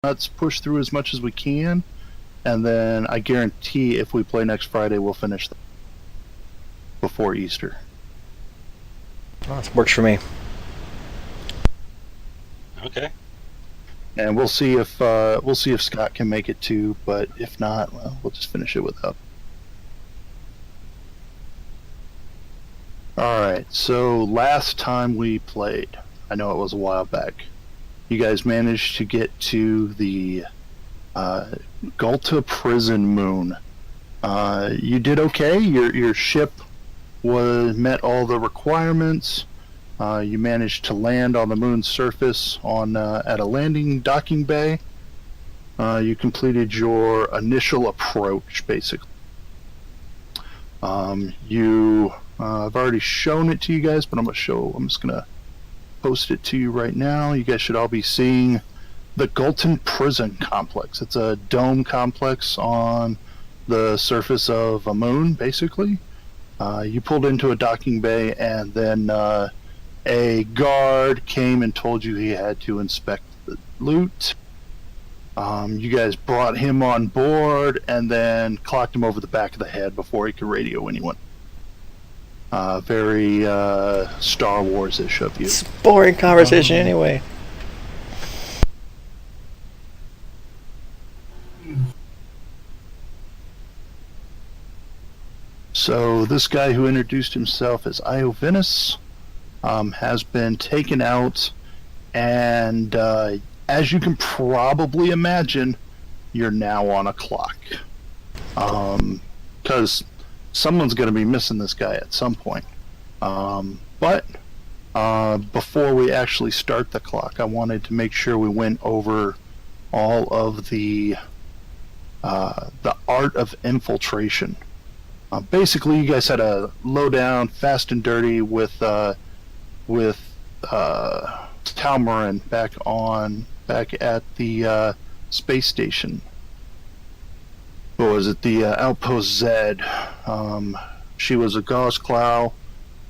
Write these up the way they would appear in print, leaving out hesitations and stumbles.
let's push through as much as we can, and then I guarantee if we play next Friday, we'll finish before Easter. Well, that works for me. Okay. And we'll see if Scott can make it too, but if not, well, we'll just finish it without. All right. So last time we played, I know it was a while back. You guys managed to get to the Gulta prison moon. You did okay. Your ship met all the requirements. You managed to land on the moon's surface at a landing docking bay. You completed your initial approach, basically. I've already shown it to you guys, but I'm just gonna post it to you right now. You guys should all be seeing the Gultan Prison Complex. It's a dome complex on the surface of a moon, basically. You pulled into a docking bay, and then a guard came and told you he had to inspect the loot. You guys brought him on board and then clocked him over the back of the head before he could radio anyone. Very Star Wars-ish of you. It's boring conversation anyway. So this guy who introduced himself as Iovinus has been taken out, and as you can probably imagine, you're now on a clock. Because someone's going to be missing this guy at some point. But before we actually start the clock, I wanted to make sure we went over all of the art of infiltration. Basically, you guys had a lowdown, fast and dirty with Talmarin back at the space station. What was it? The Outpost Z. She was a Gauze-Claw.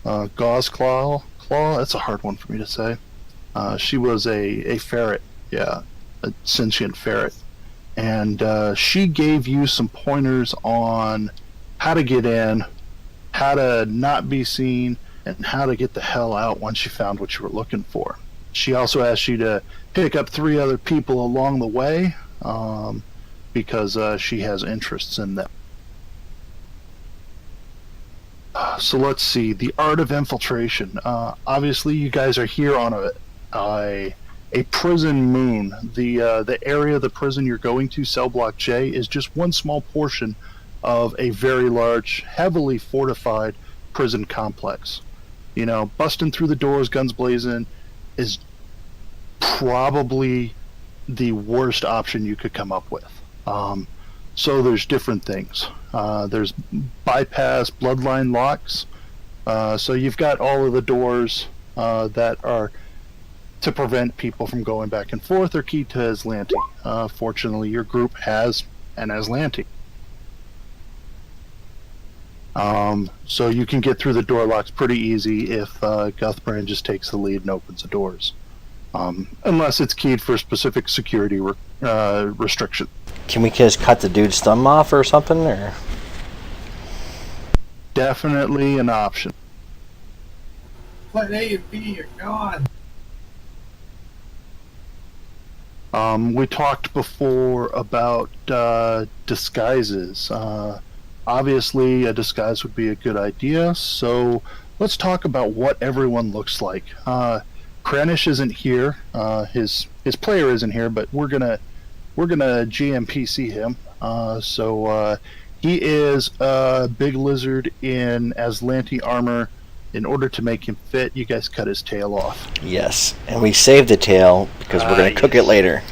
That's a hard one for me to say. She was a ferret, yeah, a sentient ferret, and she gave you some pointers on how to get in, how to not be seen, and how to get the hell out once you found what you were looking for. She also asked you to pick up 3 other people along the way, because she has interests in them. So let's see, the art of infiltration. Obviously, you guys are here on a prison moon. The area of the prison you're going to, Cell Block J, is just one small portion of a very large, heavily fortified prison complex. You know, busting through the doors, guns blazing, is probably the worst option you could come up with. So there's different things. There's bypass bloodline locks. So you've got all of the doors that are to prevent people from going back and forth are keyed to Aslanti. Fortunately, your group has an Aslanti. So you can get through the door locks pretty easy if Guthbrand just takes the lead and opens the doors. Unless it's keyed for specific security restriction. Can we just cut the dude's thumb off or something, or? Definitely an option. But A and B are gone. We talked before about disguises. Obviously, a disguise would be a good idea, so let's talk about what everyone looks like. Kranich isn't here. His player isn't here, but we're gonna GMPC him. So he is a big lizard in Aslanti armor. In order to make him fit, you guys cut his tail off. Yes, and we saved the tail because we're gonna cook it later.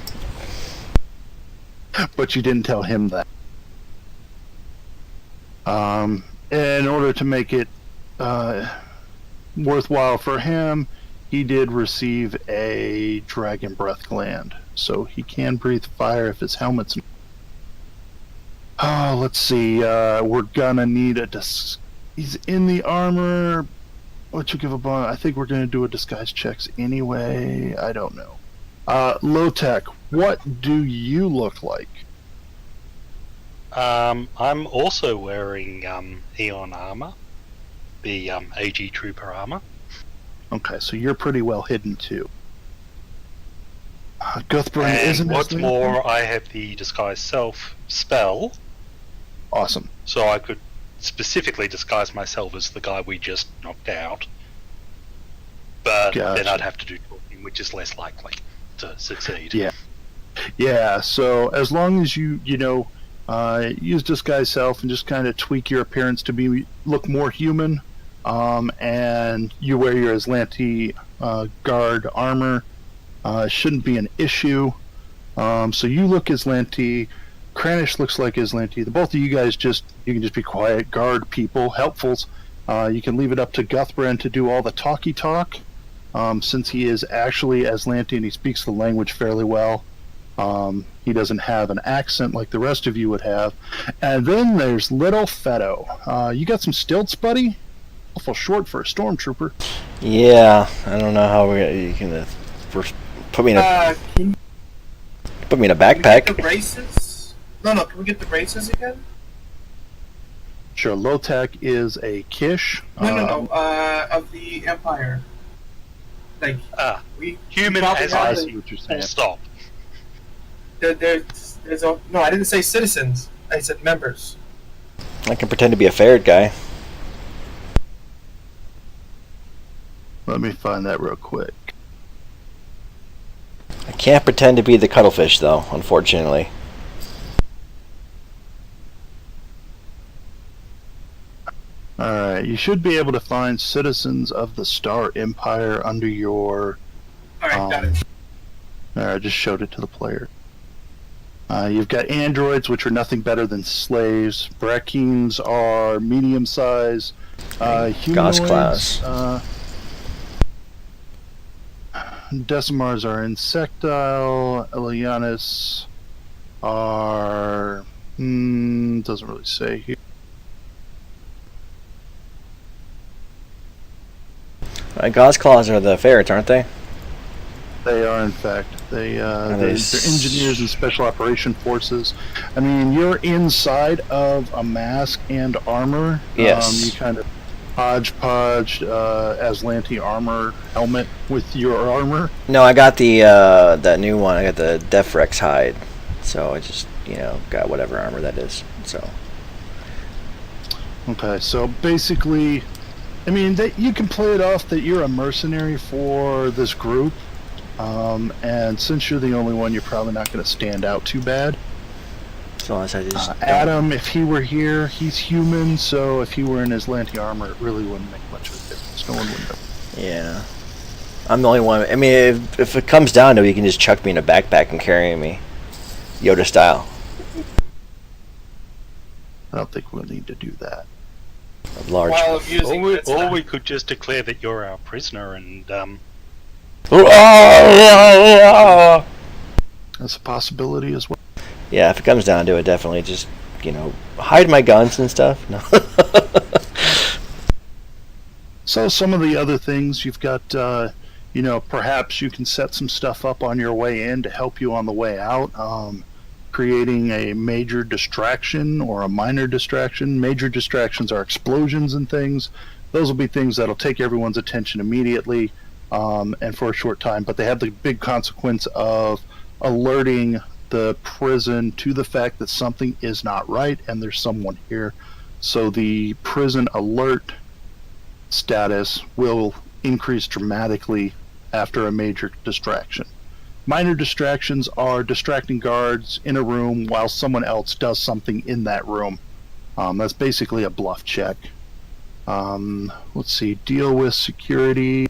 But you didn't tell him that. In order to make it worthwhile for him, he did receive a dragon breath gland, so he can breathe fire if his helmet's. Oh, let's see. We're gonna need he's in the armor. What you give a bonus? I think we're gonna do a disguise checks anyway. I don't know. Low Tech, what do you look like? I'm also wearing Aeon armor, the AG Trooper armor. Okay, so you're pretty well hidden too. Guthbrand isn't And what's as more, I have the Disguise Self spell, awesome. so I could specifically disguise myself as the guy we just knocked out. But Gotcha. then I'd have to do talking, which is less likely to succeed. Yeah. Yeah, so as long as you use disguise self and just kind of tweak your appearance to look more human, and you wear your Aslanti guard armor, shouldn't be an issue. So you look Aslanti, Kranich looks like Aslanti. The both of you guys you can just be quiet, guard people, helpfuls. You can leave it up to Guthbrand to do all the talky talk, since he is actually Aslanti and he speaks the language fairly well. He doesn't have an accent like the rest of you would have. And then there's little Fetto. You got some stilts, buddy? Awful short for a stormtrooper. Yeah, I don't know how you can first put me in a Can backpack. we get the races? No, can we get the races again? Sure, Low-Tech is a Kish. No. Of the Empire. Like, Human probably as have I I the- see what you're full saying. stop. there's a no. I didn't say citizens. I said members. I can pretend to be a ferret guy. Let me find that real quick. I can't pretend to be the cuttlefish, though, unfortunately. Alright, you should be able to find Citizens of the Star Empire under your... All right, got it. Alright, I just showed it to the player. You've got androids, which are nothing better than slaves. Brakkeens are medium size. Humanoids, class. Decimars are insectile. Elianis are... doesn't really say here. Gauze claws are the ferrets, aren't they? They are, in fact. They're they engineers and special operation forces. I mean, you're inside of a mask and armor. Yes. You kind of hodgepodge Aslanti armor helmet with your armor. No, I got the that new one. I got the Defrex hide, so I just got whatever armor that is. So Okay, so basically, I mean, you can play it off that you're a mercenary for this group. And since you're the only one, you're probably not going to stand out too bad. as long as I just Adam, if he were here, he's human, so if he were in his Lanty armor, it really wouldn't make much of a difference. No one would know. yeah, I'm the only one. I mean, if it comes down to it, you can just chuck me in a backpack and carry me, Yoda style. I don't think we'll need to do that. A large. While I'm using Or this we time. could just declare that you're our prisoner and Yeah, That's a possibility as well. if it comes down to it, definitely just hide my guns and stuff. No. So some of the other things you've got, perhaps you can set some stuff up on your way in to help you on the way out. Creating a major distraction or a minor distraction. Major distractions are explosions and things. Those will be things that'll take everyone's attention immediately and for a short time, but they have the big consequence of alerting the prison to the fact that something is not right and there's someone here. So the prison alert status will increase dramatically after a major distraction. Minor distractions are distracting guards in a room while someone else does something in that room. That's basically a bluff check. Let's see, deal with security.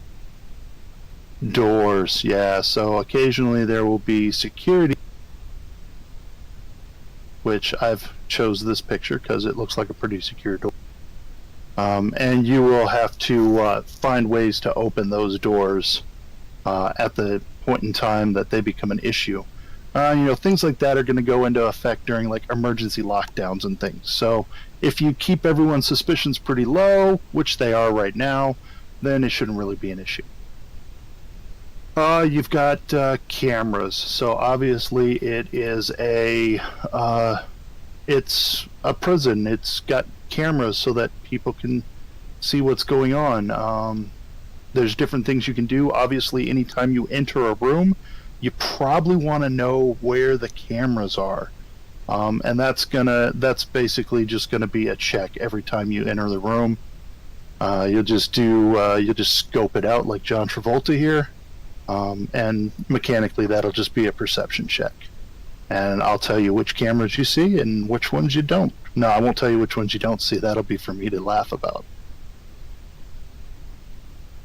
Doors, yeah, so occasionally there will be security, which I've chose this picture because it looks like a pretty secure door. And you will have to find ways to open those doors at the point in time that they become an issue. Things like that are going to go into effect during like emergency lockdowns and things. So if you keep everyone's suspicions pretty low, which they are right now, then it shouldn't really be an issue. You've got cameras, so obviously it's a prison. It's got cameras so that people can see what's going on. There's different things you can do. Obviously, anytime you enter a room, you probably want to know where the cameras are, and that's basically just gonna be a check every time you enter the room. You'll just scope it out like John Travolta here. And mechanically, that'll just be a perception check. And I'll tell you which cameras you see and which ones you don't. No, I won't tell you which ones you don't see. That'll be for me to laugh about.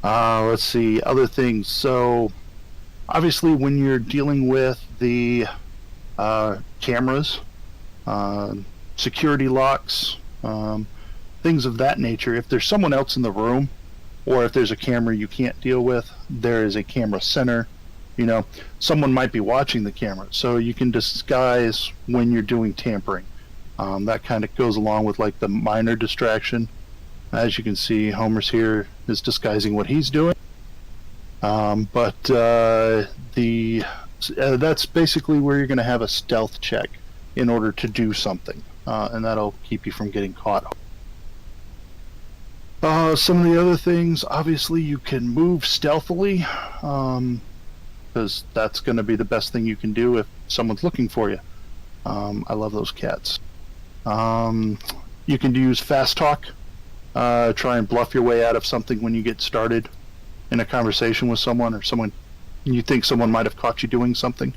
Let's see, other things. So, obviously, when you're dealing with the cameras, security locks, things of that nature, if there's someone else in the room, or if there's a camera you can't deal with, there is a camera center. You know, someone might be watching the camera, so you can disguise when you're doing tampering. That kind of goes along with like the minor distraction. As you can see, Homer's here is disguising what he's doing. That's basically where you're going to have a stealth check in order to do something, and that'll keep you from getting caught. Some of the other things, obviously, you can move stealthily, because that's going to be the best thing you can do if someone's looking for you. I love those cats. You can use fast talk, try and bluff your way out of something when you get started in a conversation with someone, or someone you think someone might have caught you doing something.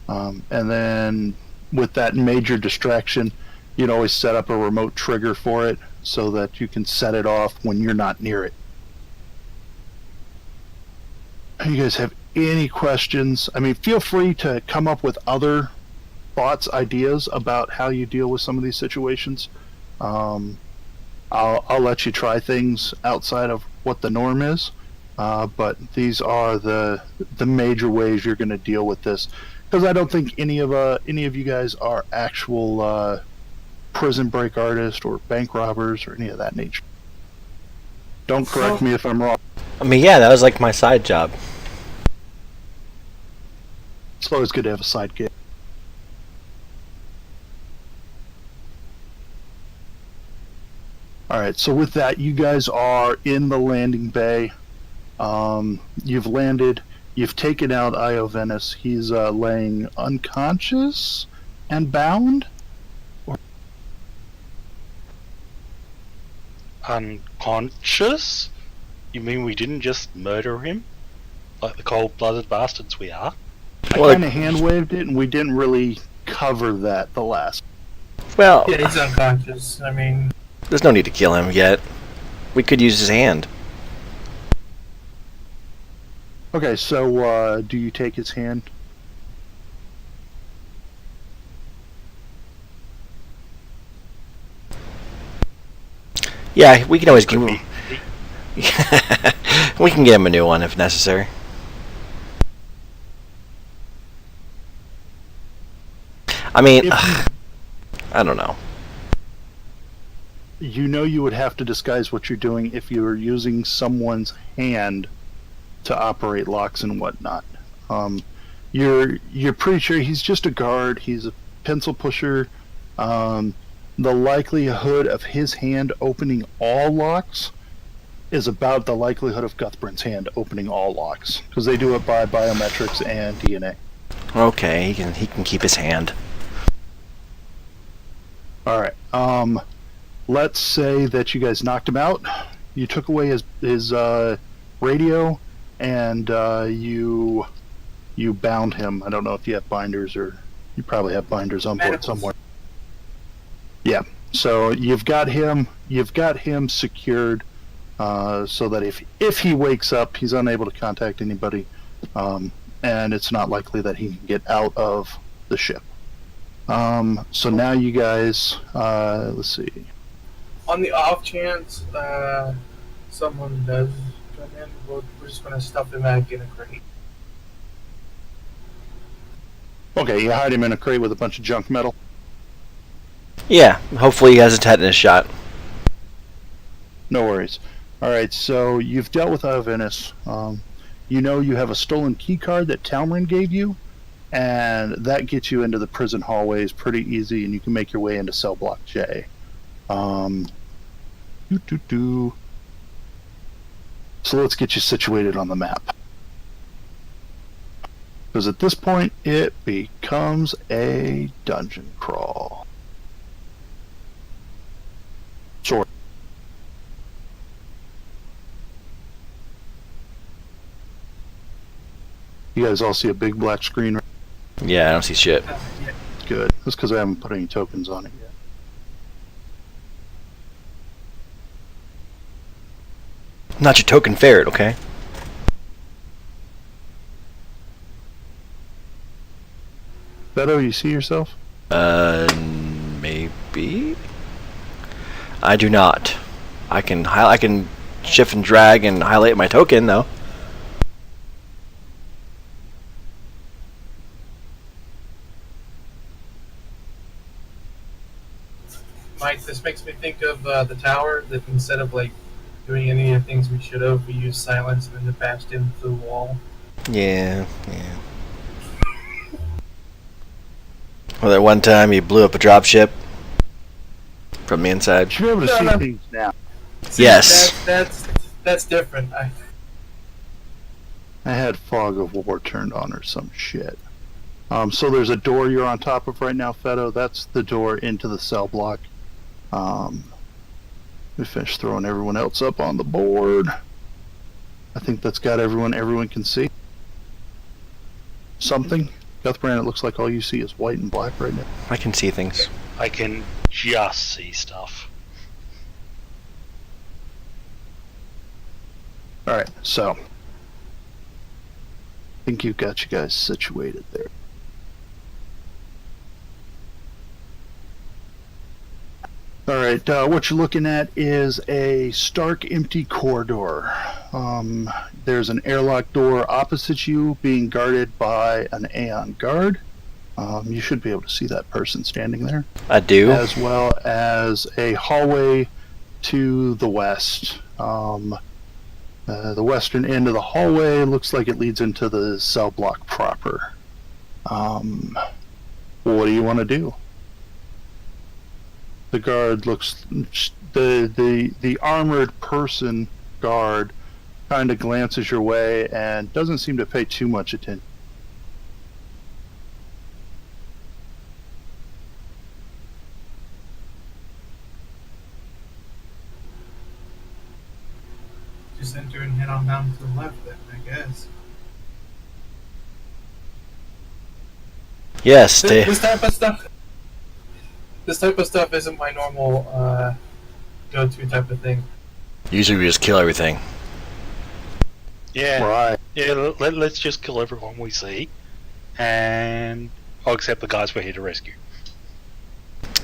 And then with that major distraction, you'd always set up a remote trigger for it so that you can set it off when you're not near it. You guys have any questions? I mean, feel free to come up with other thoughts, ideas about how you deal with some of these situations. I'll let you try things outside of what the norm is, but these are the major ways you're going to deal with this, because I don't think any of you guys are actual prison break artists or bank robbers or any of that nature. Don't correct me if I'm wrong. I mean, yeah, that was like my side job. It's always good to have a side gig. Alright, so with that, you guys are in the landing bay. You've landed. You've taken out Io Venice. He's laying unconscious and bound. Unconscious? You mean we didn't just murder him? Like the cold-blooded bastards we are? I kind of hand-waved it, and we didn't really cover that the last. Well, Yeah, he's unconscious. I mean, there's no need to kill him yet. We could use his hand. Okay, so do you take his hand? Yeah, we can always give him. We can get him a new one if necessary. I mean, I don't know. You know you would have to disguise what you're doing if you were using someone's hand to operate locks and whatnot. You're pretty sure he's just a guard. He's a pencil pusher. The likelihood of his hand opening all locks is about the likelihood of Guthbrand's hand opening all locks, because they do it by biometrics and DNA. Okay, he can keep his hand. All right. Let's say that you guys knocked him out. You took away his radio, and you bound him. I don't know if you have binders, or you probably have binders on board somewhere. Yeah. So you've got him secured, so that if he wakes up, he's unable to contact anybody, and it's not likely that he can get out of the ship. So now you guys, let's see. on the off chance someone does come in, we're just going to stuff him back in a crate. Okay, you hide him in a crate with a bunch of junk metal. Yeah, hopefully he has a tetanus shot. No worries. All right, so you've dealt with Io Venice. you know you have a stolen key card that Talmarin gave you, and that gets you into the prison hallways pretty easy, and you can make your way into cell block J. So let's get you situated on the map. Because at this point, it becomes a dungeon crawl. Sure. You guys all see a big black screen? Yeah, I don't see shit. Yeah. Good. That's because I haven't put any tokens on it yet. Not your token ferret, okay? Beto, you see yourself? Maybe? I do not. I can shift and drag and highlight my token, though. Mike, this makes me think of the tower, that instead of like doing any of the things we should have, we used silence and then it bashed into the wall. Yeah. Well, that one time you blew up a dropship from the inside. You should be able to No, see no. things now. See, Yes. That's different. I had Fog of War turned on or some shit. So there's a door you're on top of right now, Feto. That's the door into the cell block. We finished throwing everyone else up on the board. I think that's got everyone. Everyone can see something. Guthbrand, it looks like all you see is white and black right now. I can see things. I can just see stuff. Alright, so I think you've got you guys situated there. Alright, what you're looking at is a stark empty corridor. There's an airlock door opposite you being guarded by an Aeon guard. You should be able to see that person standing there. I do. As well as a hallway to the west. The western end of the hallway looks like it leads into the cell block proper. What do you want to do? The guard looks, the armored person guard kind of glances your way and doesn't seem to pay too much attention. Just enter and head on down to the left then, I guess. Yes, This type of stuff. This type of stuff isn't my normal go-to type of thing. usually we just kill everything. Yeah, Right. yeah. Let's just kill everyone we see, and I'll accept the guys we're here to rescue.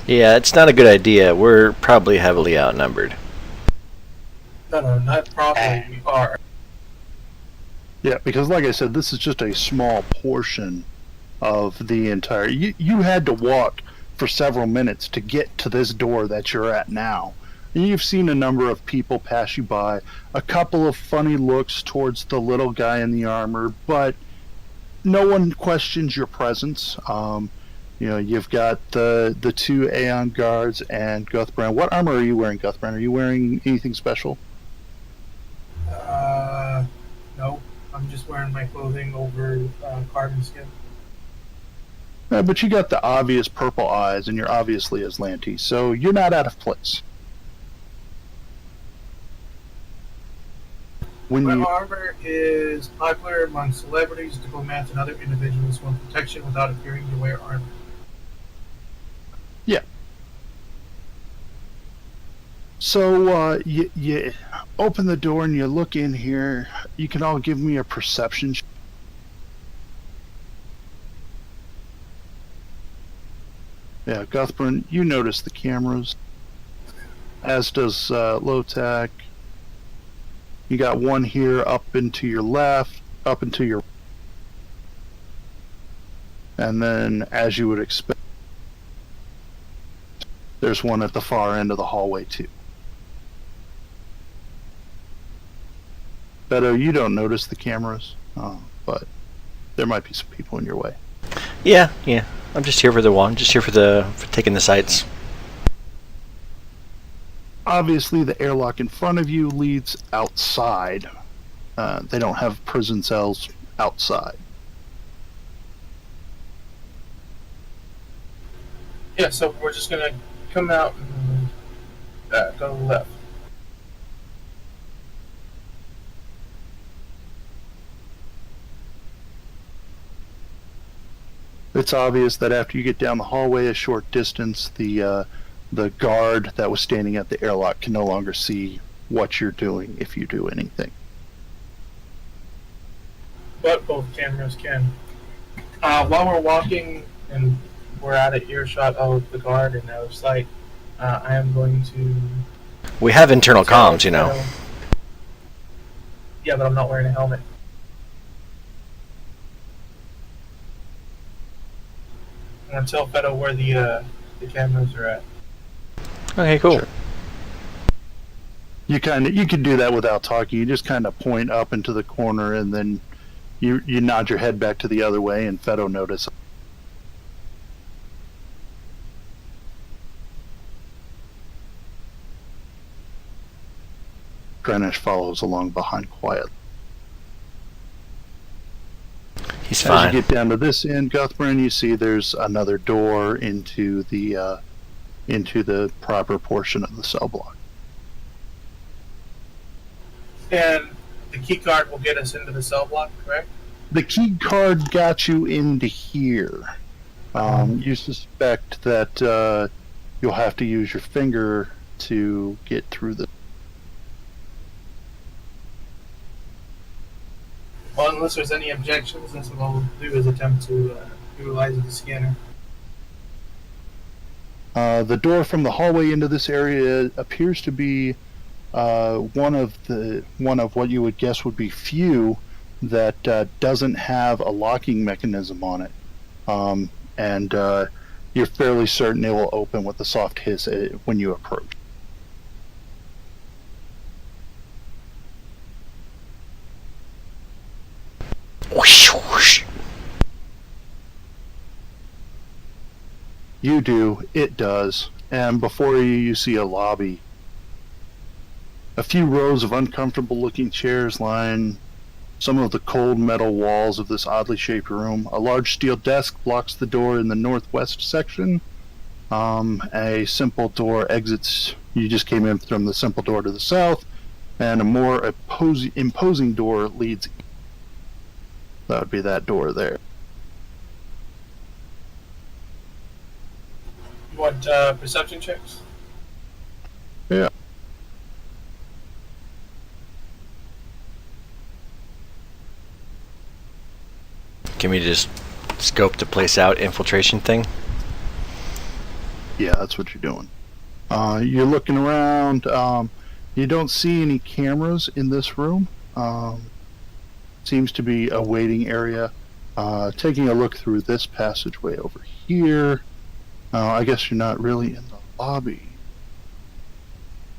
Yeah, it's not a good idea. We're probably heavily outnumbered. No, not probably. We are. Yeah, because like I said, this is just a small portion of the entire... You had to walk for several minutes to get to this door that you're at now. You've seen a number of people pass you by, a couple of funny looks towards the little guy in the armor, but no one questions your presence. You've got the two Aeon guards and Guthbrand. What armor are you wearing, Guthbrand? Are you wearing anything special? No. I'm just wearing my clothing over carbon skin. But you got the obvious purple eyes, and you're obviously Aslanti, so you're not out of place. My armor is popular among celebrities, diplomats, and other individuals who want protection without appearing to wear armor. Yeah. So you open the door and you look in here. You can all give me a perception. Yeah, Guthbrand, you notice the cameras, as does Lotak. You got one here up into your left, up into your... And then, as you would expect, there's one at the far end of the hallway, too. Beto, you don't notice the cameras. but there might be some people in your way. Yeah. I'm just here for the one. Just here for taking the sights. Obviously, the airlock in front of you leads outside. They don't have prison cells outside. Yeah, so we're just gonna come out and go left. It's obvious that after you get down the hallway a short distance, the guard that was standing at the airlock can no longer see what you're doing if you do anything. But both cameras can. While we're walking and we're out of earshot of the guard and out of sight, I am going to. We have internal comms, you know. Yeah, but I'm not wearing a helmet. I'm gonna tell Fedo where the cameras are at. Okay, cool. Sure. You can do that without talking. You just kind of point up into the corner, and then you nod your head back to the other way, and Fedo notices. Greenwich follows along behind quietly. He's As fine. you get down to this end, Guthbrand, you see there's another door into the proper portion of the cell block. And the key card will get us into the cell block, correct? The key card got you into here. You suspect that you'll have to use your finger to get through the. Well, unless there's any objections, that's what we'll do is attempt to utilize the scanner. The door from the hallway into this area appears to be one of what you would guess would be few that doesn't have a locking mechanism on it, and you're fairly certain it will open with a soft hiss when you approach. Whoosh, whoosh. You do, it does, and before you see a lobby. A few rows of uncomfortable-looking chairs line some of the cold metal walls of this oddly shaped room. A large steel desk blocks the door in the northwest section. A simple door exits. You just came in from the simple door to the south, and a more imposing door leads. That would be that door there. You want perception checks? Yeah. Can we just scope the place out, infiltration thing? Yeah, that's what you're doing. You're looking around. You don't see any cameras in this room. Seems to be a waiting area. Taking a look through this passageway over here. I guess you're not really in the lobby.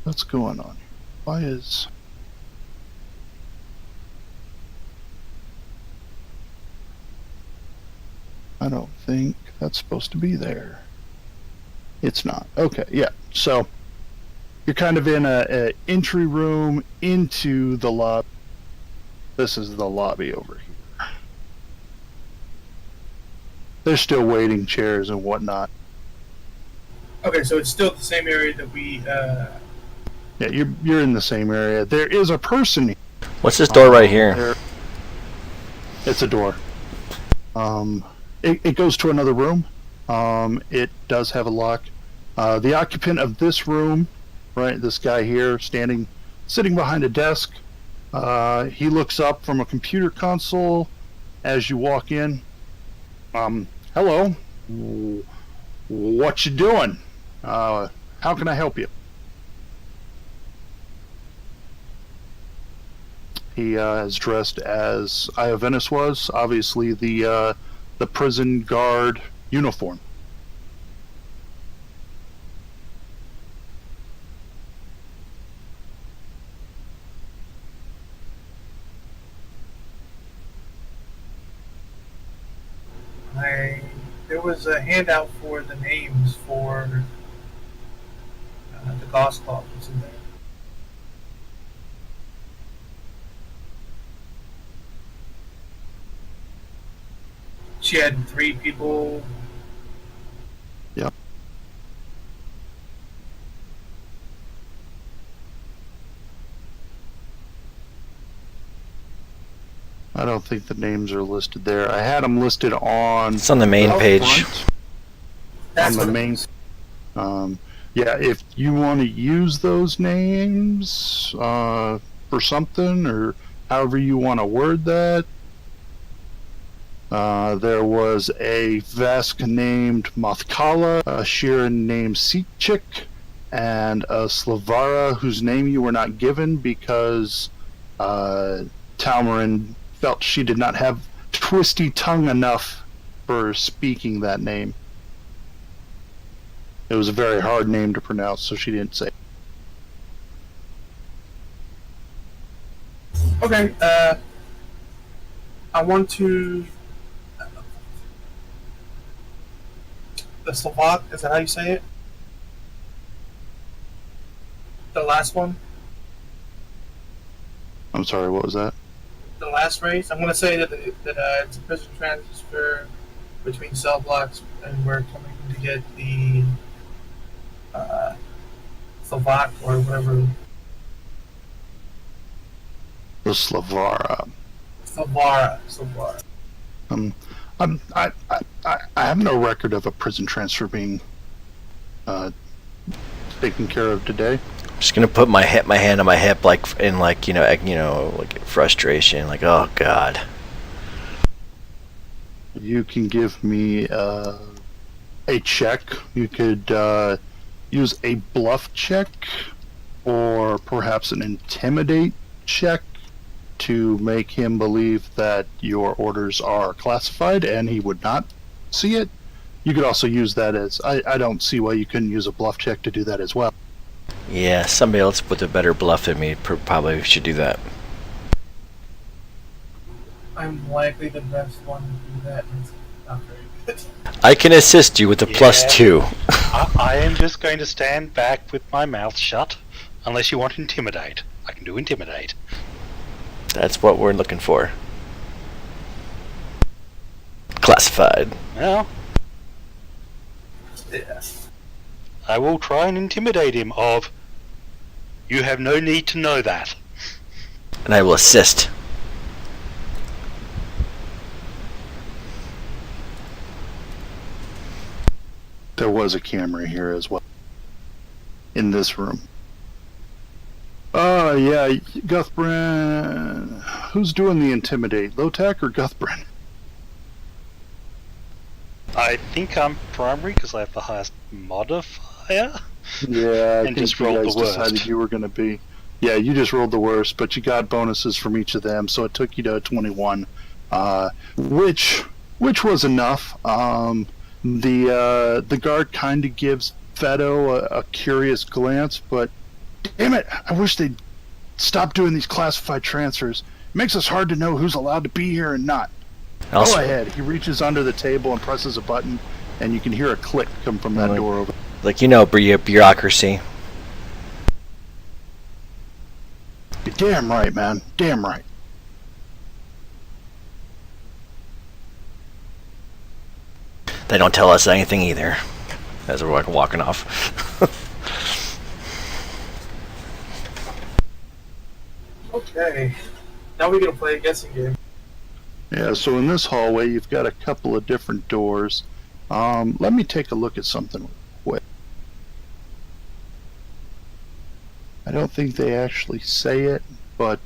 What's going on here? Why is... I don't think that's supposed to be there. It's not. Okay, yeah. So you're kind of in a entry room into the lobby. This is the lobby over here. There's still waiting chairs and whatnot. Okay, so it's still the same area that we. Yeah, you're in the same area. There is a person here. What's this door right here? It's a door. It goes to another room. It does have a lock. The occupant of this room, right, this guy here, sitting behind a desk, he looks up from a computer console as you walk in. Hello. What you doing? How can I help you? He is dressed as Iovenus was, obviously the prison guard uniform. was a handout for the names for the Gauss Club. Was in there. She had 3 people. Yep. I don't think the names are listed there. I had them listed on. It's on the main page. That's on the what main. Yeah, if you want to use those names for something, or however you want to word that, there was a Vesk named Mothkala, a Shirin named Seekchik, and a Slavara whose name you were not given because Talmarin felt she did not have twisty tongue enough for speaking that name. It was a very hard name to pronounce, so she didn't say it. Okay, I want to. The Slovak, is that how you say it? The last one? I'm sorry, what was that? The last race? I'm going to say that it's a prison transfer between cell blocks, and we're coming to get the Slovak or whatever. The Slavara. Slavara. I have no record of a prison transfer being taken care of today. I'm just gonna put my hand on my hip, like in like frustration, like oh god. You can give me a check. You could use a bluff check, or perhaps an intimidate check to make him believe that your orders are classified and he would not see it. You could also use that as I don't see why you couldn't use a bluff check to do that as well. Yeah, somebody else with a better bluff than me probably should do that. I'm likely the best one to do that. It's not very good. I can assist you with a +2. I am just going to stand back with my mouth shut, unless you want intimidate. I can do intimidate. That's what we're looking for. Classified. Well, Yeah. I will try and intimidate him of, you have no need to know that. And I will assist. There was a camera here as well. In this room. Oh, yeah, Guthbran. Who's doing the intimidate? Lotak or Guthbran? I think I'm primary because I have the highest modifier. Yeah, I And think just you rolled guys the worst. decided you were going to be. Yeah, you just rolled the worst, but you got bonuses from each of them, so it took you to 21, which was enough. The guard kind of gives Fedo a curious glance, but damn it, I wish they'd stop doing these classified transfers. It makes us hard to know who's allowed to be here and not. Go ahead. He reaches under the table and presses a button, and you can hear a click come from that door over. Like, bureaucracy. You're damn right, man. Damn right. They don't tell us anything either. As we're walking off. Okay. Now we're gonna play a guessing game. Yeah, so in this hallway, you've got a couple of different doors. Let me take a look at something quick. I don't think they actually say it, but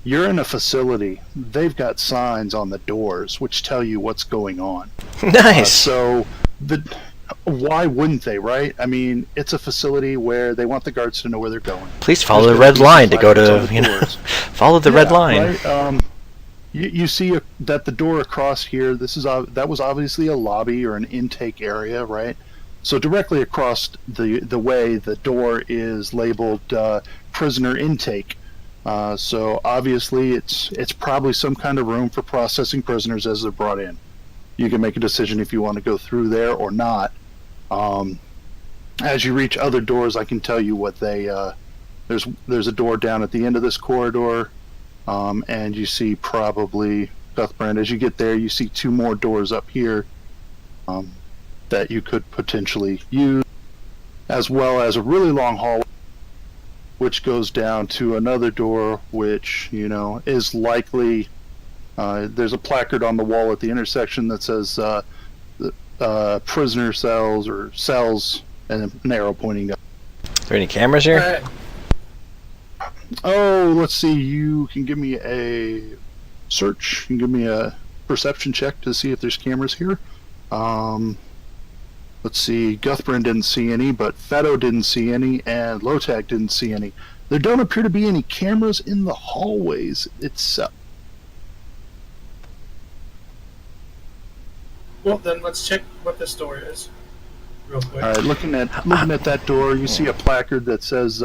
you're in a facility. They've got signs on the doors which tell you what's going on. Nice. So why wouldn't they, right? I mean, it's a facility where they want the guards to know where they're going. Please follow There's the gonna red be line some to go flags on to, the doors. follow the red line. Right? You see that the door across here, that was obviously a lobby or an intake area, right? So directly across the way, the door is labeled prisoner intake. So obviously it's probably some kind of room for processing prisoners as they're brought in. you can make a decision if you want to go through there or not. As you reach other doors, I can tell you what they. There's a door down at the end of this corridor, and you see probably Cuthbrand. As you get there, you see 2 more doors up here that you could potentially use, as well as a really long hallway, which goes down to another door, which is likely. There's a placard on the wall at the intersection that says prisoner cells or cells, and an arrow pointing up. Are there any cameras here? Oh, let's see. You can give me a search. You can give me a perception check to see if there's cameras here. Let's see. Guthbrand didn't see any, but Feto didn't see any, and Lotag didn't see any. There don't appear to be any cameras in the hallways itself. Well, then let's check what this door is, real quick. All right, looking at that door, you see a placard that says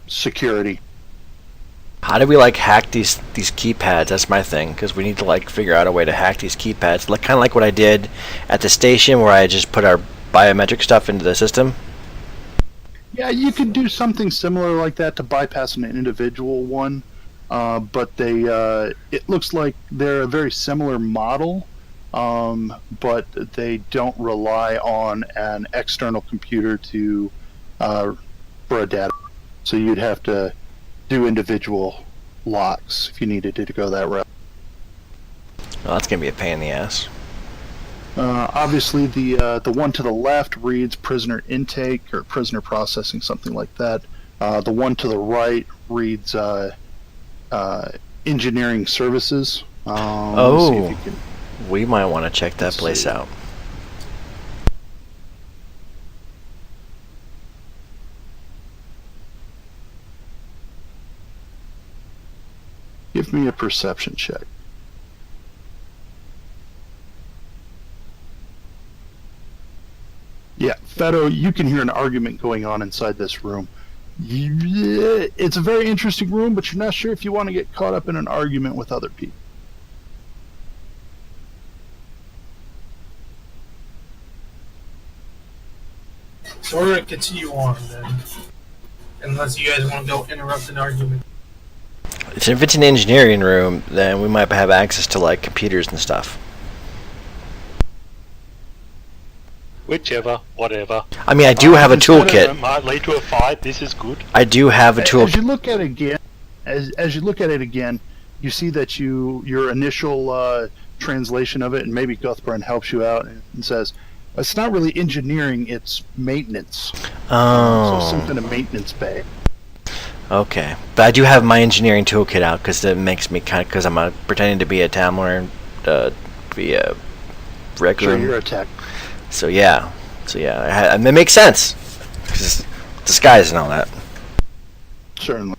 security. How do we hack these keypads? That's my thing, because we need to figure out a way to hack these keypads, kind of like what I did at the station, where I just put our biometric stuff into the system. Yeah, you could do something similar like that to bypass an individual one, but it looks like they're a very similar model, but they don't rely on an external computer for a data. So you'd have to do individual locks if you needed to go that route. Well, that's gonna be a pain in the ass. Obviously, the one to the left reads prisoner intake or prisoner processing, something like that. The one to the right reads engineering services. Oh, see if you can, we might want to check that place out. give me a perception check. Yeah, Feto, you can hear an argument going on inside this room. It's a very interesting room, but you're not sure if you want to get caught up in an argument with other people. So we're going to continue on then. Unless you guys want to go interrupt an argument. If it's an engineering room, then we might have access to like computers and stuff. Whichever, whatever. I mean, I do have a toolkit. It might lead to a fight. This is good. I do have a toolkit. As you look at it again, as you look at it again, you see that your initial translation of it, and maybe Guthbrand helps you out and says, it's not really engineering, it's maintenance. Oh. So something a maintenance bay. Okay, but I do have my engineering toolkit out because it makes me kind of, because I'm pretending to be a Tamler, be a rec room. Sure, you're a tech. So yeah, it makes sense because disguise and all that. Certainly.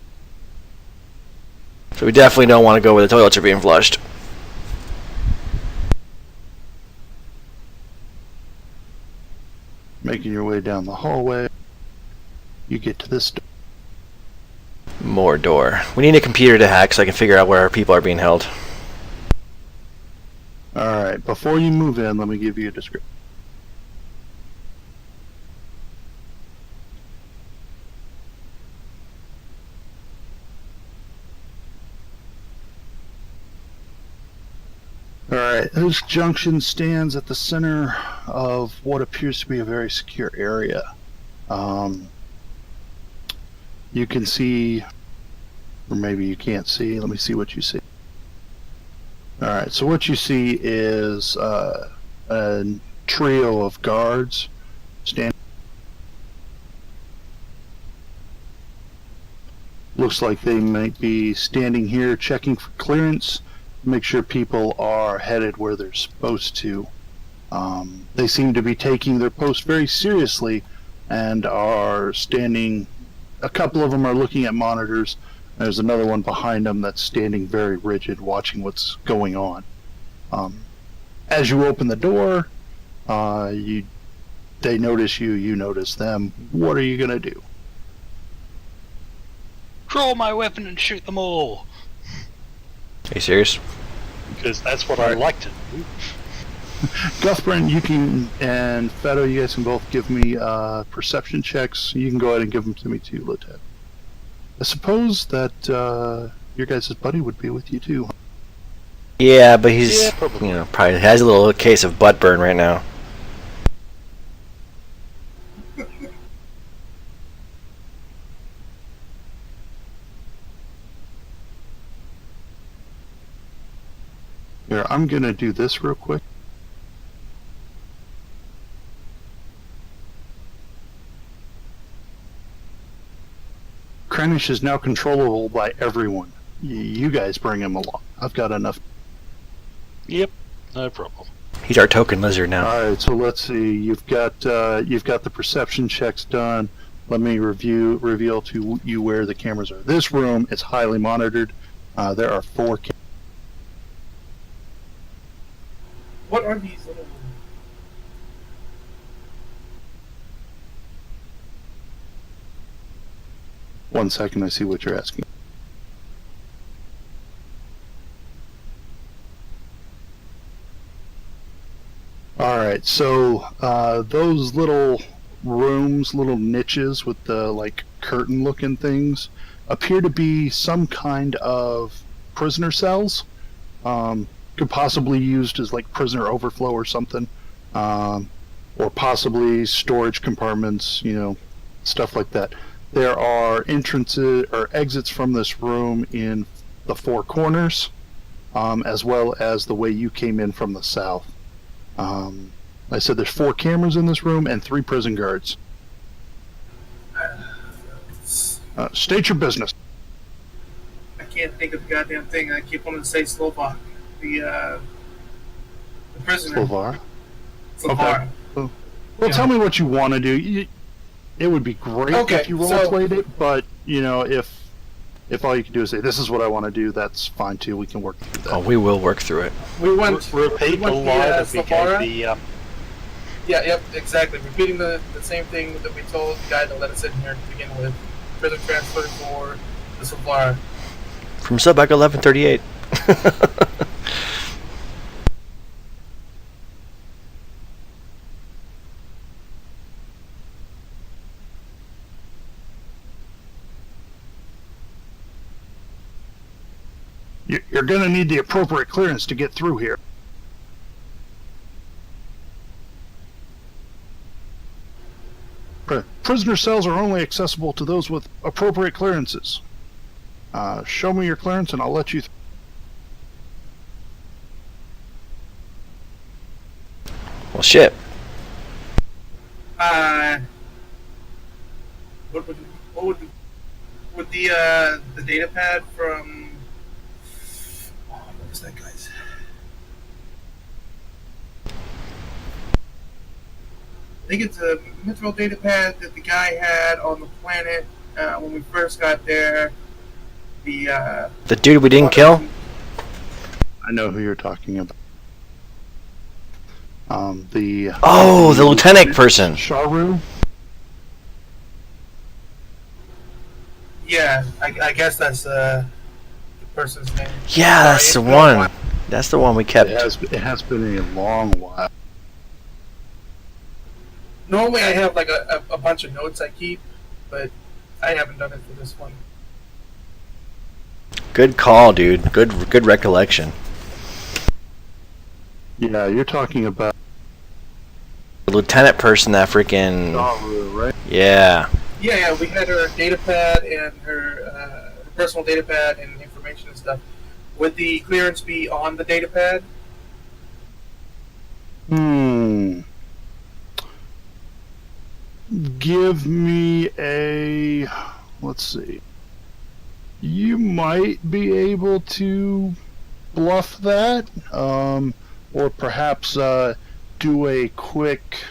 So we definitely don't want to go where the toilets are being flushed. Making your way down the hallway, you get to this door. More door. We need a computer to hack so I can figure out where our people are being held. Alright, before you move in, let me give you a description. Alright, this junction stands at the center of what appears to be a very secure area. You can see, or maybe you can't see, let me see what you see. Alright, so what you see is a trio of guards standing. Looks like they might be standing here checking for clearance. Make sure people are headed where they're supposed to. They seem to be taking their post very seriously and are standing. A couple of them are looking at monitors. There's another one behind them that's standing very rigid, watching what's going on. As you open the door, they notice you, you notice them. What are you gonna do? Draw my weapon and shoot them all. Are you serious? because that's what I like to do. Guthbrand, you can, and Fedo, you guys can both give me perception checks. You can go ahead and give them to me too, Lieutenant. I suppose that your guys' buddy would be with you too. Yeah, but he's, Yeah, probably. probably has a little case of butt burn right now. Here, I'm gonna do this real quick. Krennic is now controllable by everyone. You guys bring him along. I've got enough. Yep, no problem. He's our token lizard now. All right, so let's see. You've got the perception checks done. Let me reveal to you where the cameras are. This room is highly monitored. There are 4 cameras. What are these little? One second, I see what you're asking. All right, so those little rooms, little niches with the like curtain-looking things, appear to be some kind of prisoner cells. Could possibly used as like prisoner overflow or something, or possibly storage compartments, stuff like that. There are entrances or exits from this room in the 4 corners, as well as the way you came in from the south. I said there's 4 cameras in this room and 3 prison guards. State your business. I can't think of the goddamn thing. I keep wanting to say Slovak. The prisoner. Slovar. Slovar. Well, tell me what you want to do. It would be great if you role-played it, but, if all you can do is say, this is what I want to do, that's fine, too. We can work through that. Oh, we will work through it. We went. Repeat the lie that we Slovara. gave the. Yep, exactly. Repeating the same thing that we told the guy that let us in here to begin with. Prison transfer for the Slovara. From Subback 1138. You're going to need the appropriate clearance to get through here. Prisoner cells are only accessible to those with appropriate clearances. Show me your clearance and I'll let you through. Well, shit. What would the data pad from what was that guy's? I think it's a mithril data pad that the guy had on the planet when we first got there. The dude we didn't kill? I know who you're talking about. The lieutenant person. Sharu? Yeah, I guess that's the person's name. Yeah, that's the one. That's the one we kept. It has been a long while. Normally I have like a bunch of notes I keep, but I haven't done it for this one. Good call, dude. Good recollection. Yeah, you're talking about The lieutenant person, that freaking... Sharu, right? Yeah. Yeah, we had her data pad and her personal data pad and information and stuff. Would the clearance be on the data pad? Give me a... Let's see. You might be able to bluff that, or perhaps do a quick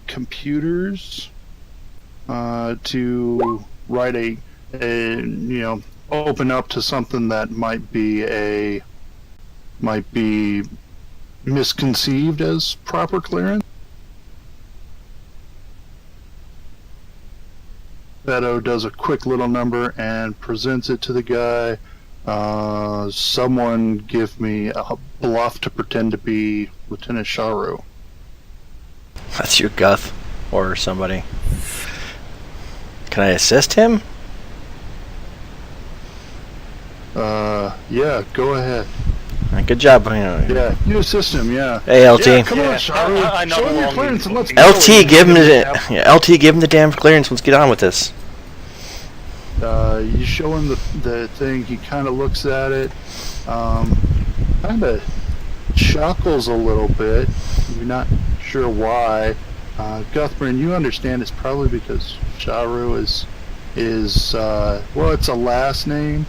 computers to write open up to something that might be misconceived as proper clearance. Beto does a quick little number and presents it to the guy. Someone give me a bluff to pretend to be Lieutenant Sharu. That's you, Guth, or somebody. Can I assist him? Yeah, go ahead. Good job. Yeah, you assist him, yeah. Hey, LT. Yeah, come on, Yeah, Sharu. I know Show him your belonging clearance and let's to go. LT, give him the damn clearance. Let's get on with this. You show him the thing, he kind of looks at it, kind of chuckles a little bit. You're not sure why. Guthbrin, you understand it's probably because Sharu is well, it's a last name,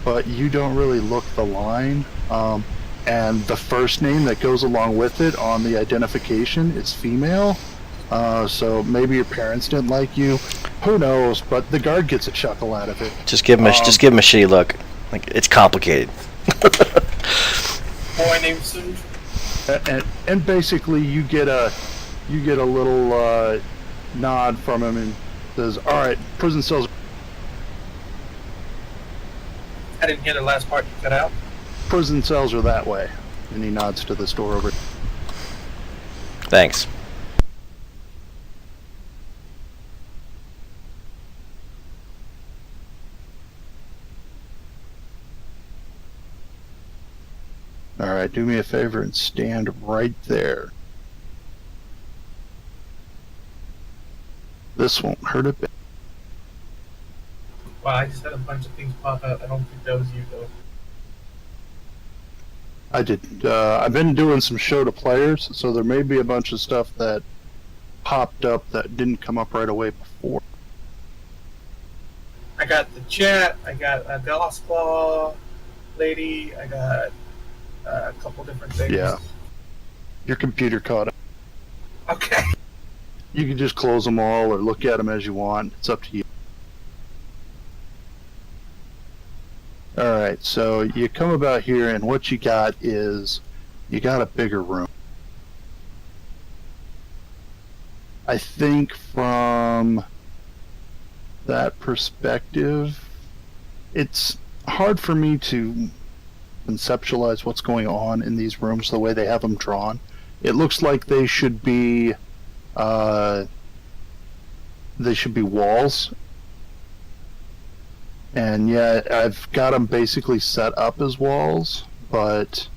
but you don't really look the line. And the first name that goes along with it on the identification is female. So maybe your parents didn't like you. Who knows? But the guard gets a chuckle out of it. Just give him a shitty look. Like, it's complicated. Boy named Suge. And basically you get a little nod from him and says, "All right, prison cells." I didn't hear the last part you cut out. Prison cells are that way, and he nods to this door over. Thanks. All right, do me a favor and stand right there. This won't hurt a bit. Wow, I just had a bunch of things pop out. I don't think that was you, though. I did. I've been doing some show to players, so there may be a bunch of stuff that popped up that didn't come up right away before. I got the chat, I got a Glass Claw lady, I got a couple different things. Yeah. Your computer caught up. Okay. You can just close them all or look at them as you want. It's up to you. Alright, so you come about here and what you got is you got a bigger room. I think from that perspective, it's hard for me to conceptualize what's going on in these rooms the way they have them drawn. It looks like they should be walls. And yeah, I've got them basically set up as walls, but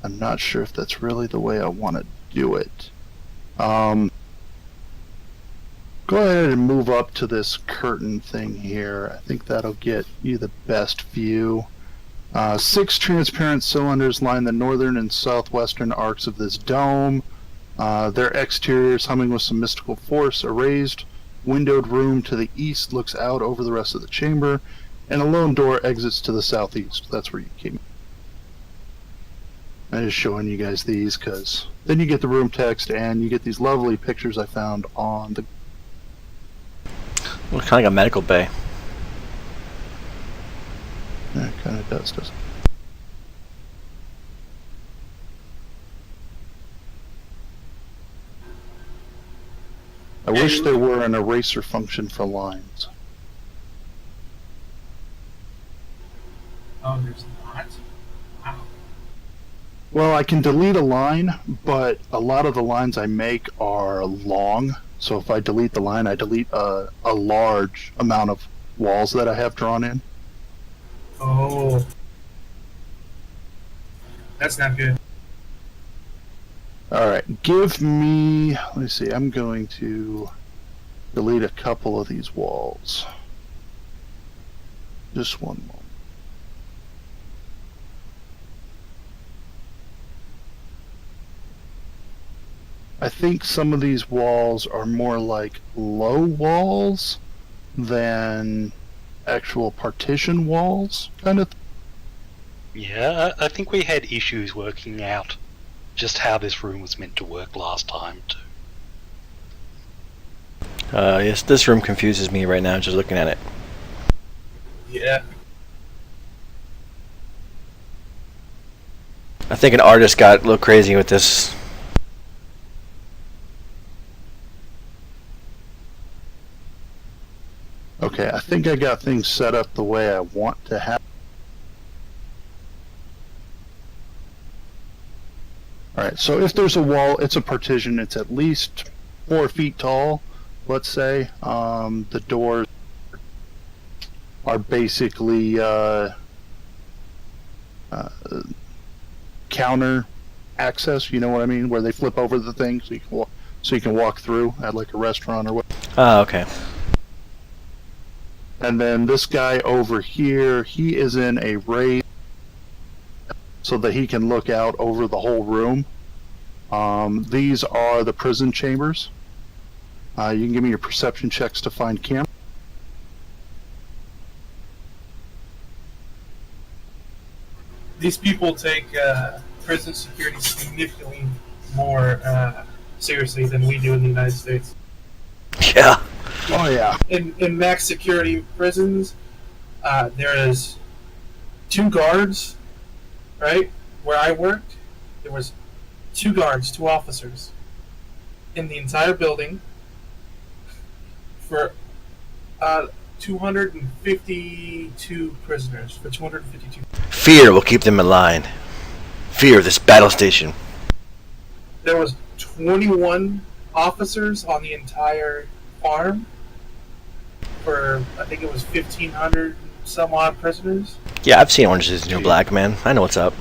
I'm not sure if that's really the way I want to do it. Go ahead and move up to this curtain thing here. I think that'll get you the best view. 6 transparent cylinders line the northern and southwestern arcs of this dome. Their exteriors humming with some mystical force. A raised, windowed room to the east looks out over the rest of the chamber, and a lone door exits to the southeast. That's where you came. I'm just showing you guys these because then you get the room text and you get these lovely pictures I found on the. Looks kind of like a medical bay. Yeah, it kind of does, doesn't it? I wish there were an eraser function for lines. Oh, there's not? Wow. Well, I can delete a line, but a lot of the lines I make are long. So if I delete the line, I delete a large amount of walls that I have drawn in. Oh. That's not good. Alright, give me... Let me see, I'm going to delete a couple of these walls. Just one moment. I think some of these walls are more like low walls than actual partition walls, kind of. Yeah, I think we had issues working out just how this room was meant to work last time, too. Yes, this room confuses me right now just looking at it. Yeah. I think an artist got a little crazy with this. Okay, I think I got things set up the way I want to have. Alright, so if there's a wall, it's a partition. It's at least 4 feet tall, let's say. The doors are basically counter access, you know what I mean? Where they flip over the thing so you can walk through at like a restaurant or what. Oh, okay. And then this guy over here, he is in a raised so that he can look out over the whole room. These are the prison chambers. You can give me your perception checks to find camera. These people take prison security significantly more seriously than we do in the United States. Yeah. Oh yeah. In max security prisons, there is 2 guards, right? Where I worked, there was 2 guards, 2 officers in the entire building for 252 prisoners, for 252. Fear will keep them in line. Fear of this battle station. There was 21 officers on the entire farm for, I think it was 1,500 some odd prisoners. Yeah, I've seen Orange is the New Black, man. I know what's up.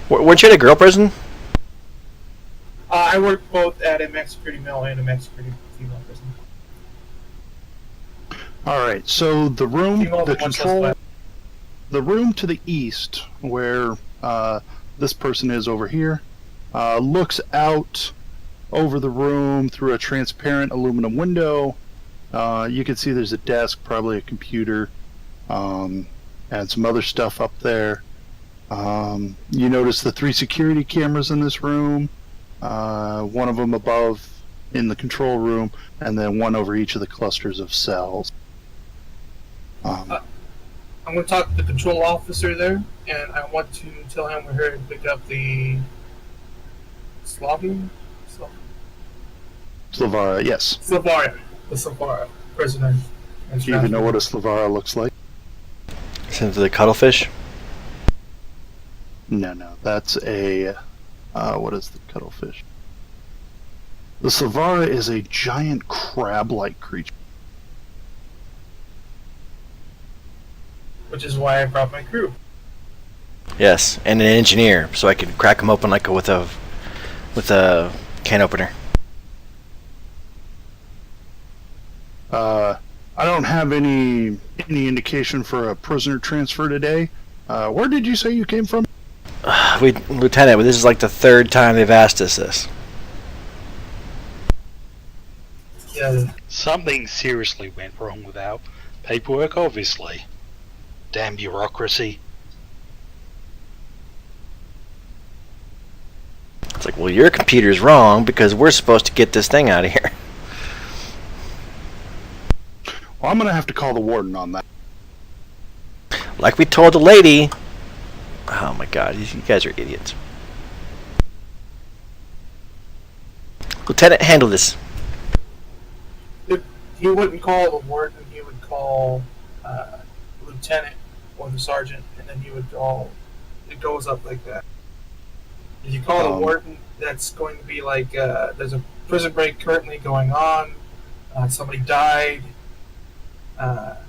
Weren't you at a girl prison? I worked both at a max security male and a max security female prison. Alright, so the room, Female the the one control, suspect. the room to the east, where this person is over here, looks out over the room through a transparent aluminum window. You can see there's a desk, probably a computer, and some other stuff up there. You notice the 3 security cameras in this room, one of them above in the control room, and then one over each of the clusters of cells. I'm going to talk to the control officer there, and I want to tell him we're here to pick up the Slavian? Slavara, yes. Slavara. The Slavara prisoner. Do you even know what a Slavara looks like? Since the cuttlefish? No, that's a... what is the cuttlefish? The Slavara is a giant crab-like creature. Which is why I brought my crew. Yes, and an engineer, so I could crack them open like with a can opener. I don't have any indication for a prisoner transfer today. Where did you say you came from? Lieutenant, this is like the 3rd time they've asked us this. Yeah. Something seriously went wrong with our paperwork, obviously. Damn bureaucracy. It's like, well, your computer's wrong because we're supposed to get this thing out of here. Well, I'm going to have to call the warden on that. Like we told the lady. Oh my god, you guys are idiots. Lieutenant, handle this. He wouldn't call the warden, he would call lieutenant or the sergeant, and then he would call. It goes up like that. If you call the warden, that's going to be like there's a prison break currently going on. Somebody died.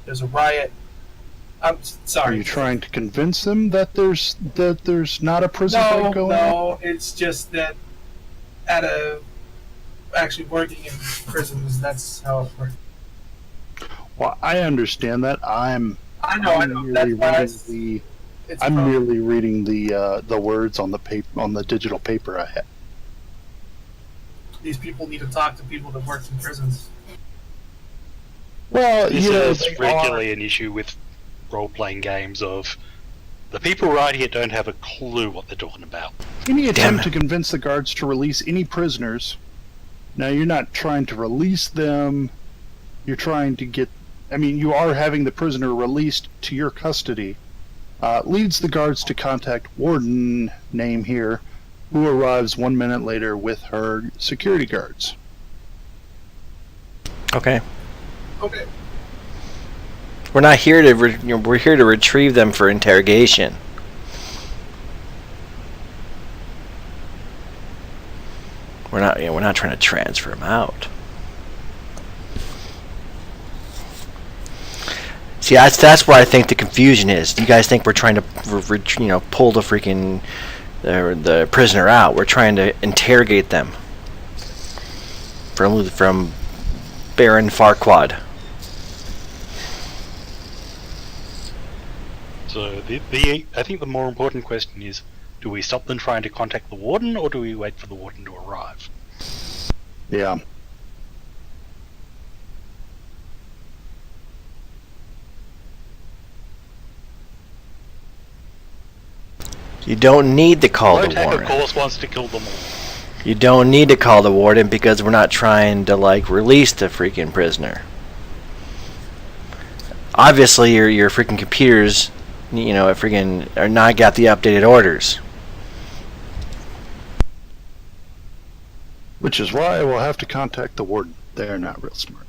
There's a riot. I'm sorry. Are you trying to convince them that there's not a prison break going on? No, it's just that actually working in prisons, that's how it works. Well, I understand that. I know. That's why I'm merely reading the words on the paper, on the digital paper I have. These people need to talk to people that work in prisons. Well, This you know, is they regularly an issue with role-playing games of the people right here don't have a clue what they're talking about. any attempt Damn to convince the guards to release any prisoners. Now, you're not trying to release them. You're trying to get. I mean, you are having the prisoner released to your custody. Leads the guards to contact warden, name here, who arrives 1 minute later with her security guards. Okay. Okay. We're not here to we're here to retrieve them for interrogation. We're not trying to transfer him out. See, that's where I think the confusion is. You guys think we're trying to, pull the freaking the prisoner out. We're trying to interrogate them from Baron Farquaad. So I think the more important question is: do we stop them trying to contact the warden, or do we wait for the warden to arrive? Yeah. You don't need to call the Low-tech, warden. of course, wants to kill them all. You don't need to call the warden because we're not trying to release the freaking prisoner. Obviously, your freaking computers, are not got the updated orders. Which is why we'll have to contact the warden. They're not real smart.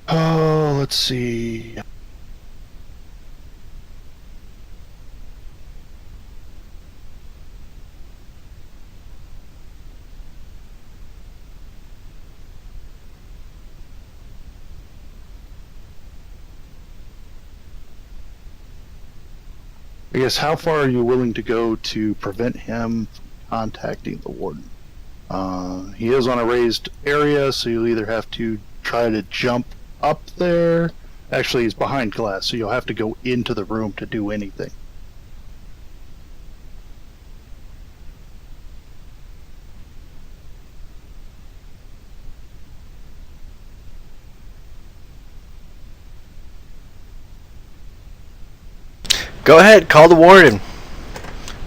Oh, let's see. I guess, how far are you willing to go to prevent him from contacting the warden? He is on a raised area, so you'll either have to try to jump up there. Actually, he's behind glass, so you'll have to go into the room to do anything. Go ahead, call the warden.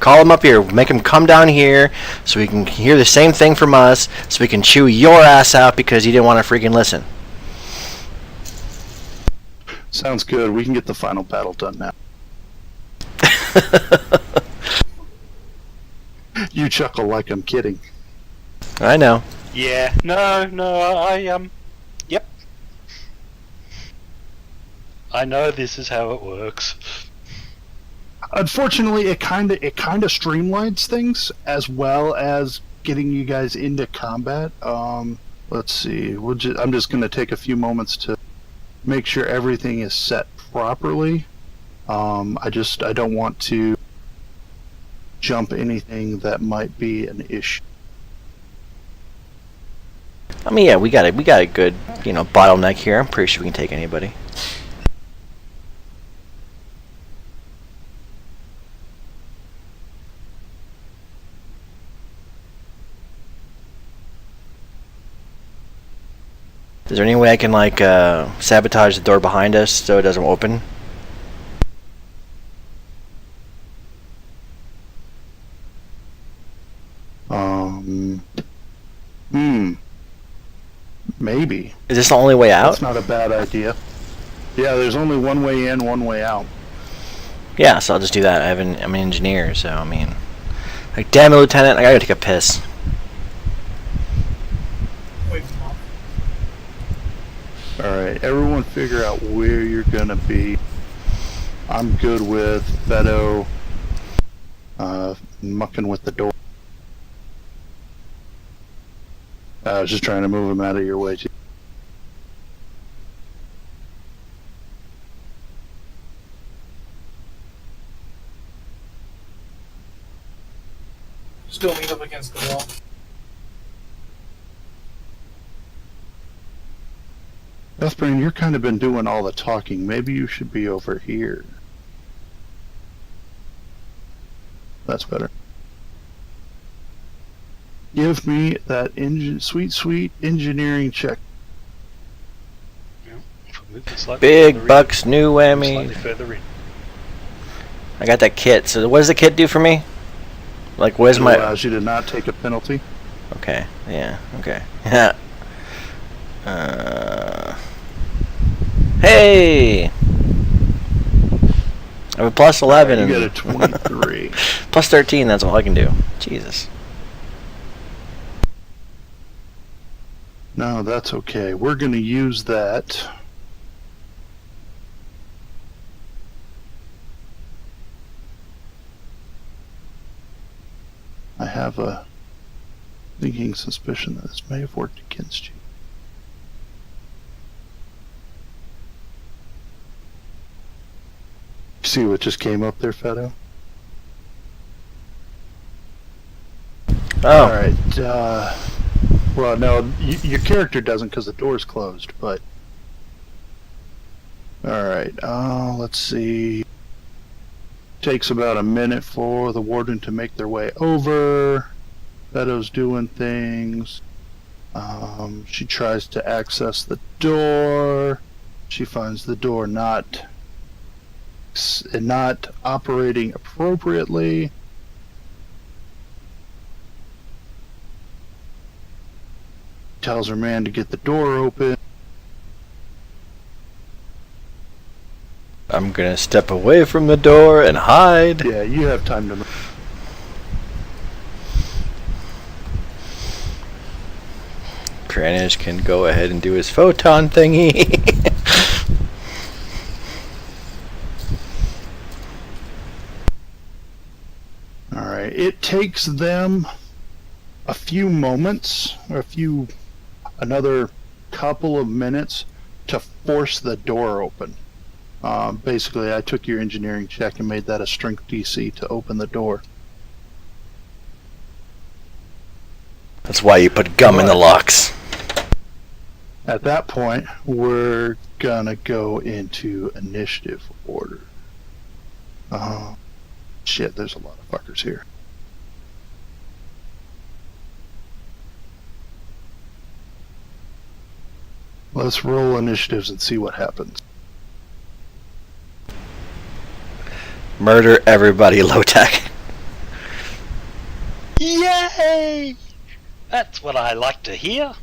Call him up here. Make him come down here so we can hear the same thing from us, so we can chew your ass out because you didn't want to freaking listen. Sounds good. We can get the final battle done now. You chuckle like I'm kidding. I know. Yeah, no, yep. I know this is how it works. Unfortunately, it kind of streamlines things as well as getting you guys into combat. Let's see. I'm just going to take a few moments to make sure everything is set properly. I don't want to jump anything that might be an issue. I mean, yeah, we got a good, bottleneck here. I'm pretty sure we can take anybody. Is there any way I can sabotage the door behind us so it doesn't open? Maybe. Is this the only way out? That's not a bad idea. Yeah, there's only one way in, one way out. Yeah, so I'll just do that. I'm an engineer, so damn it, Lieutenant, I gotta take a piss. Alright, everyone figure out where you're gonna be. I'm good with Beto mucking with the door. I was just trying to move him out of your way, too. Still lean up against the wall. Deathbrain, you're kind of been doing all the talking. Maybe you should be over here. That's better. Give me that sweet engineering check. Big bucks, new Slightly whammy. further in. I got that kit. So what does the kit do for me? Where's It my... allows you to not take a penalty. Okay, yeah, okay. Hey! I have a plus 11 You and got a 23. plus 13, that's all I can do. Jesus. No, that's okay. We're going to use that. I have a Thinking suspicion that this may have worked against you. See what just came up there, Fedo? Oh, Alright, well, no, your character doesn't because the door's closed, but... Alright, let's see... Takes about a minute for the warden to make their way over. Fedo's doing things. She tries to access the door. She finds the door not operating appropriately. Tells her man to get the door open. I'm gonna step away from the door and hide. Yeah, you have time to... Kranich can go ahead and do his photon thingy. Alright, it takes them a few moments, or another couple of minutes to force the door open. Basically, I took your engineering check and made that a strength DC to open the door. That's why you put gum in the locks. At that point, we're gonna go into initiative order. Shit, there's a lot of fuckers here. Let's roll initiatives and see what happens. Murder everybody, low tech. Yay! That's what I like to hear.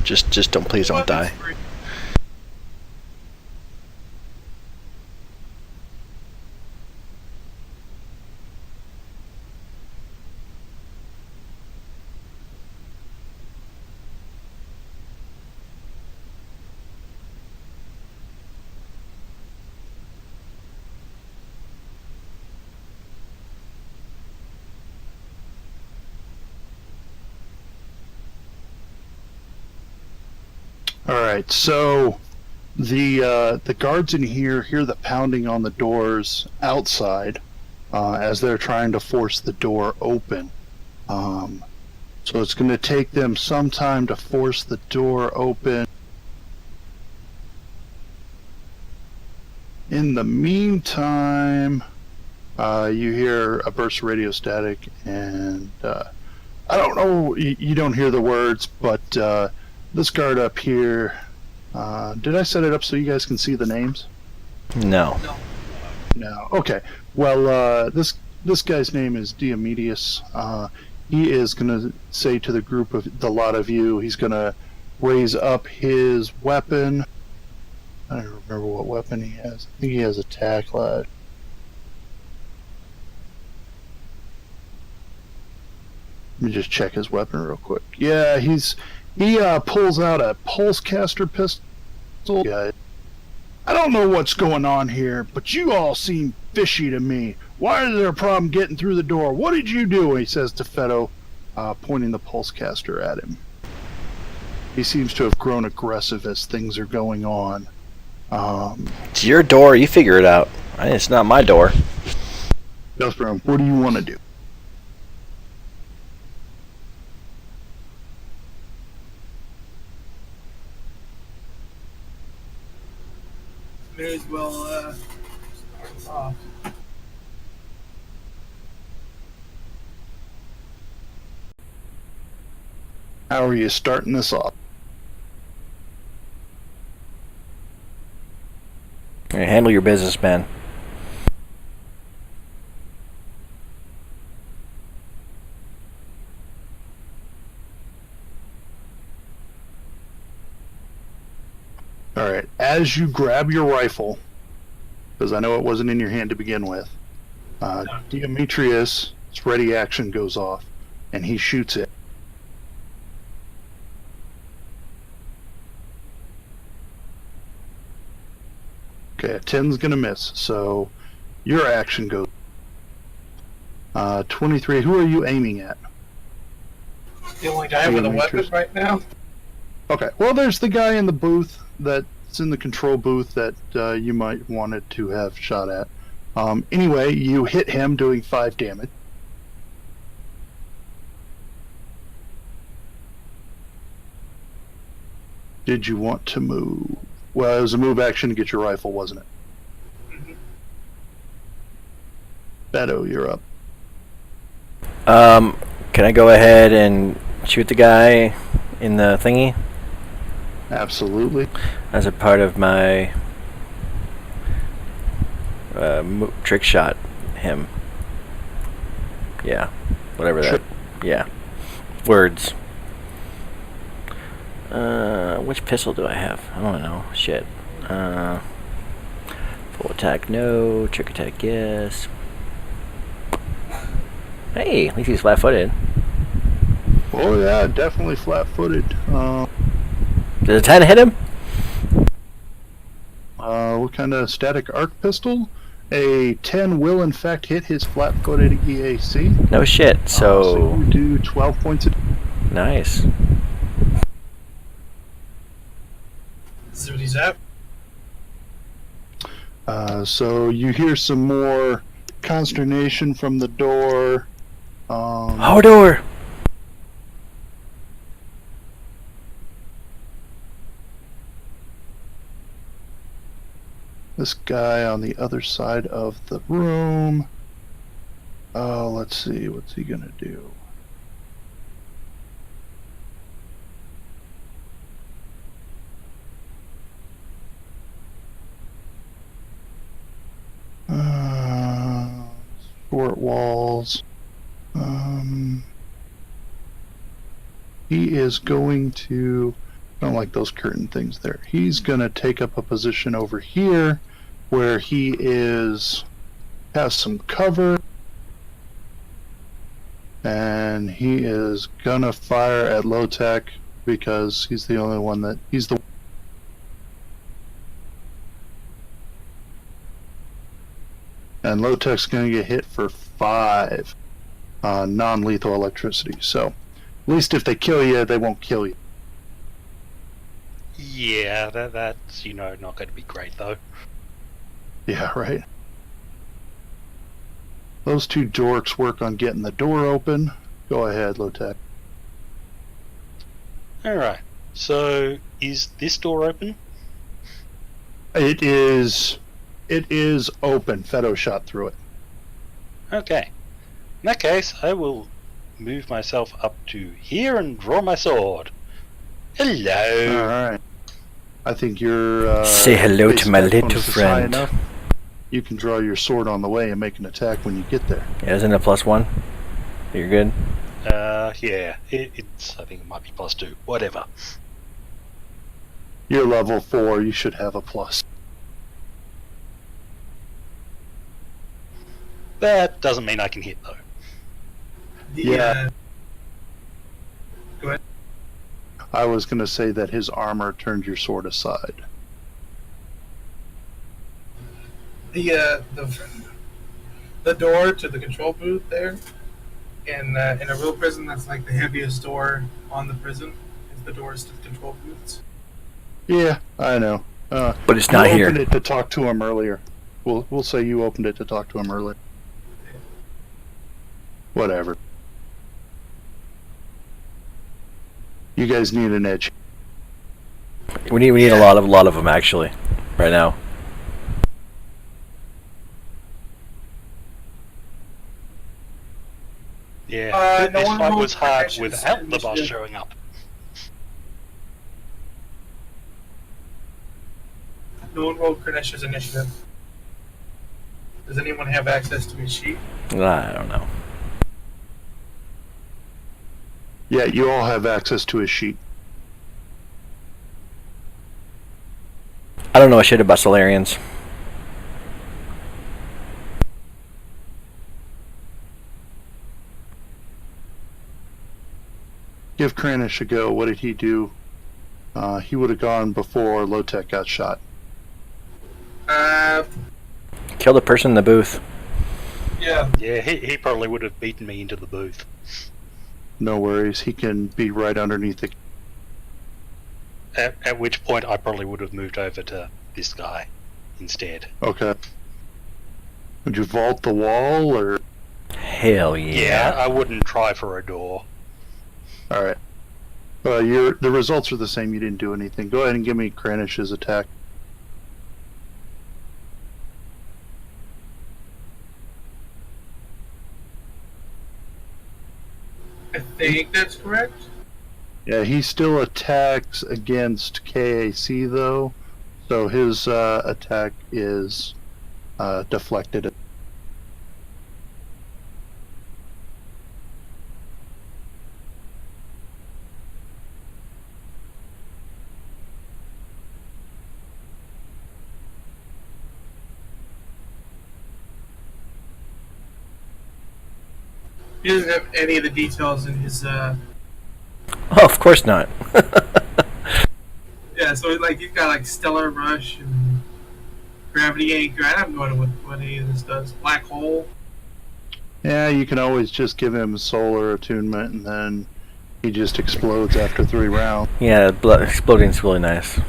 Just don't, please don't die. Alright, so the guards in here hear the pounding on the doors outside as they're trying to force the door open. So it's going to take them some time to force the door open. In the meantime, you hear a burst of radio static, and I don't know, you don't hear the words, but this guard up here, did I set it up so you guys can see the names? No. No. Okay. Well, this guy's name is Diomedes. He is going to say to the group of the lot of you, he's going to raise up his weapon. I don't remember what weapon he has. I think he has a tack lash. Let me just check his weapon real quick. Yeah, he pulls out a pulse caster pistol. Guys, I don't know what's going on here, but you all seem fishy to me. Why is there a problem getting through the door? What did you do? He says to Fedo, pointing the pulse caster at him. He seems to have grown aggressive as things are going on. It's your door, you figure it out. It's not my door. Dustbrown, what do you want to do? May as well start off. How are you starting this off? Handle your business, man. Alright, as you grab your rifle, because I know it wasn't in your hand to begin with, Demetrius' ready action goes off, and he shoots it. Okay, a 10's gonna miss, so your action goes. 23. Who are you aiming at? The only guy with a weapon right now. Okay. Well, there's the guy in the booth that's in the control booth that you might wanted to have shot at. Anyway, you hit him, doing 5 damage. Did you want to move? Well, it was a move action to get your rifle, wasn't it? Mm-hmm. Beto, you're up. Can I go ahead and shoot the guy in the thingy Absolutely. as a part of my trick shot him? Yeah, whatever that. Yeah, words. Which pistol do I have? I don't know. Shit. Full attack, no. Trick attack, yes. Hey, at least he's flat-footed. Oh yeah, definitely flat-footed. Does a 10 hit him? What kind of static arc pistol? A 10 will in fact hit his flat-footed EAC. No shit. So you do 12 points of nice. See what he's at. So you hear some more consternation from the door. Hodor! This guy on the other side of the room. Oh, let's see. What's he gonna do? Short walls. He is going to. I don't like those curtain things there. He's going to take up a position over here where he has some cover. And he is going to fire at low tech because he's the only one that he's the. And low tech's going to get hit for 5 non-lethal electricity. So at least if they kill you, they won't kill you. Yeah, that's, not going to be great, though. Yeah, right. Those 2 dorks work on getting the door open. Go ahead, Low-Tech. Alright, so is this door open? It is open. Fedo shot through it. Okay. In that case, I will move myself up to here and draw my sword. Hello. Alright. I think you're... Say hello to my little bonus is high friend. enough. You can draw your sword on the way and make an attack when you get there. Yeah, isn't it +1? You're good? Yeah. It's. I think it might be +2. Whatever. You're level 4. You should have a plus. That doesn't mean I can hit, though. Yeah. Go ahead. I was going to say that his armor turned your sword aside. The door to the control booth there, in a real prison, that's like the heaviest door on the prison. Is the doors to the control booths. Yeah, I know. But it's not you here. opened it to talk to him earlier. We'll say you opened it to talk to him earlier. Whatever. You guys need an edge. We need a lot of them actually, right now. Yeah, no this one fight rolled was hard connections without the boss initiative. showing up. No one rolled Krenesh's initiative. Does anyone have access to his sheet? I don't know. Yeah, you all have access to his sheet. I don't know shit about Solarians. Give Kranish a go. What did he do? He would have gone before Low-Tech got shot. Kill the person in the booth. Yeah. Yeah, he probably would have beaten me into the booth. No worries. He can be right underneath the. At which point I probably would have moved over to this guy instead. Okay. Would you vault the wall or? Hell Yeah, yeah. I wouldn't try for a door. All right. The results are the same. You didn't do anything. Go ahead and give me Kranish's attack. I think that's correct. Yeah, he still attacks against KAC though, so his attack is deflected. He doesn't have any of the details in his. Oh, of course not. Yeah, so like he's got like Stellar Rush and Gravity Anchor. I don't know what any of this does. Black Hole. Yeah, you can always just give him solar attunement, and then he just explodes after 3 rounds. Yeah, exploding's really nice.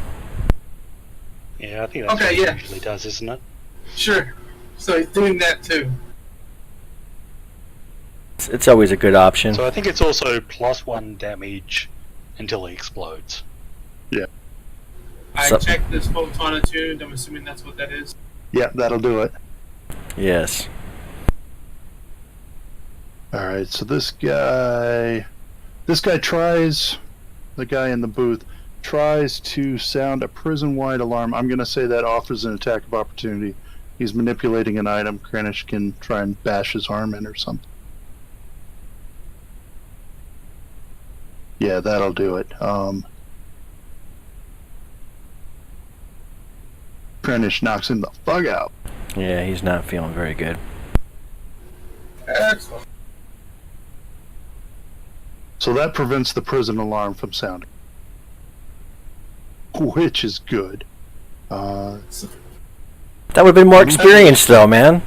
Yeah, I think that's Okay, what yeah. it usually does, isn't it? Sure. So he's doing that too. It's always a good option. So I think it's also +1 damage until he explodes. I So- checked this photon attuned. I'm assuming that's what that is. Yeah, that'll do it. Yes. Alright, so this guy tries, the guy in the booth, tries to sound a prison-wide alarm. I'm going to say that offers an attack of opportunity. He's manipulating an item. Kranish can try and bash his arm in or something. Yeah, that'll do it. Kranish knocks him the fuck out. Yeah, he's not feeling very good. Excellent. So that prevents the prison alarm from sounding. Which is good. That would have been more experience, though, man.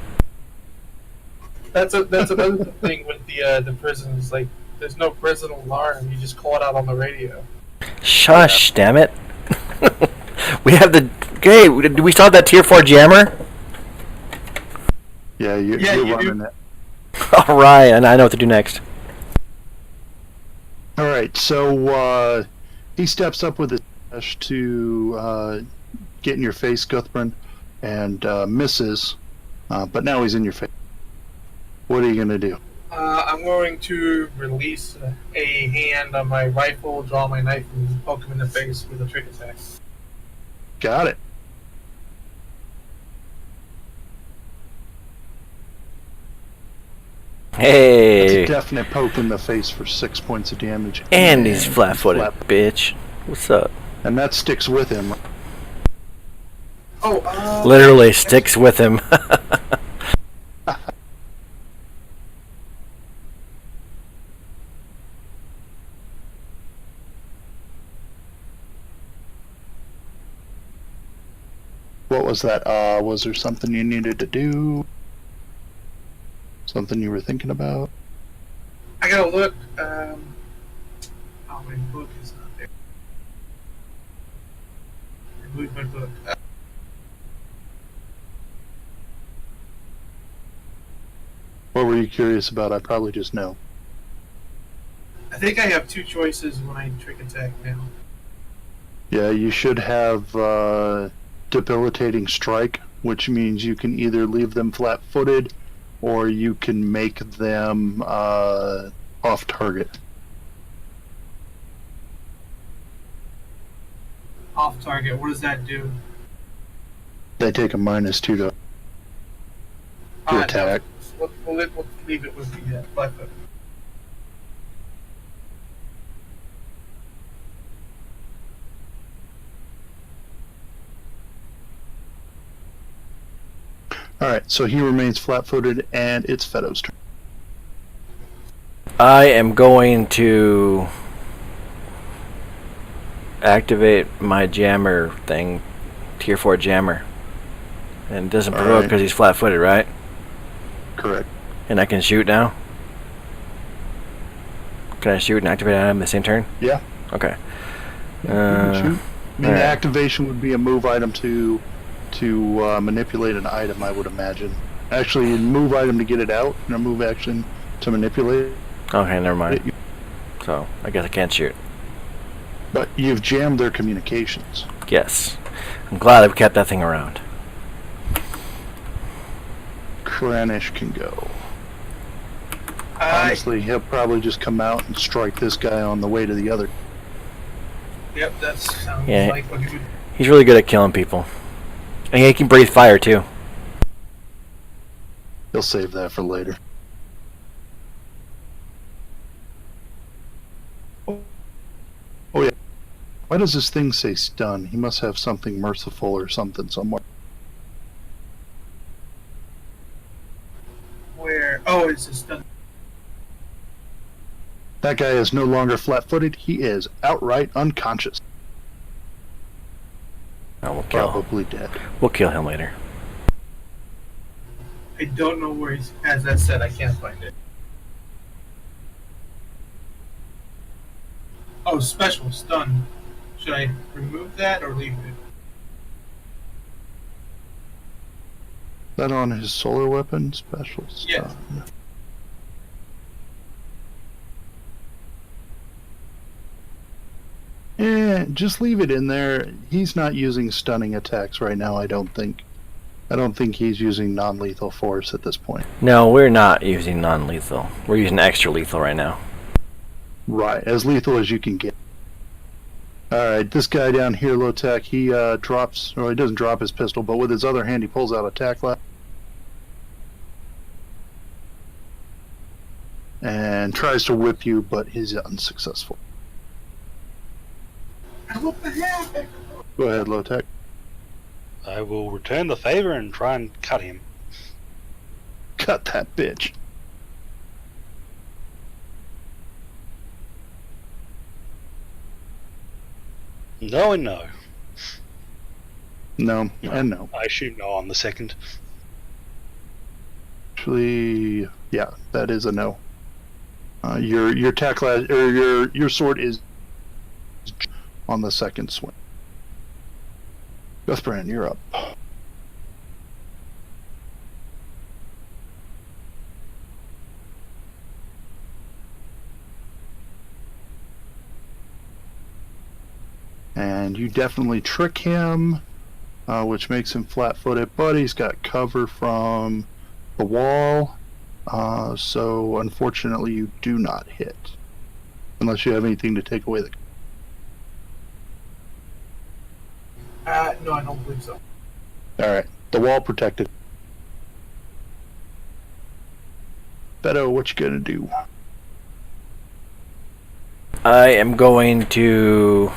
That's another thing with the prisons. Like, there's no prison alarm. You just call it out on the radio. Shush, damn it. We have the... Hey, do we still have that Tier 4 jammer? Yeah, you're you running do. it. Alright, and I know what to do next. Alright, so he steps up with his dash to get in your face, Guthbrand, and misses, but now he's in your face. What are you going to do? I'm going to release a hand on my rifle, draw my knife, and poke him in the face with a trick attack. Got it. That's Hey. a definite poke in the face for 6 points of damage. And he's flat-footed, bitch. What's up? And that sticks with him. Oh, Literally sticks with him. What was that? Was there something you needed to do? Something you were thinking about? I gotta look. Oh, my book is not there. I moved my book. What were you curious about? I probably just know. I think I have 2 choices when I trick attack now. Yeah, you should have debilitating strike, which means you can either leave them flat-footed or you can make them off target. Off target. What does that do? They take a -2 to attack. We'll leave it with the flat foot. Alright, so he remains flat-footed, and it's Feto's turn. I am going to activate my jammer thing, Tier 4 jammer. And it doesn't provoke Alright. because he's flat-footed, right? Correct. And I can shoot now? Can I shoot and activate an item the same turn? Yeah. Okay. You can shoot. I mean, alright. the activation would be a move item to manipulate an item, I would imagine. Actually, a move item to get it out, and a move action to manipulate it. Okay, never mind. So, I guess I can't shoot. But you've jammed their communications. Yes. I'm glad I've kept that thing around. Kranish can go. Honestly, he'll probably just come out and strike this guy on the way to the other. Yep, that sounds Yeah. like what he would. He's really good at killing people. And he can breathe fire, too. He'll save that for later. Oh yeah. Why does this thing say stun? He must have something merciful or something somewhere. Where? Oh, it's just done. That guy is no longer flat-footed. He is outright unconscious. Oh, we'll kill. Probably dead. We'll kill him later. I don't know where he's. As that said, I can't find it. Oh, special stun. Should I remove that or leave it? Is that on his solar weapon special Yeah. stun? Yeah, just leave it in there. He's not using stunning attacks right now, I don't think. I don't think he's using non-lethal force at this point. No, we're not using non-lethal. We're using extra lethal right now. Right, as lethal as you can get. Alright, this guy down here, low tech, he drops, or he doesn't drop his pistol, but with his other hand he pulls out a tack light. And tries to whip you, but he's unsuccessful. What the heck? Go ahead, low tech. I will return the favor and try and cut him. Cut that bitch. No and no. No, and no. I assume no on the second. Actually, yeah, that is a no. Your tack or your sword is on the second swing. Guthbrand, you're up. And you definitely trick him, which makes him flat-footed, but he's got cover from the wall, so unfortunately you do not hit. Unless you have anything to take away the... No, I don't believe so. Alright, the wall protected. Beto, what you gonna do? I am going to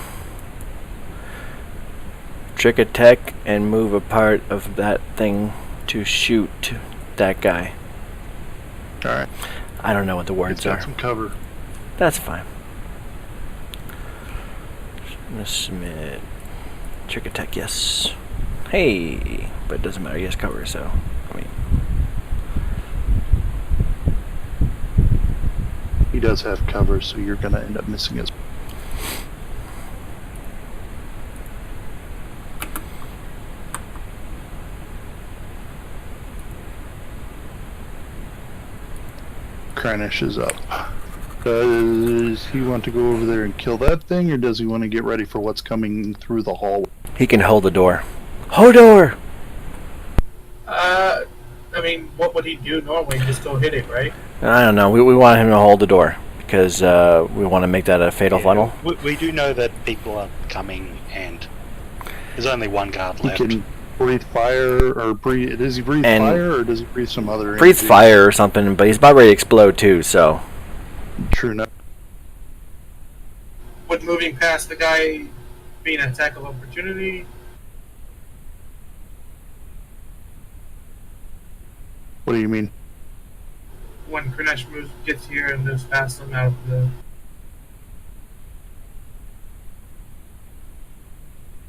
trick attack and move a part of that thing to shoot that guy. Alright. I don't know what the words He's got are. some cover. That's fine. Submit. Trick attack, yes. Hey, but it doesn't matter. He has cover, so I mean, He does have cover, so you're gonna end up missing his... Kranish is up. Does he want to go over there and kill that thing, or does he want to get ready for what's coming through the hallway? he can hold the door. Hodor! I mean, what would he do normally? Just go hit it, right? I don't know. We want him to hold the door because we want to make that a fatal funnel. We do know that people are coming, and there's only one guard He left. can breathe fire, or breathe... Does he breathe And fire, or does he breathe some other Breathe energy? fire or something, but he's about ready to explode too. So True enough. Would moving past the guy be an attack of opportunity? What do you mean? When Kranesh moves, gets here and moves past him out of the...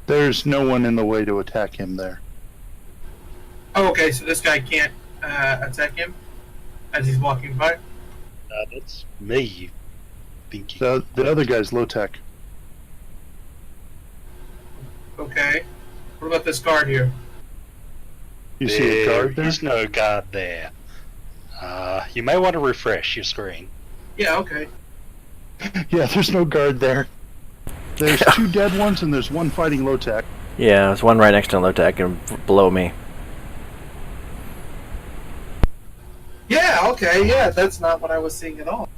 There's no one in the way to attack him there. Oh, okay, so this guy can't attack him as he's walking by. That's me, you thinking. The other guy's low tech. Okay. What about this guard here? You see a guard there? There's no guard there. You may want to refresh your screen. Yeah, okay. Yeah, there's no guard there. There's two dead ones and there's one fighting low tech. Yeah, there's one right next to low tech and below me. Yeah, okay, yeah, that's not what I was seeing at all.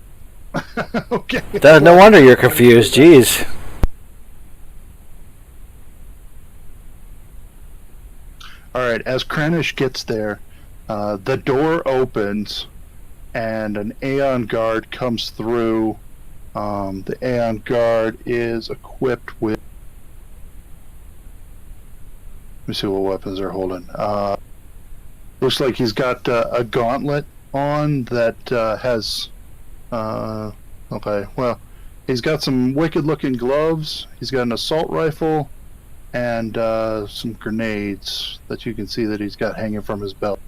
Okay. No wonder you're confused. Jeez. Alright, as Kranich gets there, the door opens and an Aeon guard comes through. The Aeon guard is equipped with... Let me see what weapons they're holding. Looks like he's got a gauntlet on that has... okay, well, he's got some wicked-looking gloves. He's got an assault rifle and some grenades that you can see that he's got hanging from his belt.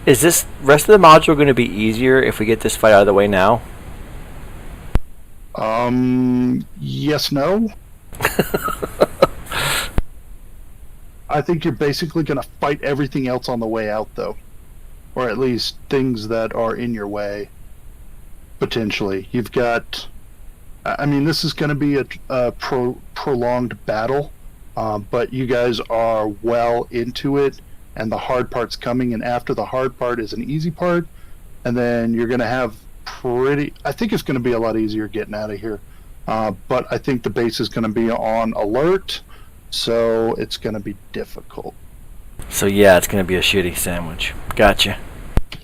Is this rest of the module going to be easier if we get this fight out of the way now? Yes, no. I think you're basically going to fight everything else on the way out, though. Or at least things that are in your way, potentially. You've got... I mean, this is going to be a prolonged battle, but you guys are well into it, and the hard part's coming, and after the hard part is an easy part, and then you're going to have I think it's going to be a lot easier getting out of here. But I think the base is going to be on alert, so it's going to be difficult. So yeah, it's going to be a shitty sandwich. Gotcha.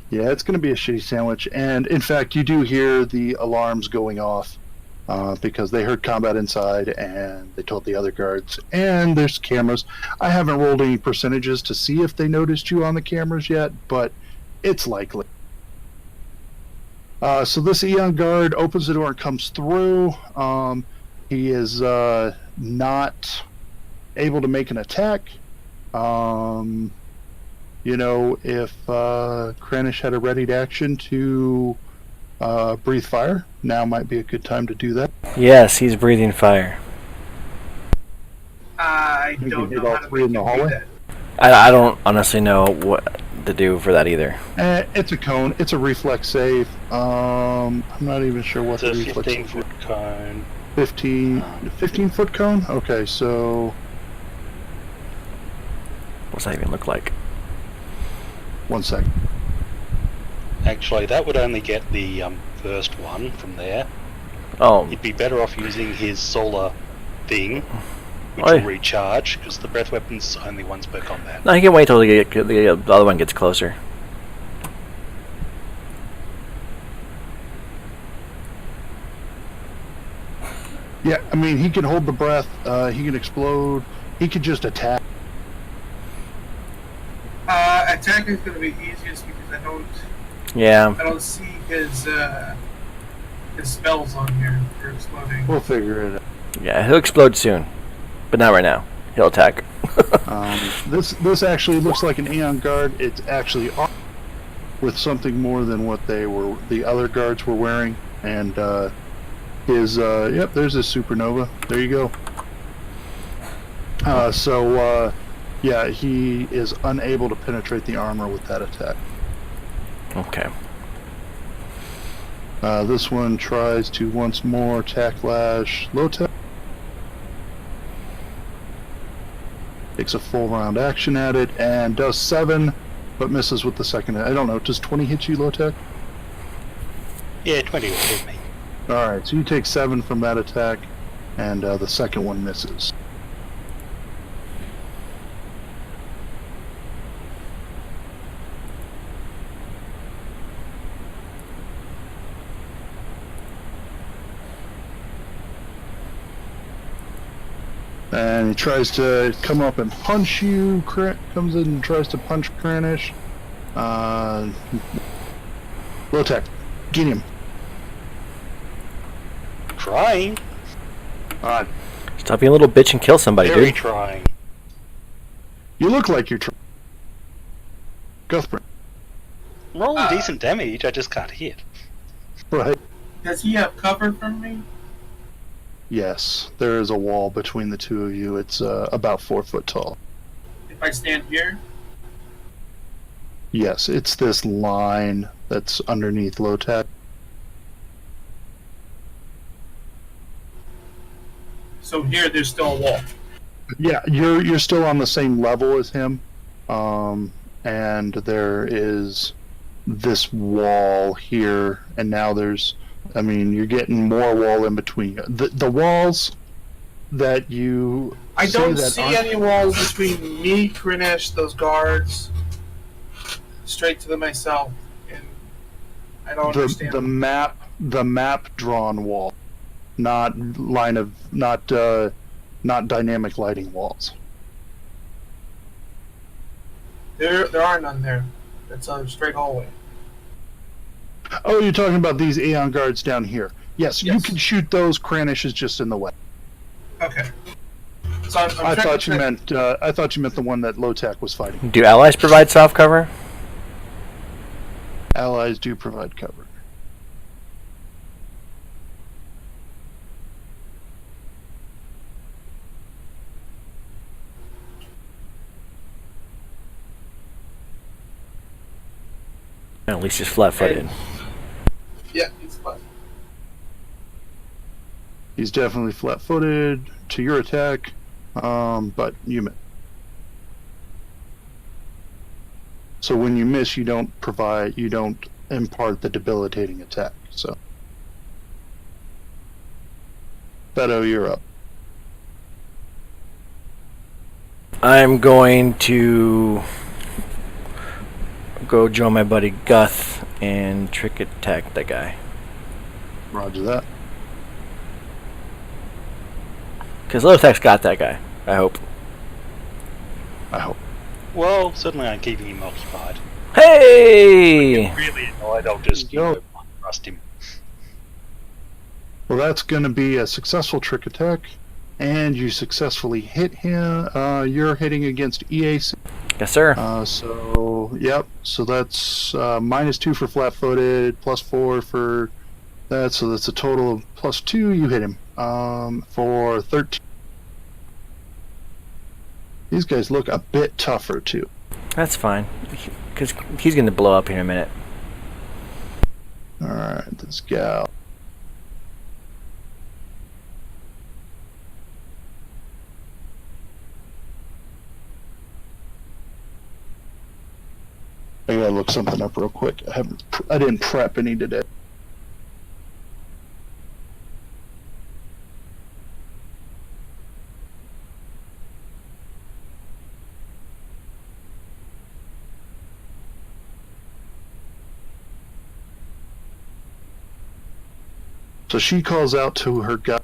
Yeah, it's going to be a shitty sandwich. And in fact, you do hear the alarms going off because they heard combat inside and they told the other guards. And there's cameras. I haven't rolled any percentages to see if they noticed you on the cameras yet, but it's likely. So this Aeon guard opens the door and comes through. He is not able to make an attack. You know, if Kranich had a readied action to breathe fire, now might be a good time to do that. Yes, he's breathing fire. I You don't can hit know all how to three in make the him do hallway? that. I don't honestly know what to do for that either. It's a cone. It's a reflex save. I'm not even sure what It's the a reflex 15-foot cone. 15-foot cone? Okay, so... What's that even look like? 1 second. Actually, that would only get the first one from there. Oh, You'd be better off using his solar thing, which Oi. will recharge, because the breath weapon's only once per combat. no, he can wait till the other one gets closer. Yeah, I mean, he can hold the breath, he can explode, he could just attack. Attack is going to be easiest because Yeah. I don't see his spells on here for exploding. We'll figure it out. Yeah, he'll explode soon. But not right now. He'll attack. This actually looks like an Aeon guard. It's actually with something more than what the other guards were wearing. And yep, there's his supernova. There you go. Yeah, he is unable to penetrate the armor with that attack. Okay. This one tries to once more attack lash low tech. Takes a full round action at it and does 7, but misses with the second. I don't know. Does 20 hit you, low tech? Yeah, 20 will hit me. All right, so you take 7 from that attack, and the second one misses. And he tries to come up and punch you. Comes in and tries to punch Kranich. Low tech. Get him. Trying. Stop being a little bitch and kill somebody, Very dude. trying. You look like you're trying. Guthbrin. rolling decent damage, I just can't hit. Right. Does he have cover from me? Yes, there is a wall between the two of you. It's about 4 foot tall. If I stand here? Yes, it's this line that's underneath low tech. So here, there's still a wall. Yeah, you're still on the same level as him, and there is this wall here, and now there's, I mean, you're getting more wall in between. The walls that you I don't that see aren't- any walls between me, Krinesh, those guards, straight to myself, and I don't understand. the map drawn wall, not line of not dynamic lighting walls. There are none there. It's a straight hallway. Oh, you're talking about these Aeon guards down here. Yes, you Yes. can shoot those. Kranish is just in the way. Okay. So I'm I trying thought to you meant the one that Lotak was fighting. Do allies provide soft cover? Allies do provide cover. At least he's flat-footed. Yeah, it's fine. He's definitely flat-footed to your attack, but you miss. So when you miss, you don't impart the debilitating attack. So, Beto, you're up. I'm going to go join my buddy Guth and trick attack the guy. Roger that. Because Lotek's got that guy, I hope. I hope. Well, certainly I'm keeping him occupied. Hey! Really annoyed, I'll just trust him. Well, that's going to be a successful trick attack, and you successfully hit him. You're hitting against EAC. Yes, sir. Yep. So that's -2 for flat-footed, +4 for that. So that's a total of +2. You hit him for 13. These guys look a bit tougher too. That's fine. Because he's going to blow up here in a minute. All right, this gal. I gotta look something up real quick. I didn't prep any today. So she calls out to her guy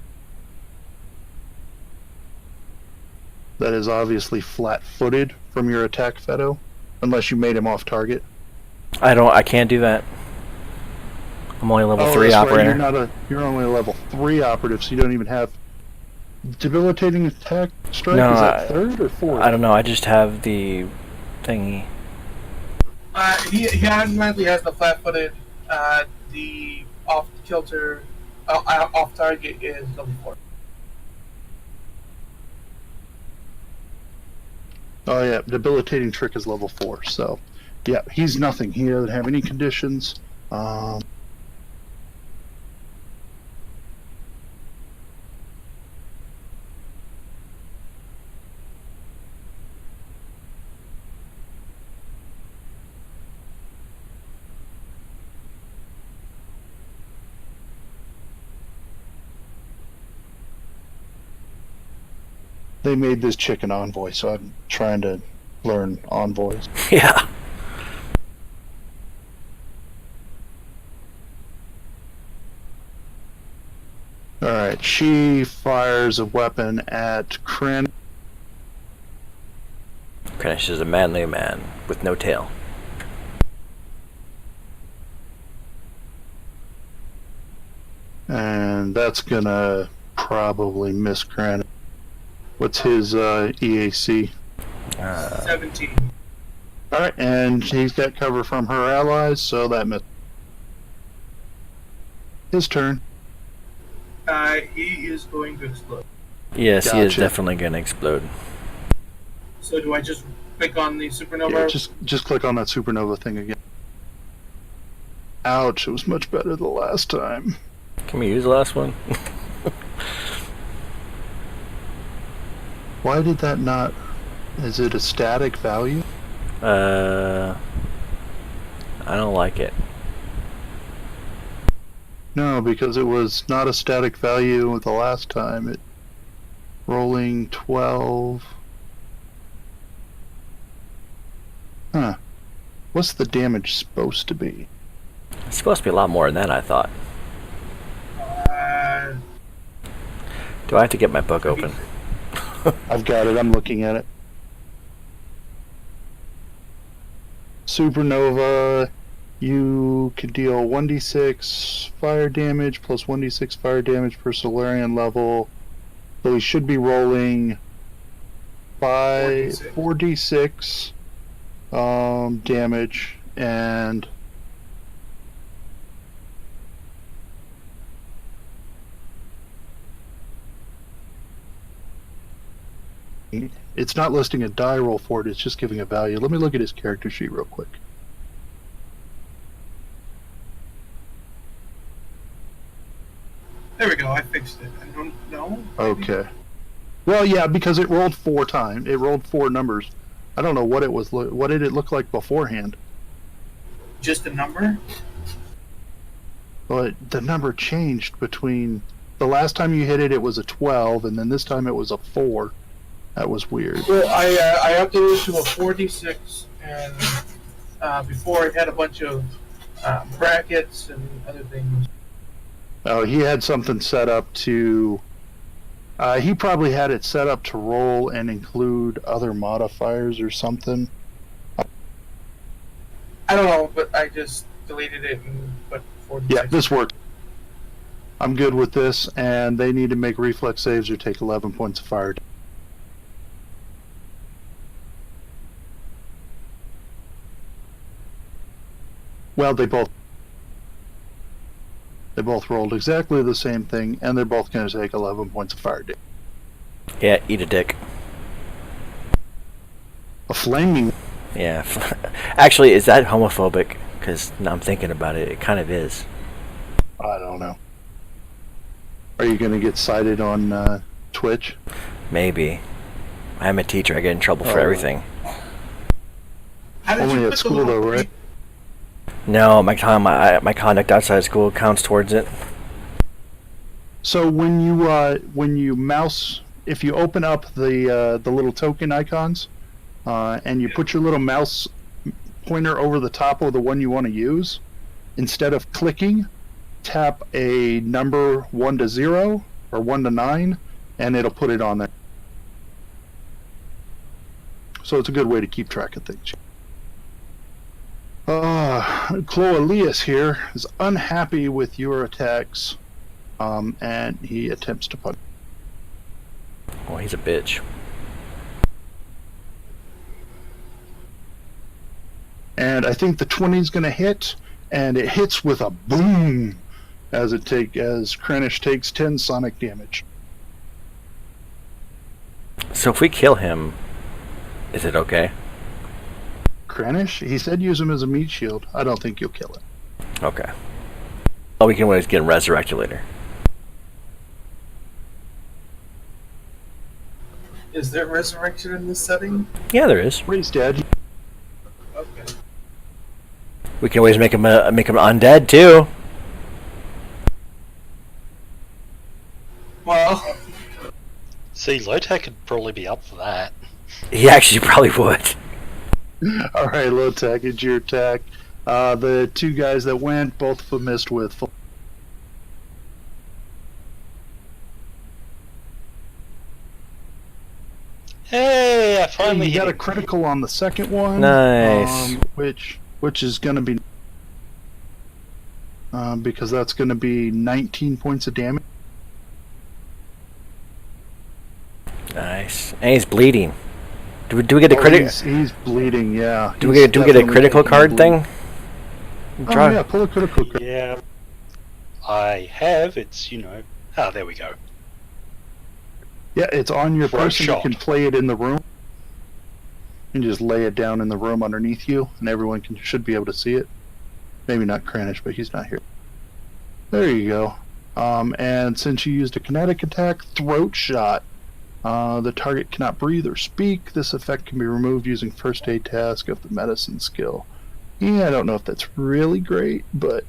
that is obviously flat-footed from your attack, Fedo, unless you made him off target. I can't do that. I'm only level 3 that's right. operator. You're only a level 3 operative, so you don't even have debilitating attack strike. No, is that 3rd or 4th? I don't know, I just have the thingy. He automatically has the flat-footed. The off-kilter, off-target is level 4. Oh yeah, debilitating trick is level 4. So, yeah, he's nothing. He doesn't have any conditions. They made this chicken envoy, so I'm trying to learn envoys. Yeah. Alright, she fires a weapon at Kryn. Kranish is a manly man with no tail. And that's gonna probably miss Kryn. What's his EAC? 17. All right, and he's got cover from her allies, so that missed. His turn. He is going to explode. Yes, he is Gotcha. definitely going to explode. So do I just click on the supernova? Yeah, just click on that supernova thing again. Ouch! It was much better the last time. Can we use the last one? Why did that not? Is it a static value? I don't like it. No, because it was not a static value the last time. It rolling 12. Huh. What's the damage supposed to be? It's supposed to be a lot more than that, I thought. Do I have to get my book open? I've got it. I'm looking at it. Supernova, you can deal 1d6 fire damage plus 1d6 fire damage per Solarian level. So he should be rolling 4d6 damage, and it's not listing a die roll for it, it's just giving a value. Let me look at his character sheet real quick. There we go. I fixed it. I don't know. Okay. Well, yeah, because it rolled 4 times. It rolled 4 numbers. I don't know what it was. What did it look like beforehand? Just a number? But the number changed between the last time you hit it. It was a 12, and then this time it was a 4. That was weird. Well, I updated it to a 4d6, and before it had a bunch of brackets and other things. Oh, he had something set up to. He probably had it set up to roll and include other modifiers or something. I don't know, but I just deleted it and put 4d6. Yeah, this worked. I'm good with this, and they need to make reflex saves or take 11 points of fire. Well, they both rolled exactly the same thing, and they're both going to take 11 points of fire damage. Yeah, eat a dick. A flaming. Yeah. Actually, is that homophobic? Because now I'm thinking about it, it kind of is. I don't know. Are you going to get cited on Twitch? Maybe. I'm a teacher, I get in trouble for everything. How did Only you at put the school, little though, right? No, my conduct outside of school counts towards it. So when you mouse, if you open up the little token icons, and you put your little mouse pointer over the top of the one you want to use, instead of clicking, tap a number 1 to 0 or 1 to 9, and it'll put it on there. So it's a good way to keep track of things. Cloelius here is unhappy with your attacks, and he attempts to punch. Oh, he's a bitch. And I think the 20 is going to hit, and it hits with a boom as Krennic takes 10 sonic damage. So if we kill him, is it okay? Krennic? He said use him as a meat shield. I don't think you'll kill it. Okay. Oh, we can always get him resurrected later. Is there resurrection in this setting? Yeah, there is. He's dead. Okay. We can always make him undead too. Well, See, Lotec could probably be up for that. He actually probably would. All right, low tech, it's your attack. The 2 guys that went, both of them missed with full. Hey, I finally You got a hit him. critical on the second one. Nice. Which is going to be because that's going to be 19 points of damage. Nice. And he's bleeding. Do we get a critical? He's bleeding. Yeah. Do we He's get a definitely critical taking card bleed. thing? Oh yeah, pull a critical card. Yeah. I have. It's, there we go. Yeah, it's on your For a person. You shot. can play it in the room. You just lay it down in the room underneath you, and everyone should be able to see it. Maybe not Kranich, but he's not here. There you go. And since you used a kinetic attack, throat shot. The target cannot breathe or speak. This effect can be removed using first aid task of the medicine skill. Yeah, I don't know if that's really great, but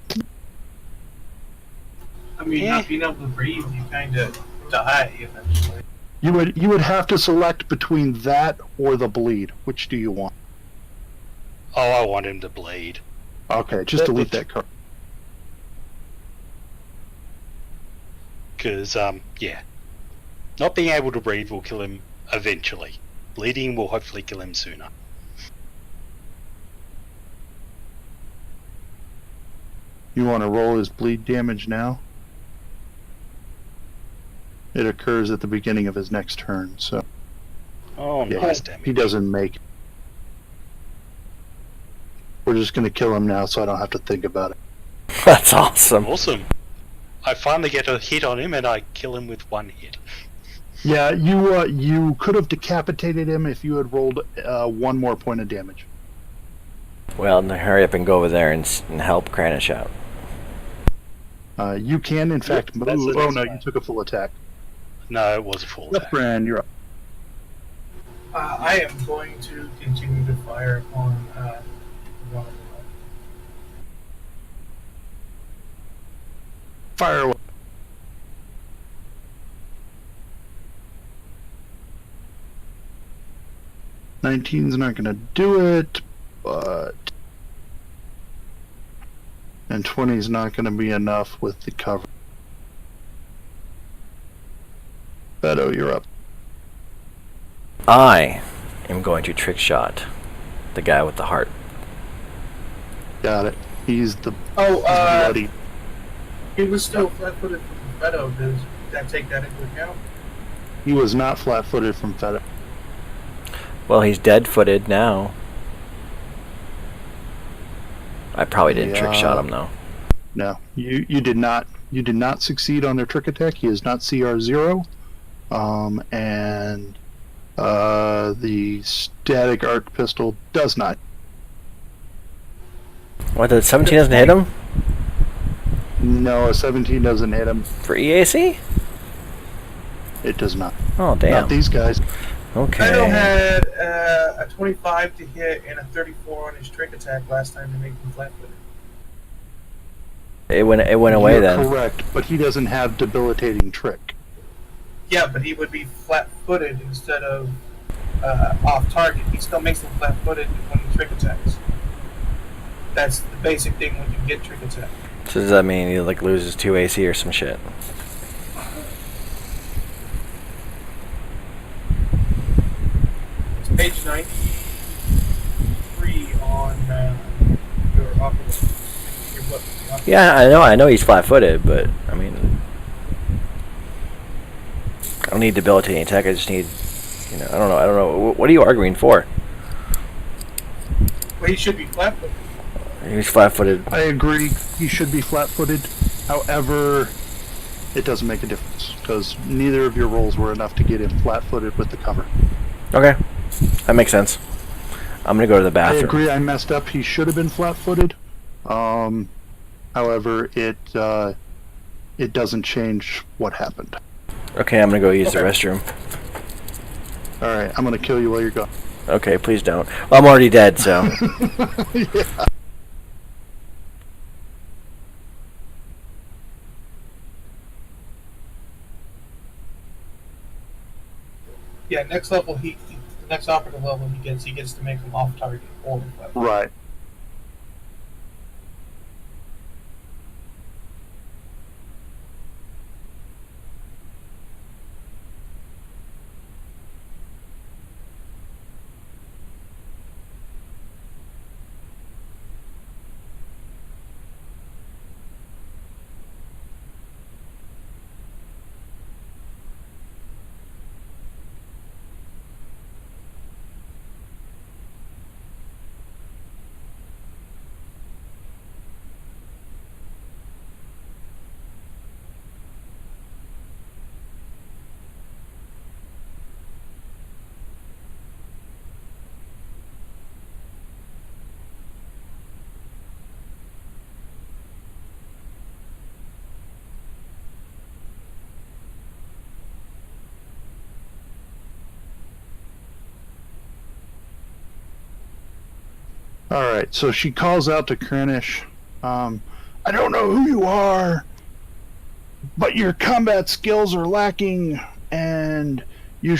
I mean, not being able to breathe, you kind of die eventually. you would have to select between that or the bleed. Which do you want? Oh, I want him to bleed. Okay, just delete that card. Because, yeah. Not being able to breathe will kill him eventually. Bleeding will hopefully kill him sooner. You want to roll his bleed damage now? It occurs at the beginning of his next turn, so Oh, yeah, nice damage. he doesn't make it. We're just going to kill him now so I don't have to think about it. That's awesome. Awesome. I finally get a hit on him and I kill him with one hit. Yeah, you could have decapitated him if you had rolled one more point of damage. Well, then hurry up and go over there and help Kranich out. You can, in fact, Yep, that's move. the Oh next no, one. you took a full attack. No, it was a full Left attack. Brand, you're up. I am going to continue to fire on one of them. Fire away. Nineteen's not going to do it, but and 20's not going to be enough with the cover. Beto, you're up. I am going to trick shot the guy with the heart. Got it. He's the Oh, bloody. he was still flat-footed from Beto. Does that take that into account? He was not flat-footed from Feta. Well, he's dead-footed now. I probably didn't trick Yeah. shot him though. No, you did not. You did not succeed on their trick attack. He is not CR0, and the static arc pistol does not. What? The 17 doesn't hit him No, a 17 doesn't hit him. for EAC? It does not. Oh damn. Not these guys. Okay. Beto had a 25 to hit and a 34 on his trick attack last time to make him flat-footed. It went away You're then. correct, but he doesn't have debilitating trick. Yeah, but he would be flat-footed instead of off target. He still makes him flat-footed when he trick attacks. That's the basic thing when you get trick attack. So does that mean he like loses 2 AC or some shit? It's page 93 on your operative. Your book. Yeah, I know he's flat-footed, but I mean, I don't need debilitating attack. I just need, I don't know. What are you arguing for? Well, he should be flat-footed. He's flat-footed. I agree. He should be flat-footed. However, it doesn't make a difference because neither of your rolls were enough to get him flat-footed with the cover. Okay, that makes sense. I'm gonna go to the I bathroom. agree. I messed up. He should have been flat-footed. However, it doesn't change what happened. Okay, I'm gonna go use the Okay. restroom. All right, I'm gonna kill you while you're gone. Okay, please don't. Well, I'm already dead, so. Yeah. Yeah, next level, the next operative level he gets to make him off target or flat. Right. All right, so she calls out to Krennic. I don't know who you are, but your combat skills are lacking, and you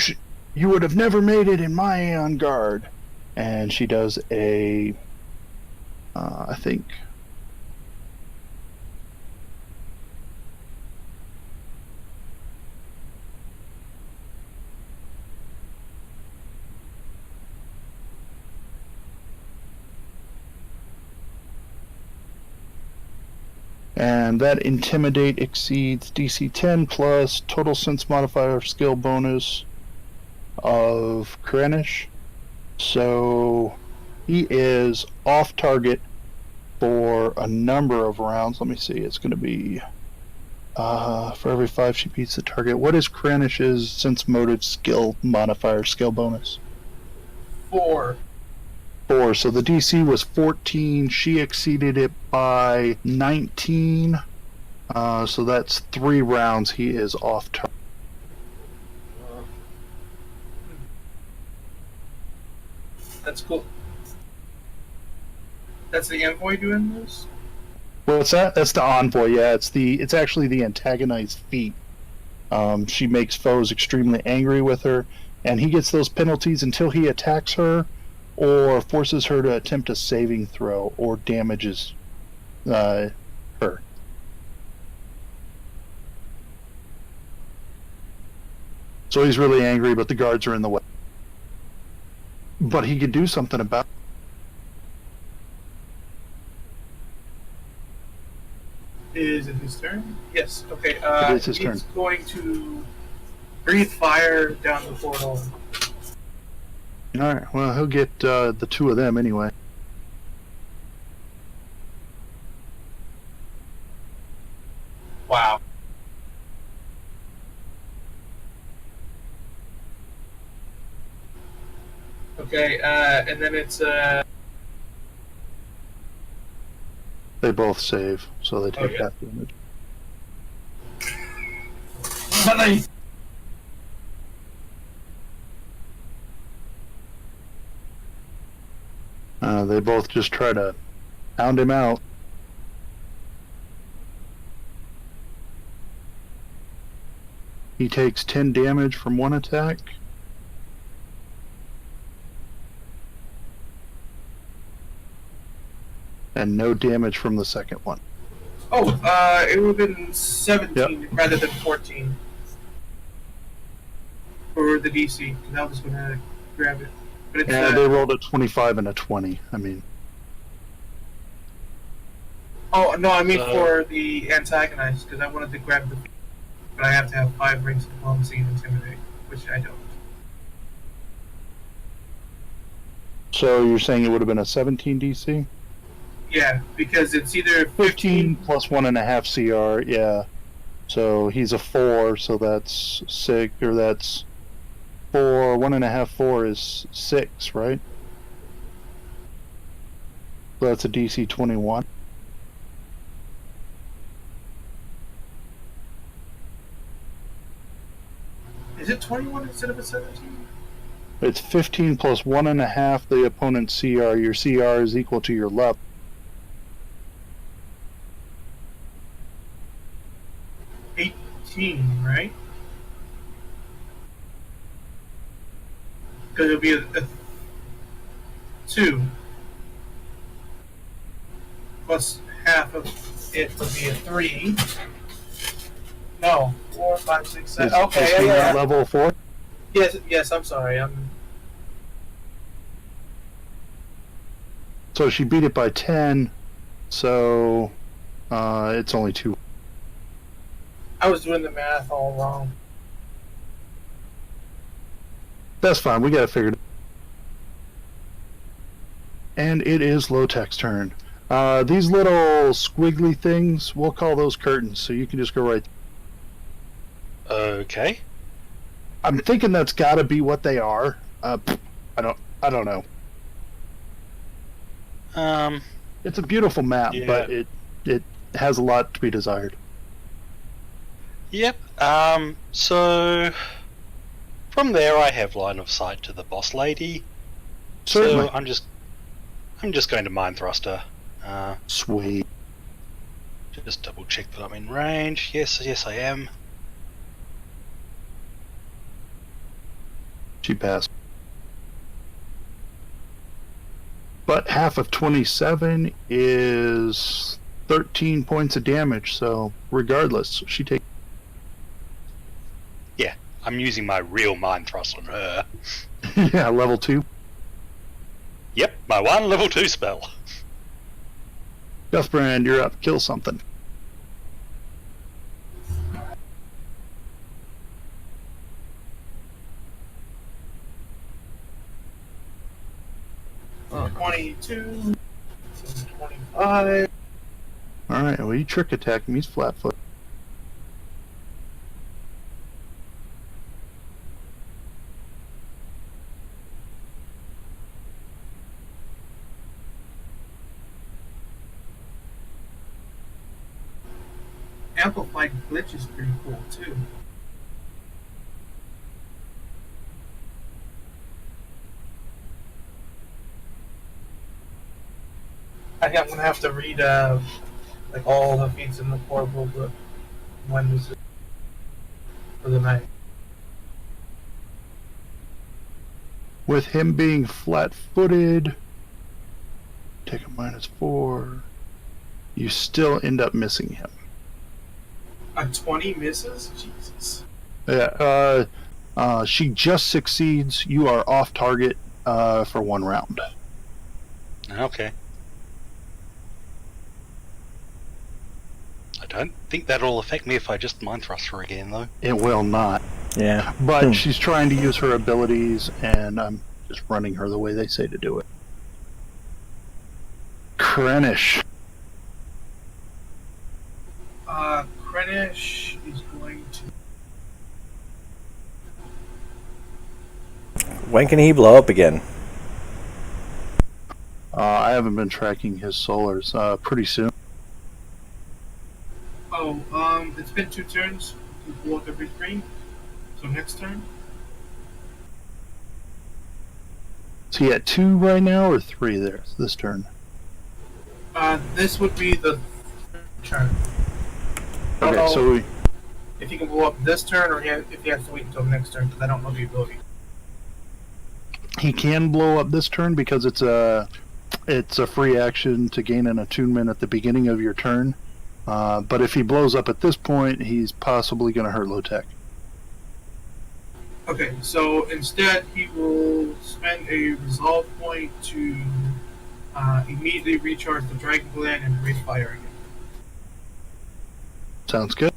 would have never made it in my Aeon Guard. And she does a, I think. And that Intimidate exceeds DC 10 plus total sense modifier skill bonus of Krennic. So he is off target for a number of rounds. Let me see. It's going to be for every 5 she beats the target. What is Krennic's sense motive skill modifier skill bonus? 4. 4. So the DC was 14. She exceeded it by 19. So that's 3 rounds. He is off target. That's cool. That's the envoy doing this? What's that? That's the envoy. Yeah, it's actually the antagonized feat. She makes foes extremely angry with her, and he gets those penalties until he attacks her or forces her to attempt a saving throw or damages her. So he's really angry, but the guards are in the way. But he could do something about it. Is it his turn? Yes. Okay. It is his turn. He's going to breathe fire down the portal. Alright, well, he'll get the 2 of them anyway. Wow. Okay, and then it's They both save, so they take Okay. half damage. Money. They both just try to pound him out. He takes 10 damage from one attack. And no damage from the second one. Oh, it would have been 17 rather than 14 for the DC. Because I was gonna grab it, but it's Yeah, they rolled a 25 and a 20. I mean, oh no, I mean So- for the antagonist because I wanted to grab the, but I have to have 5 rings of diplomacy and intimidate, which I don't. so you're saying it would have been a 17 DC? Yeah, because it's either 15 plus 1.5 CR, yeah. So he's a 4, so that's 6, or that's 4, 1.5, 4 is 6, right? So that's a DC 21. Is it 21 instead of a 17? It's 15 plus 1.5 the opponent's CR. Your CR is equal to your level. 18, right? Because it'll be a 2 plus half of it would be a 3. No, 4, 5, 6, 7. Is Okay, he yeah. at level 4? Yes. I'm sorry. So she beat it by 10, so it's only 2. I was doing the math all wrong. That's fine, we gotta figure it out. And it is Low-Tech's turn. These little squiggly things, we'll call those curtains, so you can just go right. Okay. I'm thinking that's gotta be what they are. I don't know. It's a beautiful map, Yeah. but it has a lot to be desired. Yep. So from there, I have line of sight to the boss lady. Certainly. So I'm just going to Mind Thruster. Sweet. Just double check that I'm in range. Yes, I am. She passed. But half of 27 is 13 points of damage, so regardless, she takes. I'm using my real Mind Thrust on her. Yeah, level 2. Yep, my one level 2 spell. Guthbrand, you're up. Kill something. Uh, 22, 25. Alright, well, you trick attack him. He's flat foot. Amplified glitch is pretty cool too. I think I'm gonna have to read like all the feats in the core booklet when this is for the night. With him being flat-footed, take a -4. You still end up missing him. A 20 misses? Jesus. Yeah, she just succeeds. You are off target for 1 round. Okay. I don't think that'll affect me if I just Mind Thrust her again, though. It will not. Yeah. But she's trying to use her abilities, and I'm just running her the way they say to do it. Krennish. Krennish is going to. When can he blow up again? I haven't been tracking his solars. Pretty soon. Oh, it's been 2 turns. You blow up every 3. So next turn. Is he at 2 right now, or 3 there? This turn. This would be the 3rd turn. Okay, so we, If he can blow up this turn, or if he has to wait until the next turn, because I don't know the ability. he can blow up this turn because it's a free action to gain an attunement at the beginning of your turn. But if he blows up at this point, he's possibly going to hurt low tech. Okay, so instead he will spend a resolve point to immediately recharge the Dragon Gland and breathe fire again. Sounds good.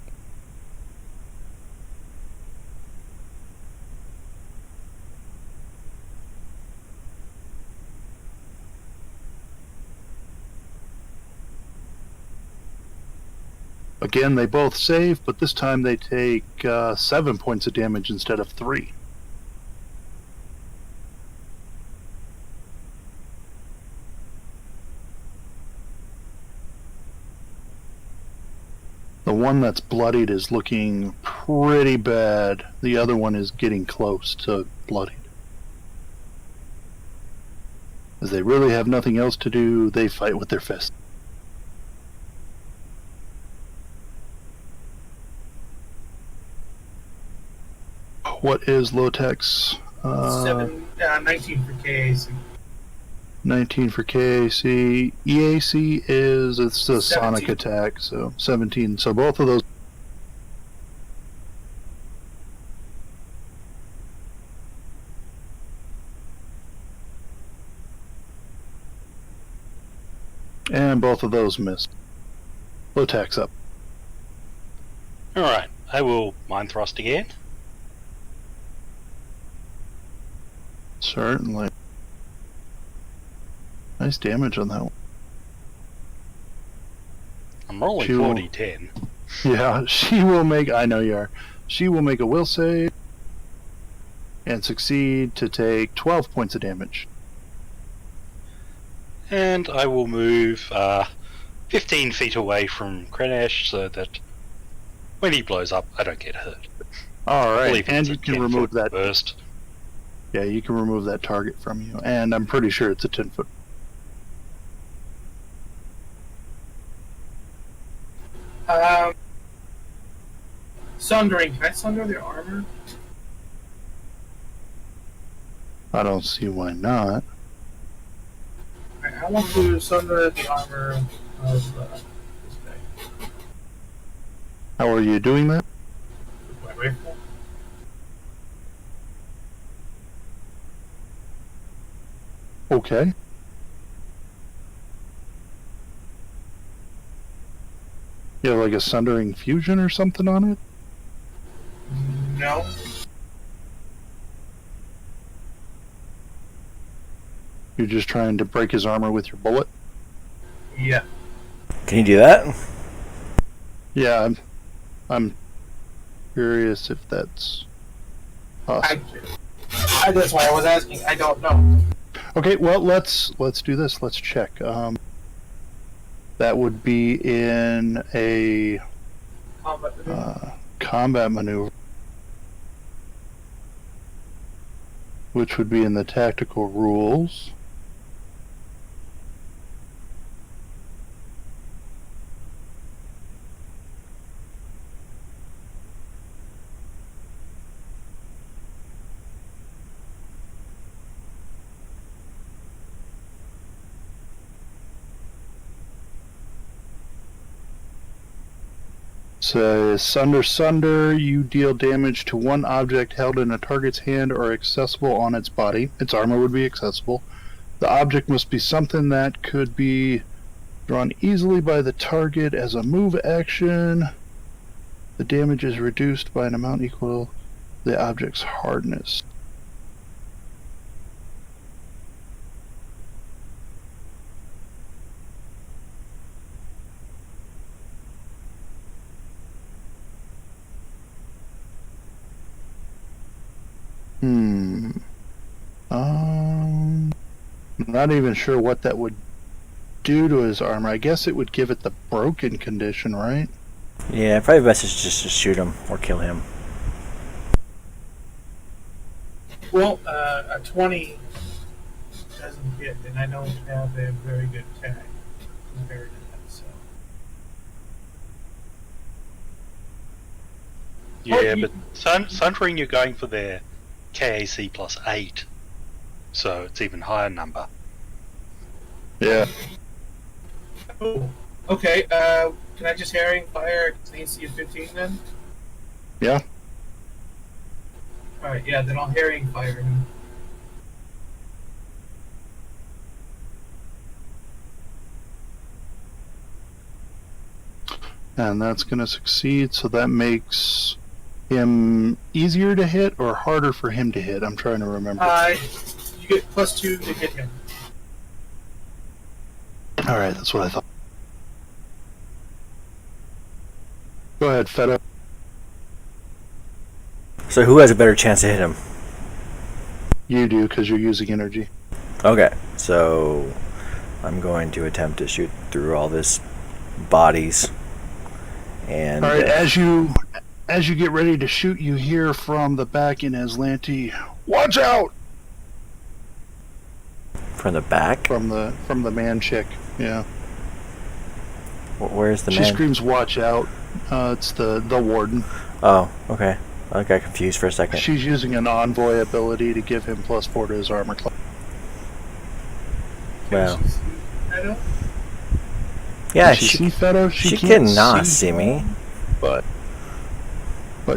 Again, they both save, but this time they take 7 points of damage instead of 3. The one that's bloodied is looking pretty bad. The other one is getting close to bloodied. As they really have nothing else to do, they fight with their fists. What is Low-Tech's? 19 for KAC. 19 for KAC. EAC is, it's a 17. sonic attack, so 17. So both of those. And both of those missed. Low-Tech's up. Alright, I will Mind Thrust again. Certainly. Nice damage on that one. I'm rolling She will- 40-10. Yeah, she will make. I know you are. She will make a will save and succeed to take 12 points of damage. And I will move 15 feet away from Krennish so that when he blows up, I don't get hurt. All I right, believe and it's you a can 10 remove foot that. burst. Yeah, you can remove that target from you, and I'm pretty sure it's a 10-foot. Sundering. Can I sunder their armor? I don't see why not. I want to sunder the armor of this guy. How are you doing that? With my rifle. Okay. You have like a sundering fusion or something on it? No. You're just trying to break his armor with your bullet? Yeah. Can you do that? Yeah, I'm curious if that's possible. That's why I was asking. I don't know. Okay, well let's do this. Let's check. That would be in a Combat maneuver. combat maneuver, which would be in the tactical rules. Says, sunder, you deal damage to one object held in a target's hand or accessible on its body. Its armor would be accessible. The object must be something that could be drawn easily by the target as a move action. The damage is reduced by an amount equal to the object's hardness. I'm not even sure what that would do to his armor. I guess it would give it the broken condition, right? Yeah, probably best is just to shoot him or kill him. Well, a 20 doesn't hit, and I don't have a very good attack compared to that, so. Yeah, but Sundering, you're going for their KAC plus 8, so it's even higher number. Yeah. Oh, okay. Can I just herring fire an AC of 15 then? Yeah. Alright, yeah, then I'll herring fire him. And that's going to succeed, so that makes him easier to hit or harder for him to hit? I'm trying to remember. You get +2 to hit him. Alright, that's what I thought. Go ahead, Feta. So who has a better chance to hit him? You do, because you're using energy. Okay, so I'm going to attempt to shoot through all this bodies. And Alright, as you get ready to shoot, you hear from the back in Aslanti, "Watch out!" from the back? From the man chick, yeah. Where's the She man? screams, "Watch out!" It's the warden. Oh, okay. I got confused for a second. She's using an envoy ability to give him +4 to his armor class. Wow. I don't. Yeah, Can she see Feta? she can't cannot see me. But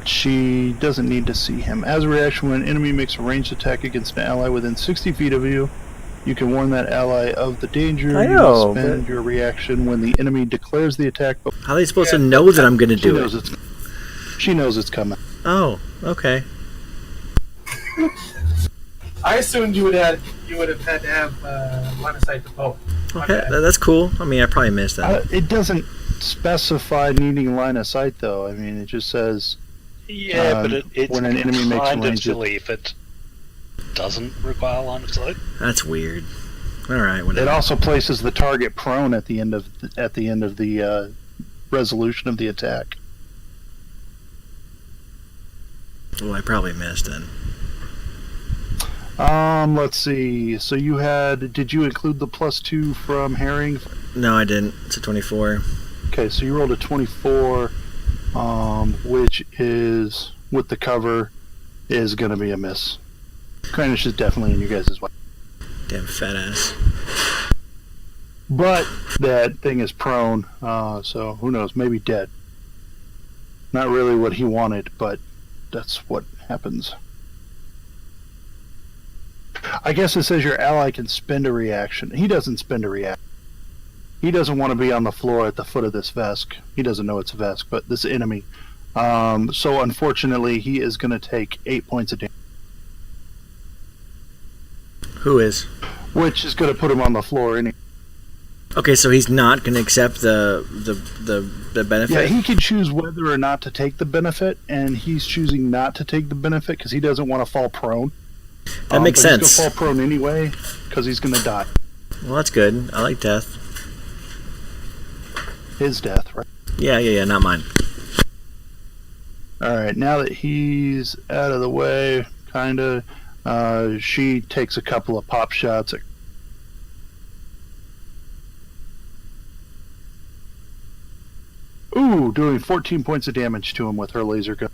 she doesn't need to see him. As a reaction, when an enemy makes a ranged attack against an ally within 60 feet of you, you can warn that ally of the danger. I You know, must spend your reaction when the enemy declares the attack. But How are they supposed to know that I'm going to do it? She knows it's coming. Oh, okay. I assumed you would have had to have line of sight to both. Okay, that's cool. I mean, I probably missed that. It doesn't specify needing line of sight, though. I mean, it just says Yeah, but it's when an enemy makes a kind of ranged silly if it doesn't require line of sight. That's weird. All right, It whatever. also places the target prone at the end of the resolution of the attack. Well, I probably missed then. Let's see. So did you include the +2 from Herring? No, I didn't. It's a 24. Okay, so you rolled a 24, which is, with the cover, is going to be a miss. Kranich is definitely in you guys' way. Damn fat ass. But that thing is prone, so who knows, maybe dead. Not really what he wanted, but that's what happens. I guess it says your ally can spend a reaction. He doesn't spend a reaction. He doesn't want to be on the floor at the foot of this Vesk. He doesn't know it's a Vesk, but this enemy. So unfortunately, he is going to take 8 points of damage. Who is? Which is going to put him on the floor anyway. Okay, so he's not going to accept the benefit? Yeah, he can choose whether or not to take the benefit, and he's choosing not to take the benefit because he doesn't want to fall prone. That makes but sense. He's going to fall prone anyway because he's going to die. Well, that's good. I like death. His death, right? Yeah, not mine. Alright, now that he's out of the way, kinda, she takes a couple of pop shots at... Ooh, doing 14 points of damage to him with her laser gun.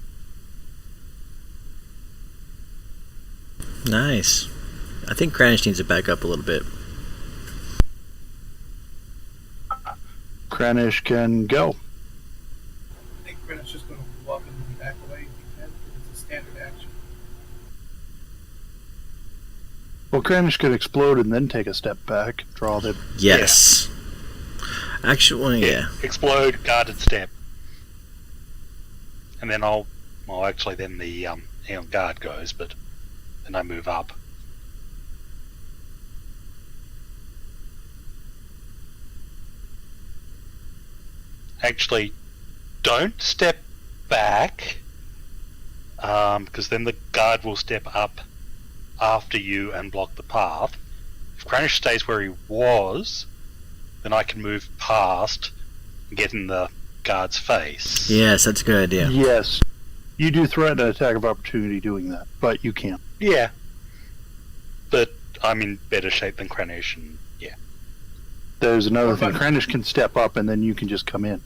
Nice. I think Kranich needs to back up a little bit. Kranich can go. I think Krennic's just going to walk and back away if he can, because it's a standard action. Well, Kranich could explode and then take a step back, draw the... Yes. Actually, yeah. Explode, guarded step. And then then the Aeon guard goes, but then I move up. Actually, don't step back, because then the guard will step up after you and block the path. If Kranich stays where he was, then I can move past and get in the guard's face. Yes, that's a good idea. Yes. You do threaten an attack of opportunity doing that, but you can't. Yeah. But I'm in better shape than Kranich, and yeah. There's another thing. Kranich can step up and then you can just come in.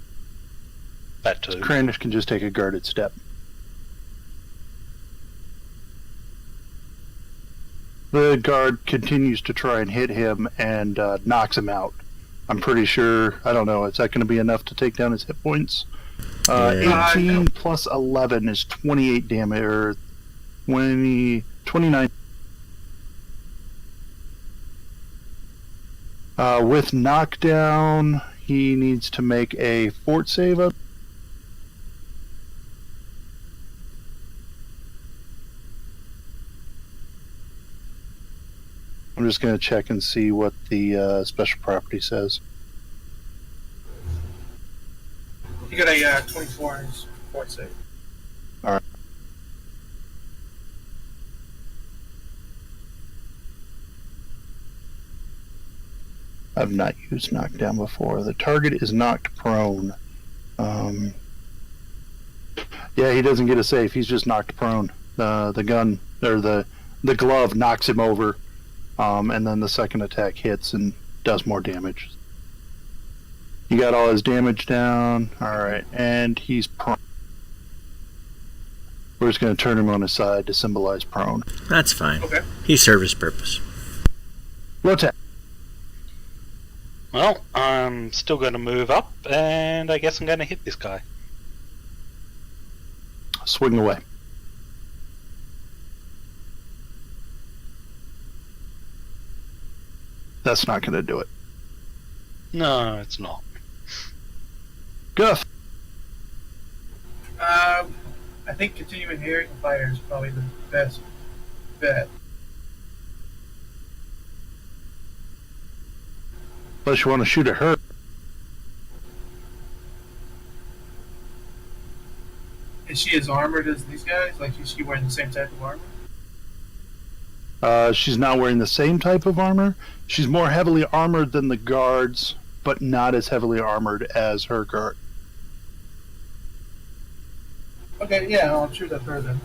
That too. Kranich can just take a guarded step. The guard continues to try and hit him and knocks him out. I'm pretty sure, I don't know, is that going to be enough to take down his hit points? 18 plus 11 is 28 damage, or 29. With knockdown, he needs to make a fort save. I'm just going to check and see what the special property says. You got a 24 in his fort save. Alright. I've not used knockdown before. The target is knocked prone. Yeah, he doesn't get a save. He's just knocked prone. The gun, or the glove knocks him over. And then the second attack hits and does more damage. You got all his damage down. Alright, and he's prone. We're just going to turn him on his side to symbolize prone. That's fine. Okay. He served his purpose. Rotate. Well, I'm still going to move up, and I guess I'm going to hit this guy. Swing away. That's not going to do it. No, it's not. Guff. I think continuing hearing fire is probably the best bet. Unless you want to shoot at her. Is she as armored as these guys? Like, is she wearing the same type of armor? She's not wearing the same type of armor. She's more heavily armored than the guards, but not as heavily armored as her guard. Okay, yeah, I'll shoot at her then.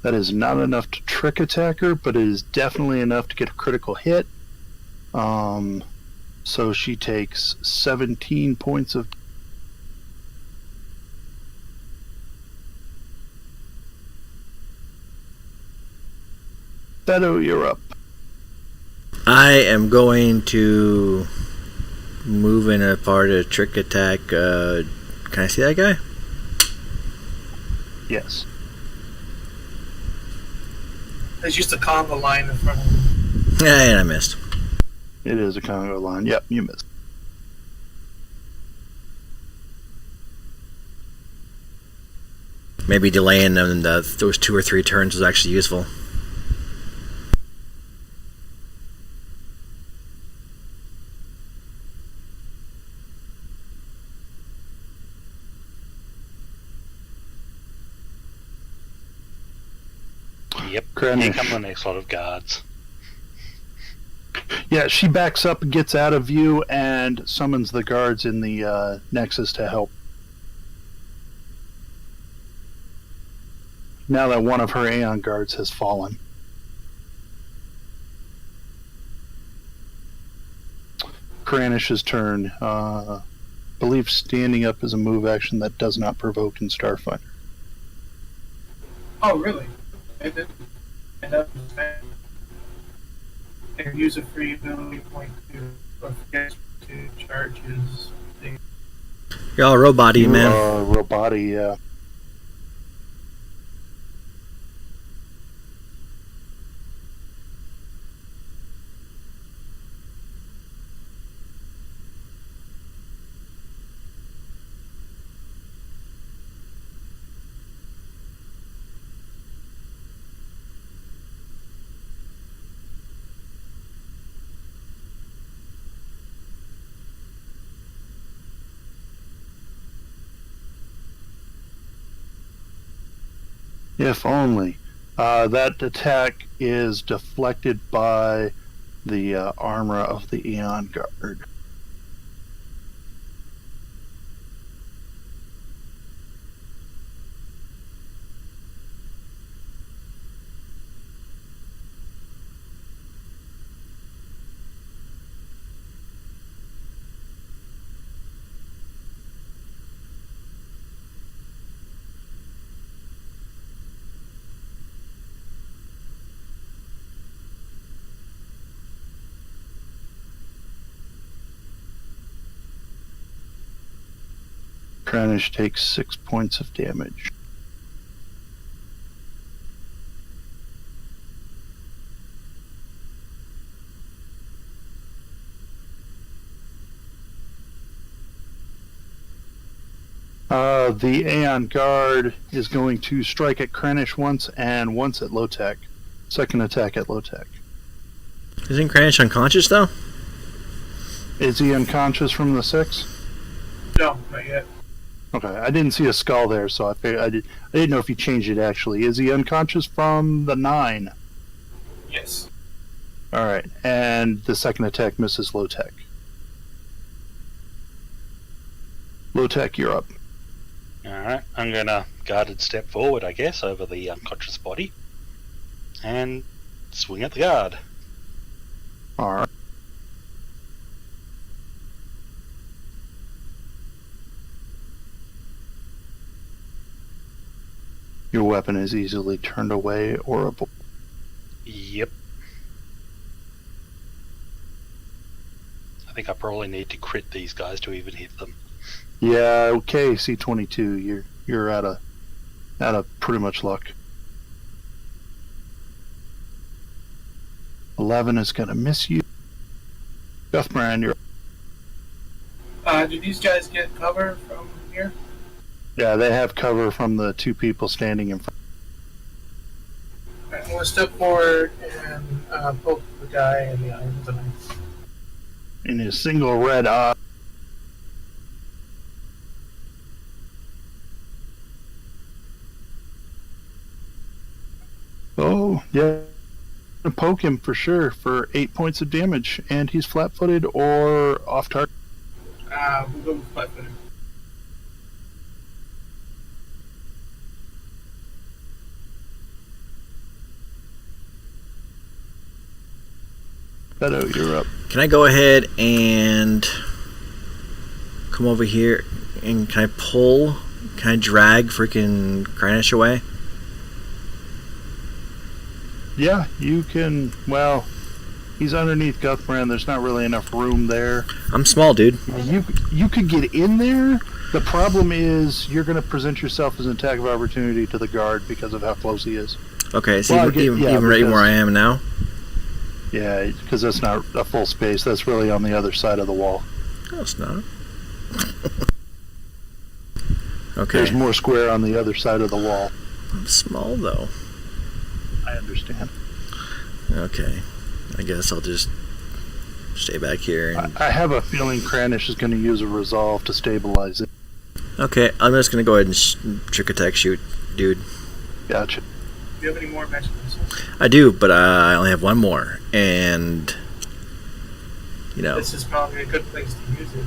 That is not enough to trick attack her, but it is definitely enough to get a critical hit. So she takes 17 points of. Beto, you're up. I am going to move in a part of trick attack. Can I see that guy? Yes. There's just a conga line in front of him. Yeah, and I missed. It is a Congo line. Yep, you missed. Maybe delaying them those 2 or 3 turns was actually useful. Yep. Krennic. Here come the next lot of guards. Yeah, she backs up, gets out of view, and summons the guards in the Nexus to help. Now that one of her Aeon guards has fallen. Kranish's turn. Believe standing up is a move action that does not provoke in Starfighter. Oh, really? I didn't. And that was bad. And use a free ability point to forget to charge his thing. You're all robot-y, man. Robot-y, yeah. If only. That attack is deflected by the armor of the Aeon Guard. Kranish takes 6 points of damage. The Aeon Guard is going to strike at Kranish once and once at Low-Tech. Second attack at Low-Tech. Isn't Kranich unconscious, though? Is he unconscious from the 6? No, not yet. Okay, I didn't see a skull there, so I didn't know if he changed it actually. Is he unconscious from the 9? Yes. Alright, and the second attack misses Low-Tech. Low-Tech, you're up. Alright, I'm gonna guarded step forward, I guess, over the unconscious body. And swing at the guard. Alright. Your weapon is easily turned away or avoided. Yep. I think I probably need to crit these guys to even hit them. Yeah, okay, C22, you're out of pretty much luck. 11 is gonna miss you. Guthbrand, you're. Do these guys get cover from here? Yeah, they have cover from the 2 people standing in front. Alright, I'm gonna step forward and poke the guy in the eye with a knife. In his single red eye. Oh, yeah. Poke him for sure for 8 points of damage, and he's flat-footed or off target. We'll go with flat-footed. Beto, you're up. Can I go ahead and come over here and can I drag freaking Kranich away? Yeah, you can. Well, he's underneath Guthbrand. There's not really enough room there. I'm small, dude. You could get in there. The problem is you're going to present yourself as an attack of opportunity to the guard because of how close he is. Okay, so Well, even right where I am now? Yeah, because that's not a full space. That's really on the other side of the wall. No, it's not. Okay. There's more square on the other side of the wall. I'm small, though. I understand. Okay. I guess I'll just stay back here. And... I have a feeling Kranich is going to use a resolve to stabilize it. Okay, I'm just going to go ahead and trick attack shoot, dude. Gotcha. Do you have any more magic missiles? I do, but I only have one more. And, you know. This is probably a good place to use it.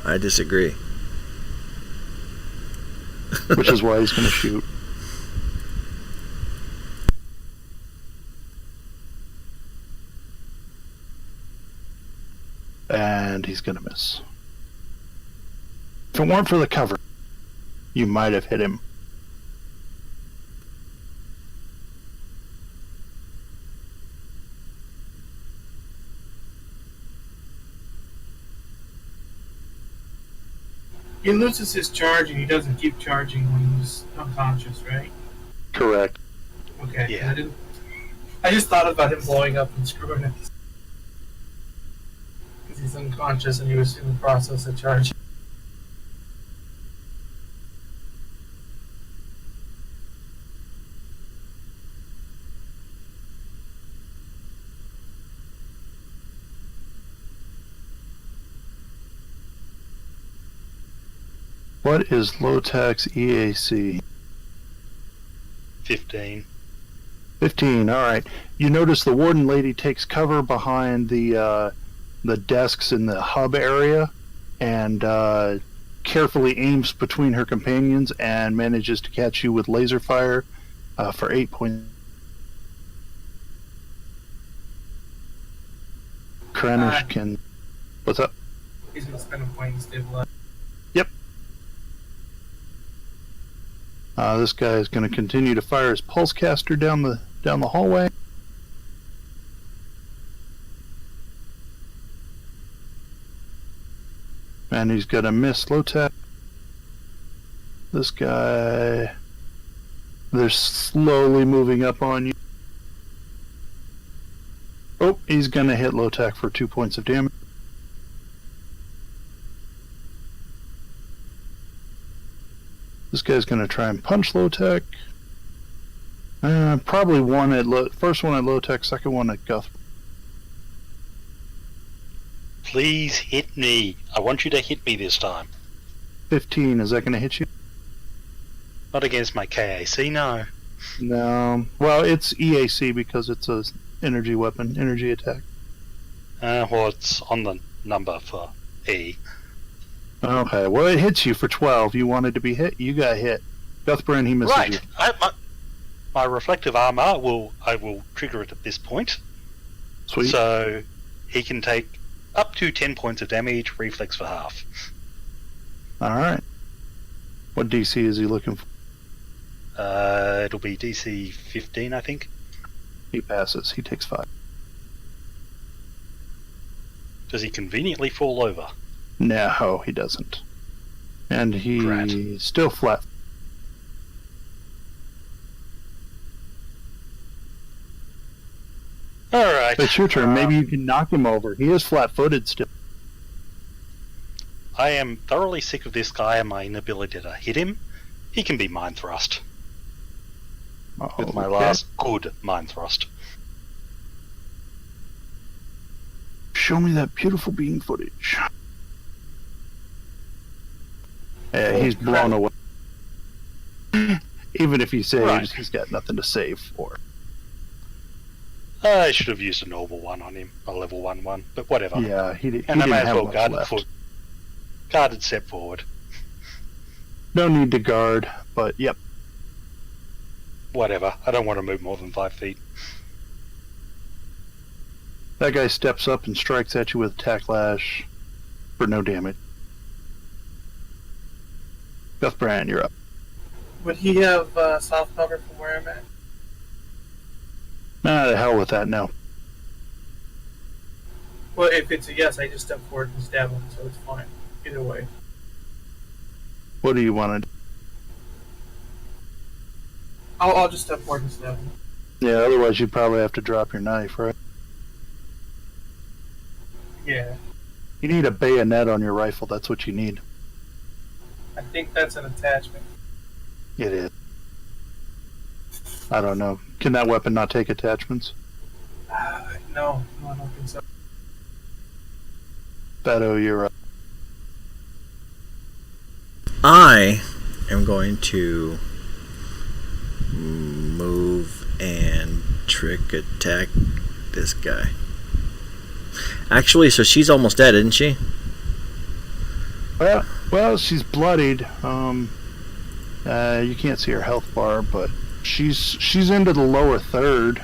I disagree. Which is why he's going to shoot. And he's going to miss. If it weren't for the cover, you might have hit him. He loses his charge and he doesn't keep charging when he's unconscious, right? Correct. Okay. Yeah. I just thought about him blowing up and screwing it. Because he's unconscious and he was in the process of charging. What is low tax EAC? 15. 15, alright. You notice the warden lady takes cover behind the desks in the hub area and carefully aims between her companions and manages to catch you with laser fire for 8 points. Kranich can... What's up? He's going to spend a point and stabilize. Yep. This guy is going to continue to fire his pulse caster down the hallway. And he's going to miss low tech. This guy, they're slowly moving up on you. Oh, he's going to hit low tech for 2 points of damage. This guy's going to try and punch low tech. Probably one at first one at low tech, second one at Guth. Please hit me. I want you to hit me this time. 15, is that going to hit you? Not against my KAC, no. No. Well, it's EAC because it's a energy weapon, energy attack. Well, it's on the number for E. Okay, well, it hits you for 12. You wanted to be hit, you got hit. Guthbrand, he misses you. Right. My reflective armor, I will trigger it at this point. Sweet. So he can take up to 10 points of damage, reflex for half. Alright. What DC is he looking for? It'll be DC 15, I think. He passes. He takes 5. Does he conveniently fall over? No, he doesn't. And he's still flat. Alright. It's your turn. Maybe you can knock him over. He is flat-footed still. I am thoroughly sick of this guy and my inability to hit him. He can be mind thrust. With my last good mind thrust. Show me that beautiful beam footage. Yeah, he's blown away. Even if he saves, he's got nothing to save for. I should have used a normal one on him, a level 1/1, but whatever. Yeah, he didn't And I may as have well much guarded step forward. No need to guard, but yep. Whatever. I don't want to move more than 5 feet. That guy steps up and strikes at you with attack lash for no damage. Guthbrand, you're up. Would he have soft cover from where I'm at? Nah, the hell with that now. Well, if it's a yes, I just step forward and stab him, so it's fine. Either way. What do you want to do? I'll just step forward and stab him. Yeah, otherwise you'd probably have to drop your knife, right? Yeah. You need a bayonet on your rifle, that's what you need. I think that's an attachment. It is. I don't know. Can that weapon not take attachments? No, I don't think so. Beto, you're up. I am going to move and trick attack this guy. Actually, so she's almost dead, isn't she? Well, she's bloodied. You can't see her health bar, but she's into the lower third.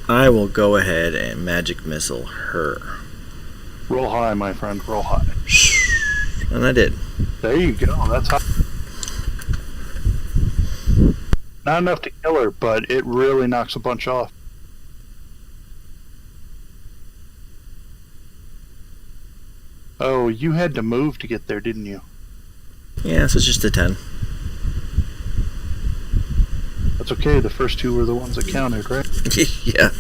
I will go ahead and magic missile her. Roll high, my friend. Roll high. And I did. There you go. That's high. Not enough to kill her, but it really knocks a bunch off. Oh, you had to move to get there, didn't you? Yeah, so it's just a 10. That's okay. The first two were the ones that counted, right? Yeah.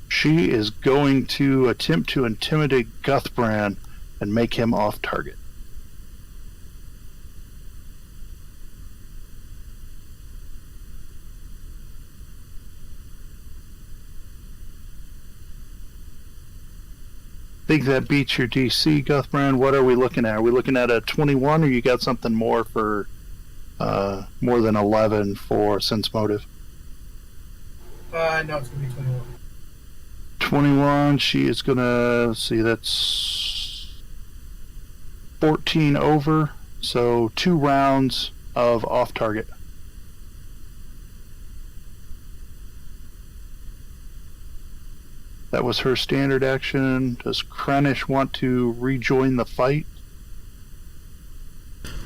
She is going to attempt to intimidate Guthbrand and make him off target. Think that beats your DC, Guthbrand. What are we looking at? Are we looking at a 21, or you got something more for more than 11 for sense motive? No, it's gonna be 21. 21, she is gonna, see, that's 14 over, so 2 rounds of off target. That was her standard action. Does Krennish want to rejoin the fight?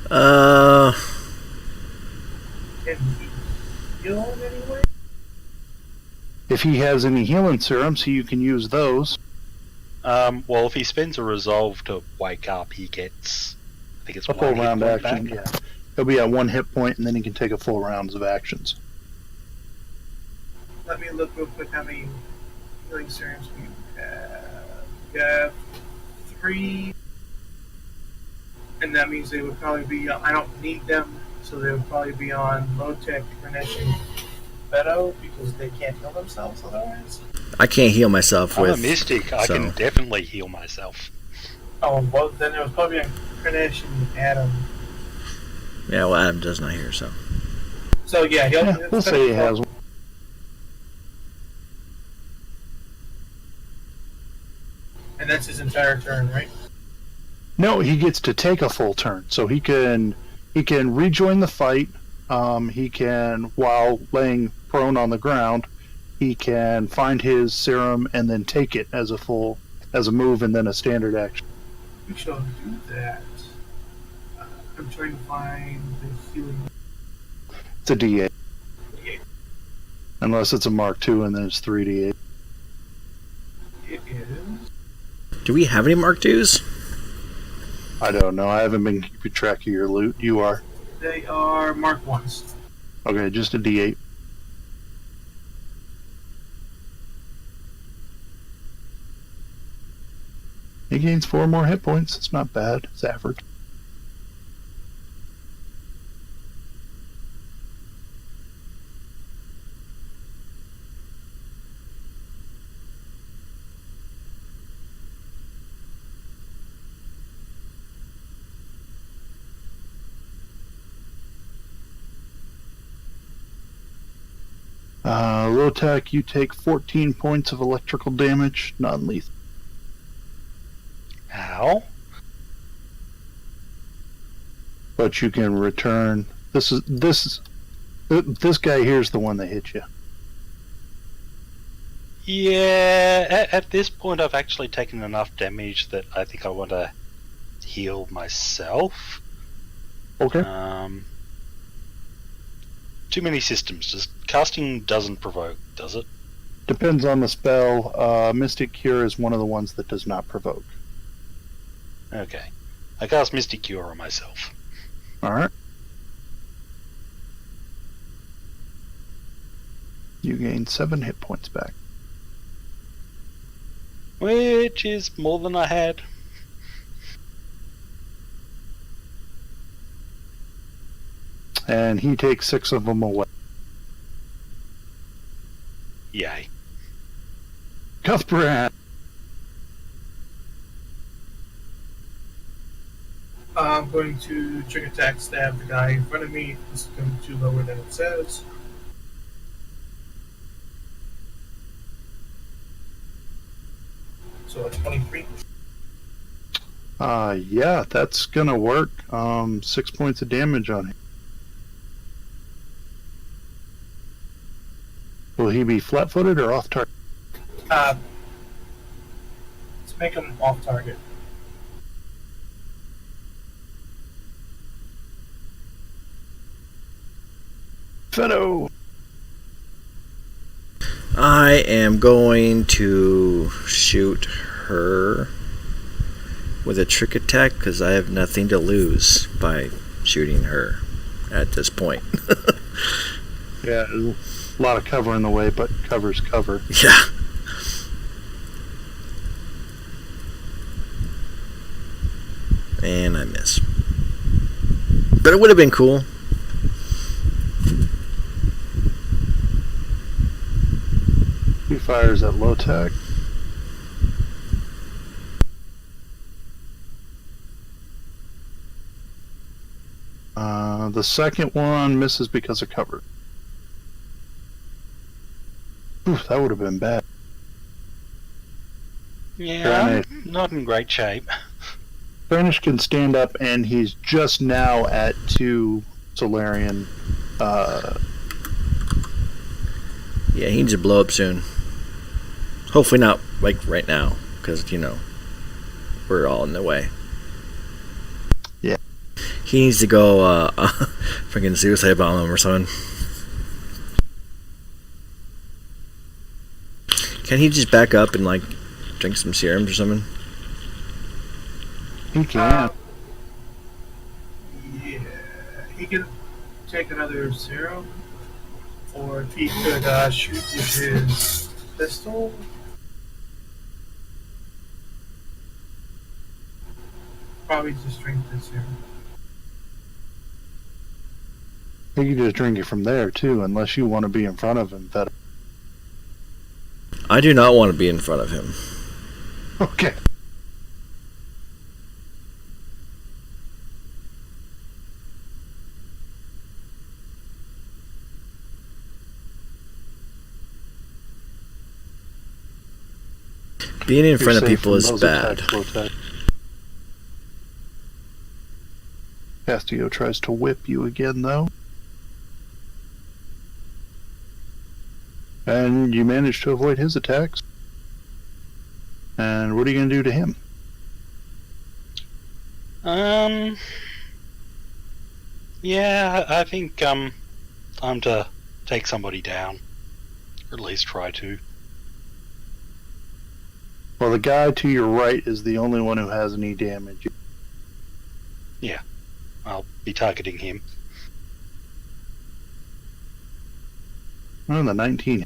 Can he heal him anyway? If he has any healing serums, you can use those. Well, if he spends a resolve to wake up, he gets, I think it's A full one hit round point action, back. yeah. He'll be at 1 hit point, and then he can take a full rounds of actions. Let me look real quick how many healing serums we have. We have 3. And that means they would probably be, I don't need them, so they would probably be on low-tech, Krennish, and Beto, because they can't heal themselves otherwise. I can't heal myself I'm with... a mystic. I can definitely heal myself. Oh, well, then it was probably on Krennish and Adam. Yeah, well, Adam does not hear, so... So, yeah, We'll say he has one. And that's his entire turn, right? No, he gets to take a full turn, so he can rejoin the fight. He can, while laying prone on the ground, he can find his serum and then take it as a move and then a standard action. We shall do that. I'm trying to find the healing. It's a D8, D8. unless it's a Mark II and then it's 3D8. It is. Do we have any Mark IIs? I don't know. I haven't been keeping track of your loot. You are. They are Mark 1s. Okay, just a D8. He gains 4 more hit points. It's not bad. It's average. Low tech, you take 14 points of electrical damage, non-lethal. Ow. But you can return. This guy here's the one that hit you. Yeah, at this point I've actually taken enough damage that I think I want to heal myself. Okay. Too many systems. Just casting doesn't provoke, does it? Depends on the spell. Mystic Cure is one of the ones that does not provoke. Okay. I cast Mystic Cure on myself. Alright. You gain 7 hit points back. Which is more than I had. And he takes 6 of them away. Yay. Cuthbert! I'm going to trick attack stab the guy in front of me. This is going to be 2 lower than it says. So it's 23. Yeah, that's gonna work. 6 points of damage on him. Will he be flat-footed or off target? Let's make him off target. Feddo! I am going to shoot her with a trick attack because I have nothing to lose by shooting her at this point. Yeah, a lot of cover in the way, but cover's cover. Yeah. And I miss. But it would have been cool. He fires at low tech. The second one misses because of cover. Oof, that would have been bad. Yeah, I'm not in great shape. Spanish can stand up, and he's just now at 2 Solarian. Yeah, he needs to blow up soon. Hopefully not like right now, because we're all in the way. Yeah. He needs to go freaking suicide bomb him or something. Can he just back up and like drink some serums or something? He can. Yeah, he could take another serum, or he could shoot with his pistol. Probably just drink this serum. He can just drink it from there, too, unless you want to be in front of him. That I do not want to be in front of him. Okay. Being in You're front of safe people from is those bad. attacks, low tech. Castillo tries to whip you again, though. And you manage to avoid his attacks. And what are you going to do to him? Yeah, I think time to take somebody down, or at least try to. Well, the guy to your right is the only one who has any damage. I'll be targeting him. Oh, the 19.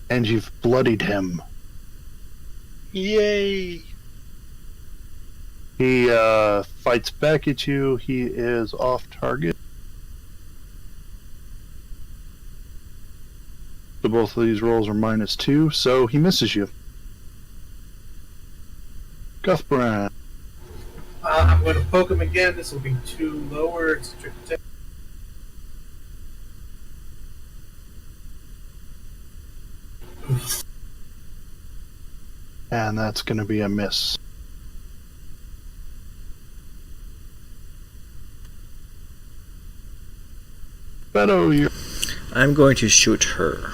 And you've bloodied him. Yay! He fights back at you. He is off target. So both of these rolls are -2, so he misses you. Cuthbert. I'm going to poke him again. This will be 2 lower. It's a trick attack. Oof. And that's going to be a miss. Beto, you're I'm going to shoot her.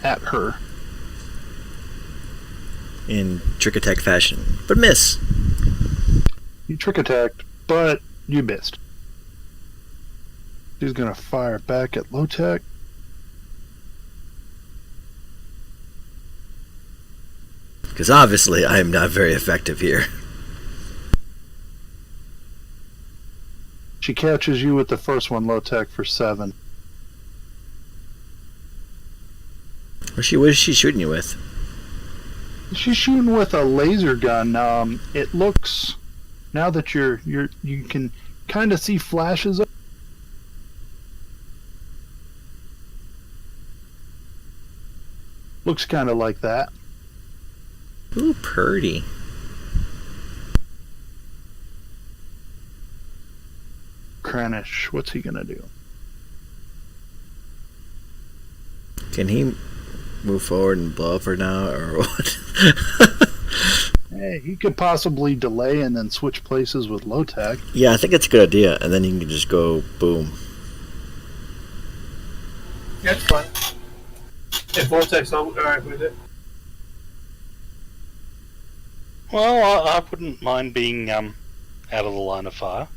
at her. In trick attack fashion. But miss. You trick attacked, but you missed. She's going to fire back at low tech. Because obviously I am not very effective here. She catches you with the first one, low tech, for 7. What is she shooting you with? She's shooting with a laser gun. It looks, now that you can kind of see flashes of. Looks kind of like that. Ooh, purdy. Kranich, what's he gonna do? Can he move forward and blow up her now, or what? Hey, he could possibly delay and then switch places with low tech. Yeah, I think it's a good idea, and then you can just go boom. That's fine. If Vortex alright with it. Well, I wouldn't mind being out of the line of fire.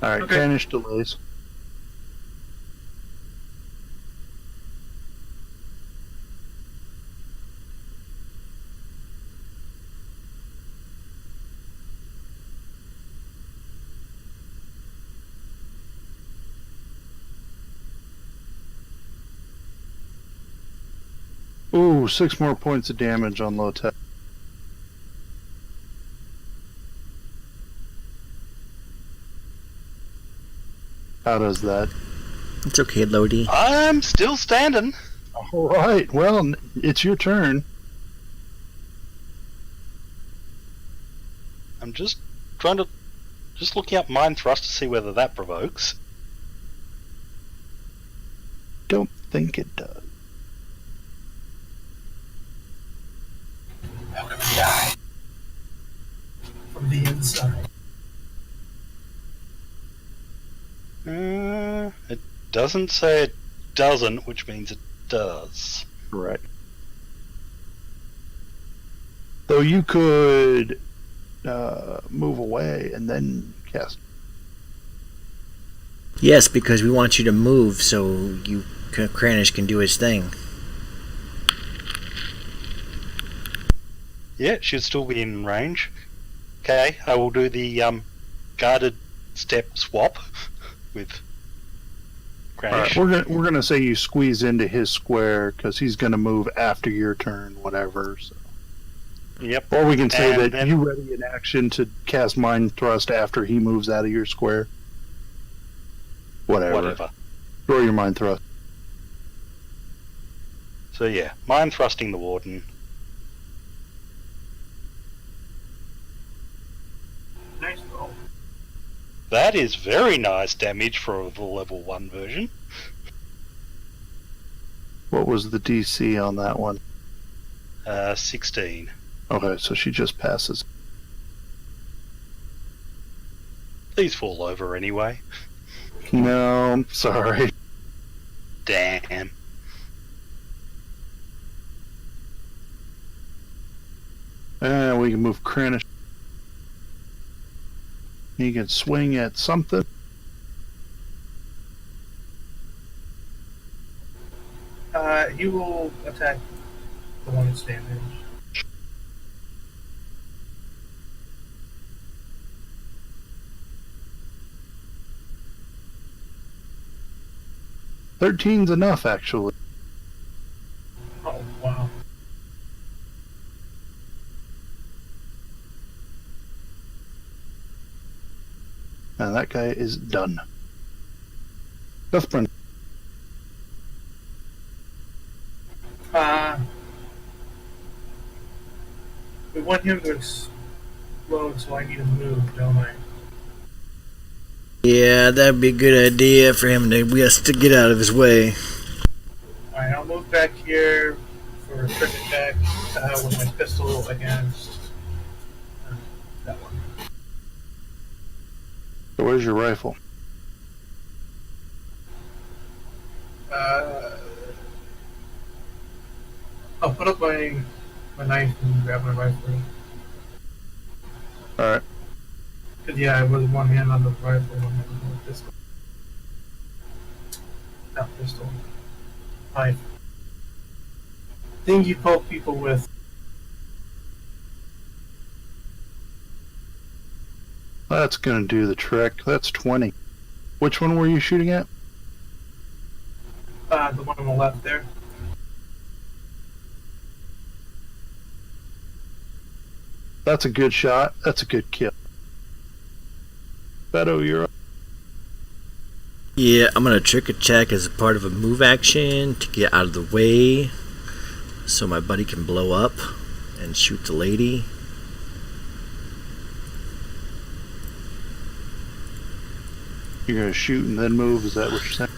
Alright, Okay. Kranich delays. Ooh, 6 more points of damage on low tech. How does that? It's okay, Lodi. I'm still standing. Alright, well, it's your turn. I'm just looking up Mind Thrust to see whether that provokes. Don't think it does. How can we die? From the inside. It doesn't say it doesn't, which means it does. Right. Though you could move away and then cast. Yes, because we want you to move so Kranich can do his thing. Yeah, it should still be in range. Okay, I will do the guarded step swap with Kranich. Alright, we're gonna say you squeeze into his square because he's gonna move after your turn, whatever. So. Yep. Or we can say And that then- you ready in action to cast Mind Thrust after he moves out of your square. Whatever. Throw your Mind Thrust. So yeah, Mind Thrusting the Warden. Nice roll. That is very nice damage for the level 1 version. What was the DC on that one? 16. Okay, so she just passes. These fall over anyway. No, I'm sorry. Damn. And we can move Kranich. He can swing at something. He will attack the one that's damaged. $13's enough, actually. Oh, wow. And that guy is done. Cuthbert. We want him to explode, so I need to move, don't I? Yeah, that'd be a good idea for him to get out of his way. Alright, I'll move back here for for a trick attack with my pistol against that one. So where's your rifle? I'll put up my knife and grab my rifle. Alright. Because, yeah, I was one hand on the rifle, one hand on the pistol. Not pistol. Knife. Thing you poke people with. That's gonna do the trick. That's 20. Which one were you shooting at? The one on the left there. That's a good shot. That's a good kill. Beto, you're up. Yeah, I'm gonna trick attack as a part of a move action to get out of the way so my buddy can blow up and shoot the lady. You're gonna shoot and then move, is that what you're saying?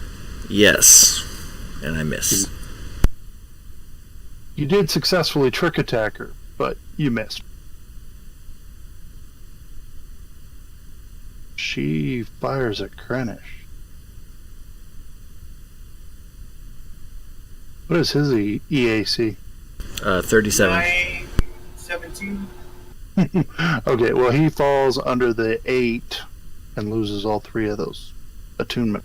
Yes, and I miss. You did successfully trick attack her, but you missed. She fires at Krennic. What is his EAC? 37. 17. Okay, well he falls under the 8 and loses all 3 of those attunement.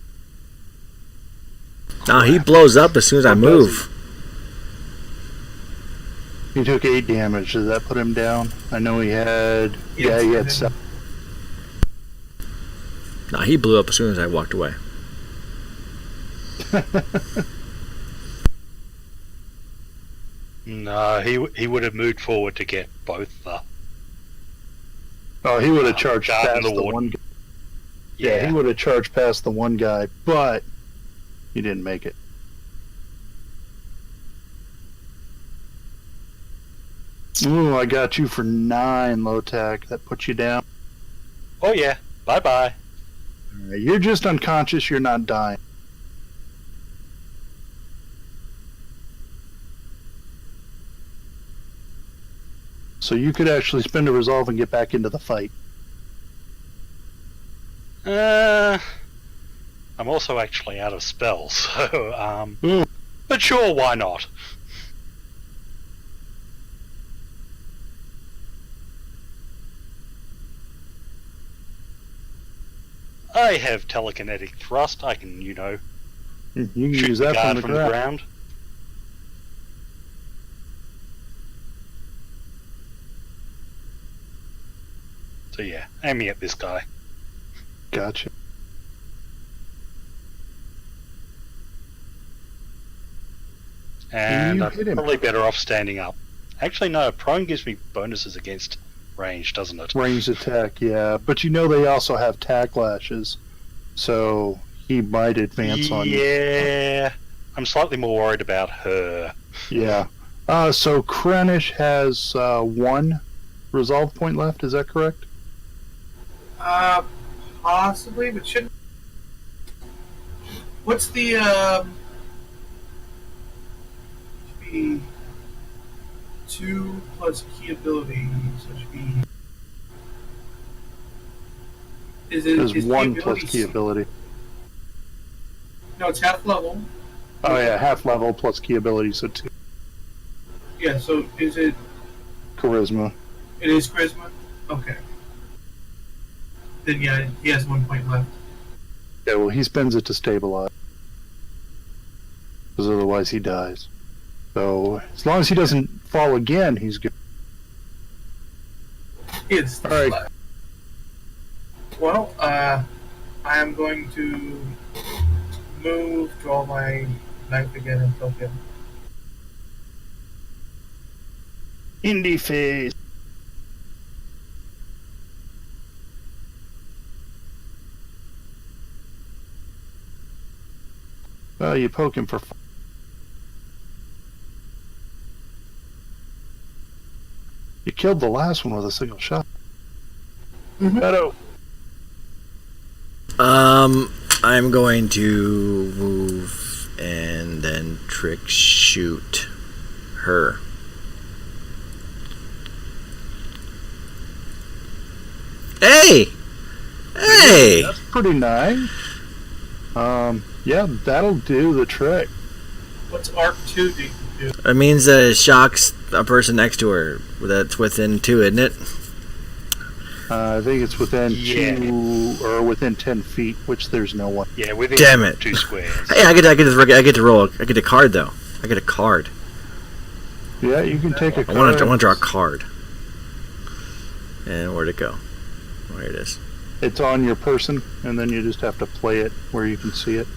Now he blows up as soon as I move. He took 8 damage. Does that put him down? I know he had. Yeah, he had 7. Now he blew up as soon as I walked away. No, he would have moved forward to get both the. Oh, he would have charged guard past and the warden. one guy. Yeah, he would have charged past the one guy, but he didn't make it. Ooh, I got you for 9, low tack. That puts you down. Oh yeah. Bye bye. You're just unconscious. You're not dying. So you could actually spend a resolve and get back into the fight. I'm also actually out of spells, so but sure, why not? I have telekinetic thrust. I can, You can shoot use the that guard from the ground. ground. So yeah, aiming at this guy. Gotcha. And You I'm hit him. probably better off standing up. Actually, no, prone gives me bonuses against range, doesn't it? Ranged attack, yeah. But they also have tack lashes. So he might advance on you. Yeah, I'm slightly more worried about her. Yeah. So Krennic has 1 resolve point left, is that correct? Possibly, but shouldn't. What's the should be 2 plus key ability, so it should be. There's 1 key plus ability- key ability. No, it's half level. Oh yeah, half level plus key ability, so 2. Yeah, so is it? Charisma. It is charisma. Okay. Then yeah, he has 1 point left. Yeah, well he spends it to stabilize. Because otherwise he dies. So as long as he doesn't fall again, he's good. It's All right. left. Well, I am going to move, draw my knife again, and kill him. Indie phase. Well, you poke him for. You killed the last one with a single shot. Beto. I'm going to move and then trick shoot her. Hey! Hey! That's pretty nice. Yeah, that'll do the trick. What's Arc 2 do? It means that it shocks a person next to her. That's within 2, isn't it? I think it's within Yeah. 2 or within 10 feet, which there's no one. Yeah, within Damn it. 2 squares. Hey, I get to roll. I get a card though. I get a card. Yeah, you can take a I card. want to draw a card. And where'd it go? Oh, here it is. It's on your person, and then you just have to play it where you can see it.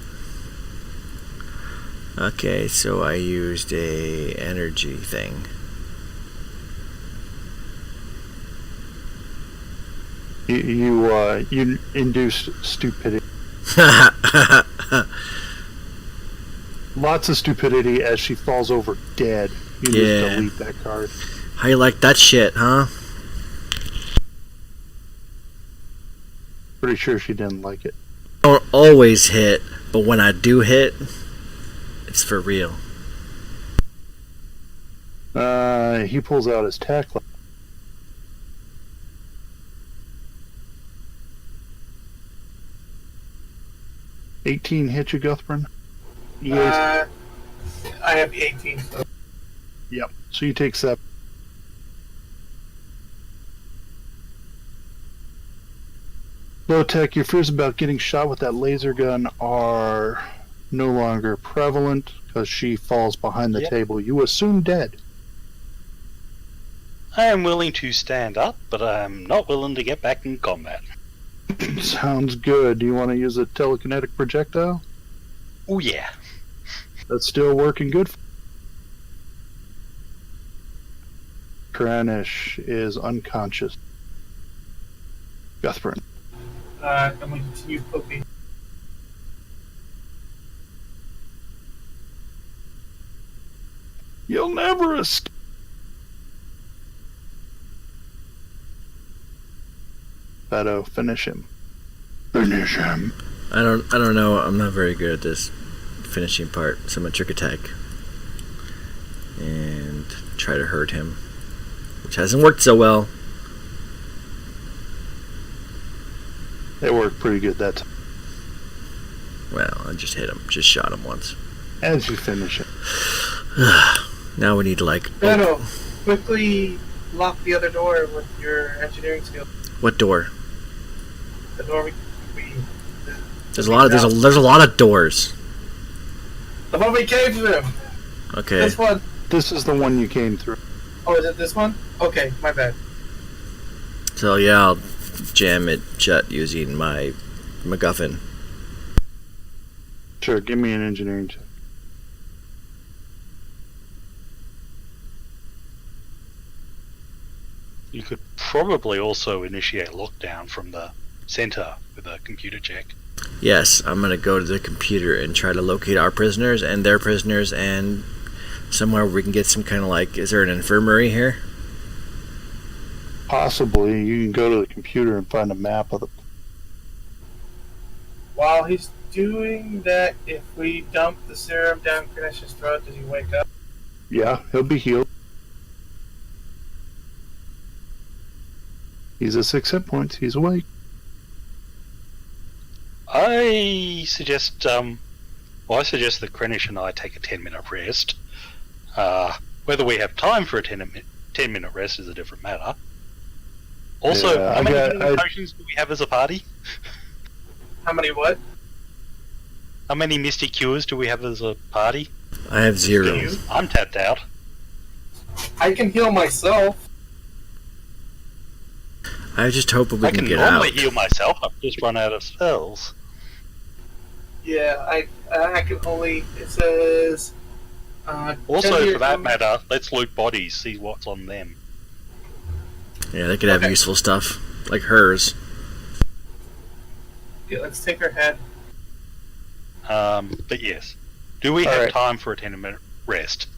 Okay, so I used a energy thing. You induced stupidity. Lots of stupidity as she falls over dead. You Yeah. just delete that card. How you like that shit, huh? Pretty sure she didn't like it. I don't always hit, but when I do hit, it's for real. He pulls out his tackle. $18 hit you, Guthrum? I have 18. So. Yep. So you take 7. Low Tech, your fears about getting shot with that laser gun are no longer prevalent because she falls behind the Yep. table. You assume dead. I am willing to stand up, but I'm not willing to get back in combat. Sounds good. Do you want to use a telekinetic projectile? Oh yeah. That's still working good. Kranish is unconscious. Guthrum. I'm going to continue poking. You'll never escape. Beto, finish him. Finish him. I don't know. I'm not very good at this finishing part. So I'm gonna trick attack and try to hurt him, which hasn't worked so well. It worked pretty good that time. Well, I just hit him. Just shot him once. As you finish it. Now we need to like. No, quickly lock the other door with your engineering skill. What door? The door we There's a lot of there's a lot of doors. the one we came through. Okay. This one. This is the one you came through. Oh, is it this one? Okay, my bad. So yeah, I'll jam it shut using my MacGuffin. Sure, give me an engineering check. You could probably also initiate lockdown from the center with a computer check. Yes, I'm gonna go to the computer and try to locate our prisoners and their prisoners and somewhere we can get some kind of like. Is there an infirmary here? Possibly, you can go to the computer and find a map of the. While he's doing that, if we dump the serum down Kranish's throat, does he wake up? Yeah, he'll be healed. He's at 6 hit points. He's awake. I suggest that Krennish and I take a 10-minute rest. Whether we have time for a 10-minute rest is a different matter. Also, Yeah, how many healing potions do we have as a party? How many what? How many Mystic Cures do we have as a party? I have 0. You? I'm tapped out. I can heal myself. I just hope we I can can get normally out. heal myself. I've just run out of spells. Yeah, I can only. It says. Also, for that matter, let's loot bodies, see what's on them. Yeah, they could have Okay. useful stuff like hers. Yeah, let's take her head. But yes. Do we have Alright. time for a 10-minute rest?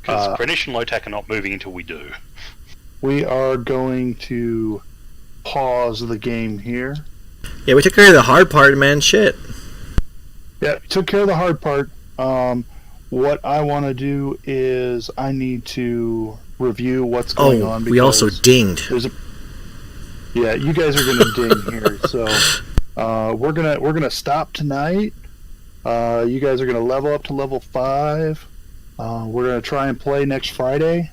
Because Krennish and Lotak are not moving until we do. We are going to pause the game here. Yeah, we took care of the hard part, man. Shit. Yeah, we took care of the hard part. what I want to do is I need to review what's going on. We also dinged. Yeah, you guys are gonna ding here. So we're gonna stop tonight. You guys are gonna level up to level 5. We're gonna try and play next Friday,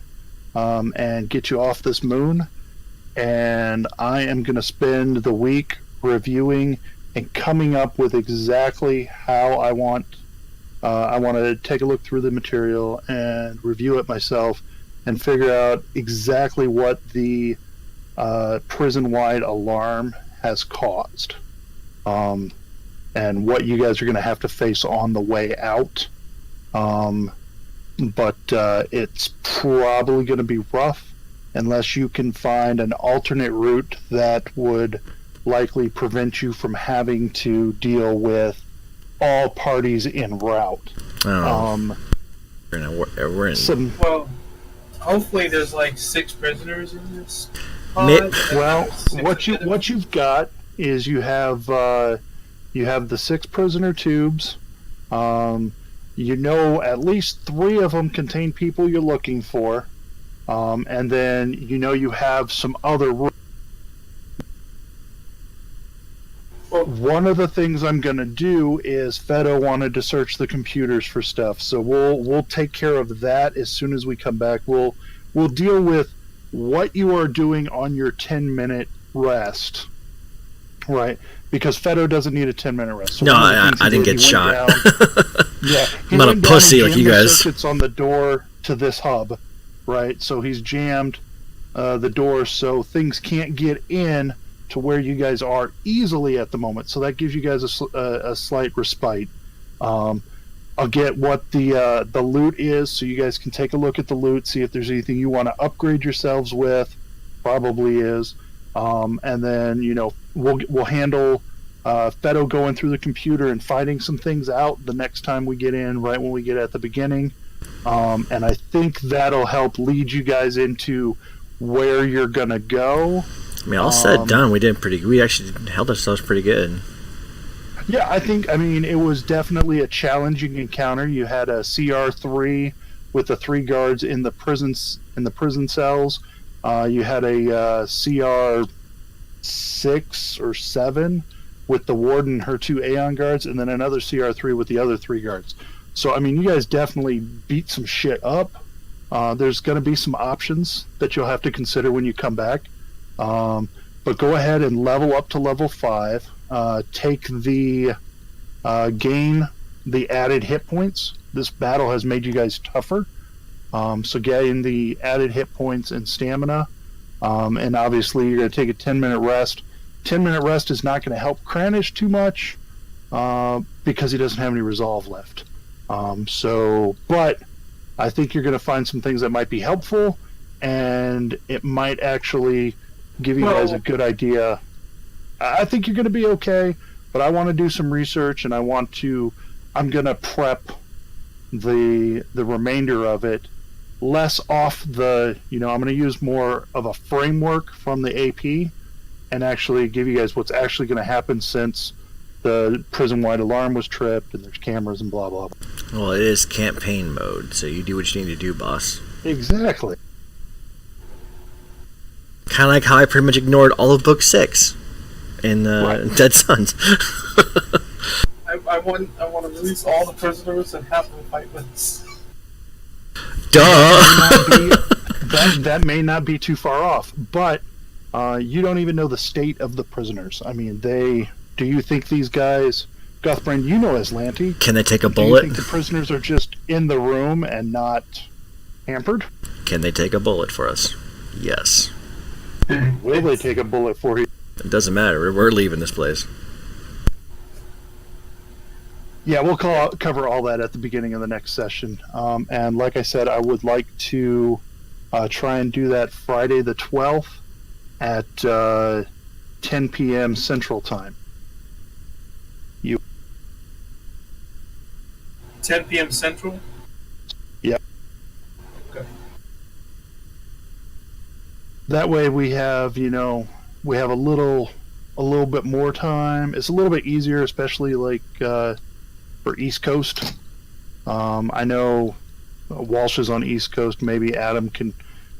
and get you off this moon. And I am gonna spend the week reviewing and coming up with exactly how I want to take a look through the material and review it myself and figure out exactly what the prison-wide alarm has caused, and what you guys are going to have to face on the way out. But it's probably going to be rough unless you can find an alternate route that would likely prevent you from having to deal with all parties en route. We're in. Well, hopefully there's like 6 prisoners in this. Well, what you've got is you have the 6 prisoner tubes. You know, at least 3 of them contain people you're looking for, and then you know you have some other. One of the things I'm going to do is Fedo wanted to search the computers for stuff, so we'll take care of that as soon as we come back. We'll deal with what you are doing on your 10-minute rest, right? Because Fedo doesn't need a 10-minute rest. So no, I didn't get shot. Yeah, I'm not a pussy like you guys. Circuits on the door to this hub, right? So he's jammed the door, so things can't get in to where you guys are easily at the moment. So that gives you guys a slight respite. I'll get what the loot is, so you guys can take a look at the loot, see if there's anything you want to upgrade yourselves with. Probably is. And then, you know, we'll handle Fedo going through the computer and finding some things out the next time we get in, right when we get at the beginning. And I think that'll help lead you guys into where you're going to go. I mean, all said and done, we actually held ourselves pretty good. Yeah, I mean, it was definitely a challenging encounter. You had a CR3 with the 3 guards in the prison cells. You had a CR6 or 7 with the warden and her 2 Aeon guards, and then another CR3 with the other 3 guards. So, I mean, you guys definitely beat some shit up. There's going to be some options that you'll have to consider when you come back. But go ahead and level up to level 5. Take the gain the added hit points. This battle has made you guys tougher. So gain the added hit points and stamina. And obviously you're going to take a 10-minute rest. 10-minute rest is not going to help Kranish too much because he doesn't have any resolve left. But I think you're going to find some things that might be helpful, and it might actually give you guys a good idea. I think you're going to be okay, but I want to do some research, and I'm going to prep the remainder of it less off I'm going to use more of a framework from the AP and actually give you guys what's actually going to happen since the prison-wide alarm was tripped and there's cameras and blah, blah, blah. Well, it is campaign mode, so you do what you need to do, boss. Exactly. Kind of like how I pretty much ignored all of Book 6 in Dead Sons. I want to release all the prisoners and have them fight with us. Duh! That may not be too far off, but you don't even know the state of the prisoners. I mean, do you think these guys, Guthbrand, you know Aslanti. Can they take a bullet? Do you think the prisoners are just in the room and not hampered? Can they take a bullet for us? Yes. Will they take a bullet for you? It doesn't matter. We're leaving this place. Yeah, we'll cover all that at the beginning of the next session. And like I said, I would like to try and do that Friday the 12th at 10 p.m. Central Time. 10 p.m. Central? Yep. Okay. That way we have, we have a little bit more time. It's a little bit easier, especially like for East Coast I know Walsh is on East Coast. Maybe Adam can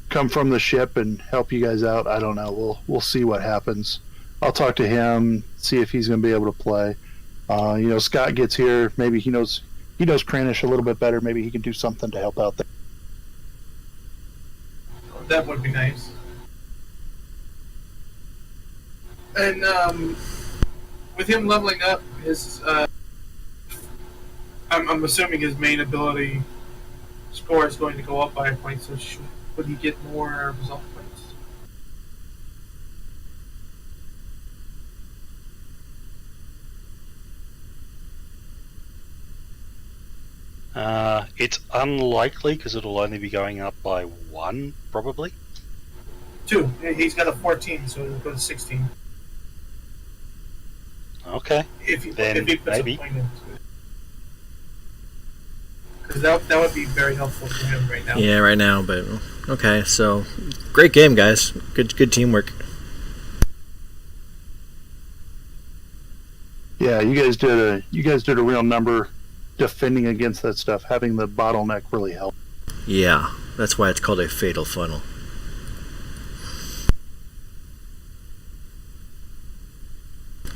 come from the ship and help you guys out. I don't know. We'll see what happens. I'll talk to him, see if he's going to be able to play. Scott gets here. Maybe he knows Cranish a little bit better. Maybe he can do something to help out there. That would be nice. And with him leveling up, his I'm assuming his main ability score is going to go up by a point. So would he get more result points? It's unlikely because it'll only be going up by 1, probably. 2. He's got a 14, so it'll go to 16. Okay. If he puts maybe. a point into it. Because that would be very helpful for him right now. Yeah, right now, but okay. So, great game, guys. Good teamwork. Yeah, you guys did a real number defending against that stuff. Having the bottleneck really helped. Yeah, that's why it's called a fatal funnel.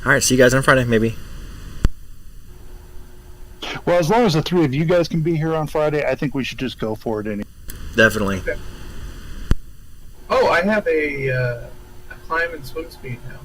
All right, see you guys on Friday, maybe. Well, as long as the 3 of you guys can be here on Friday, I think we should just go for it anyway. Definitely. Okay. Oh, I have a climb and swim speed now.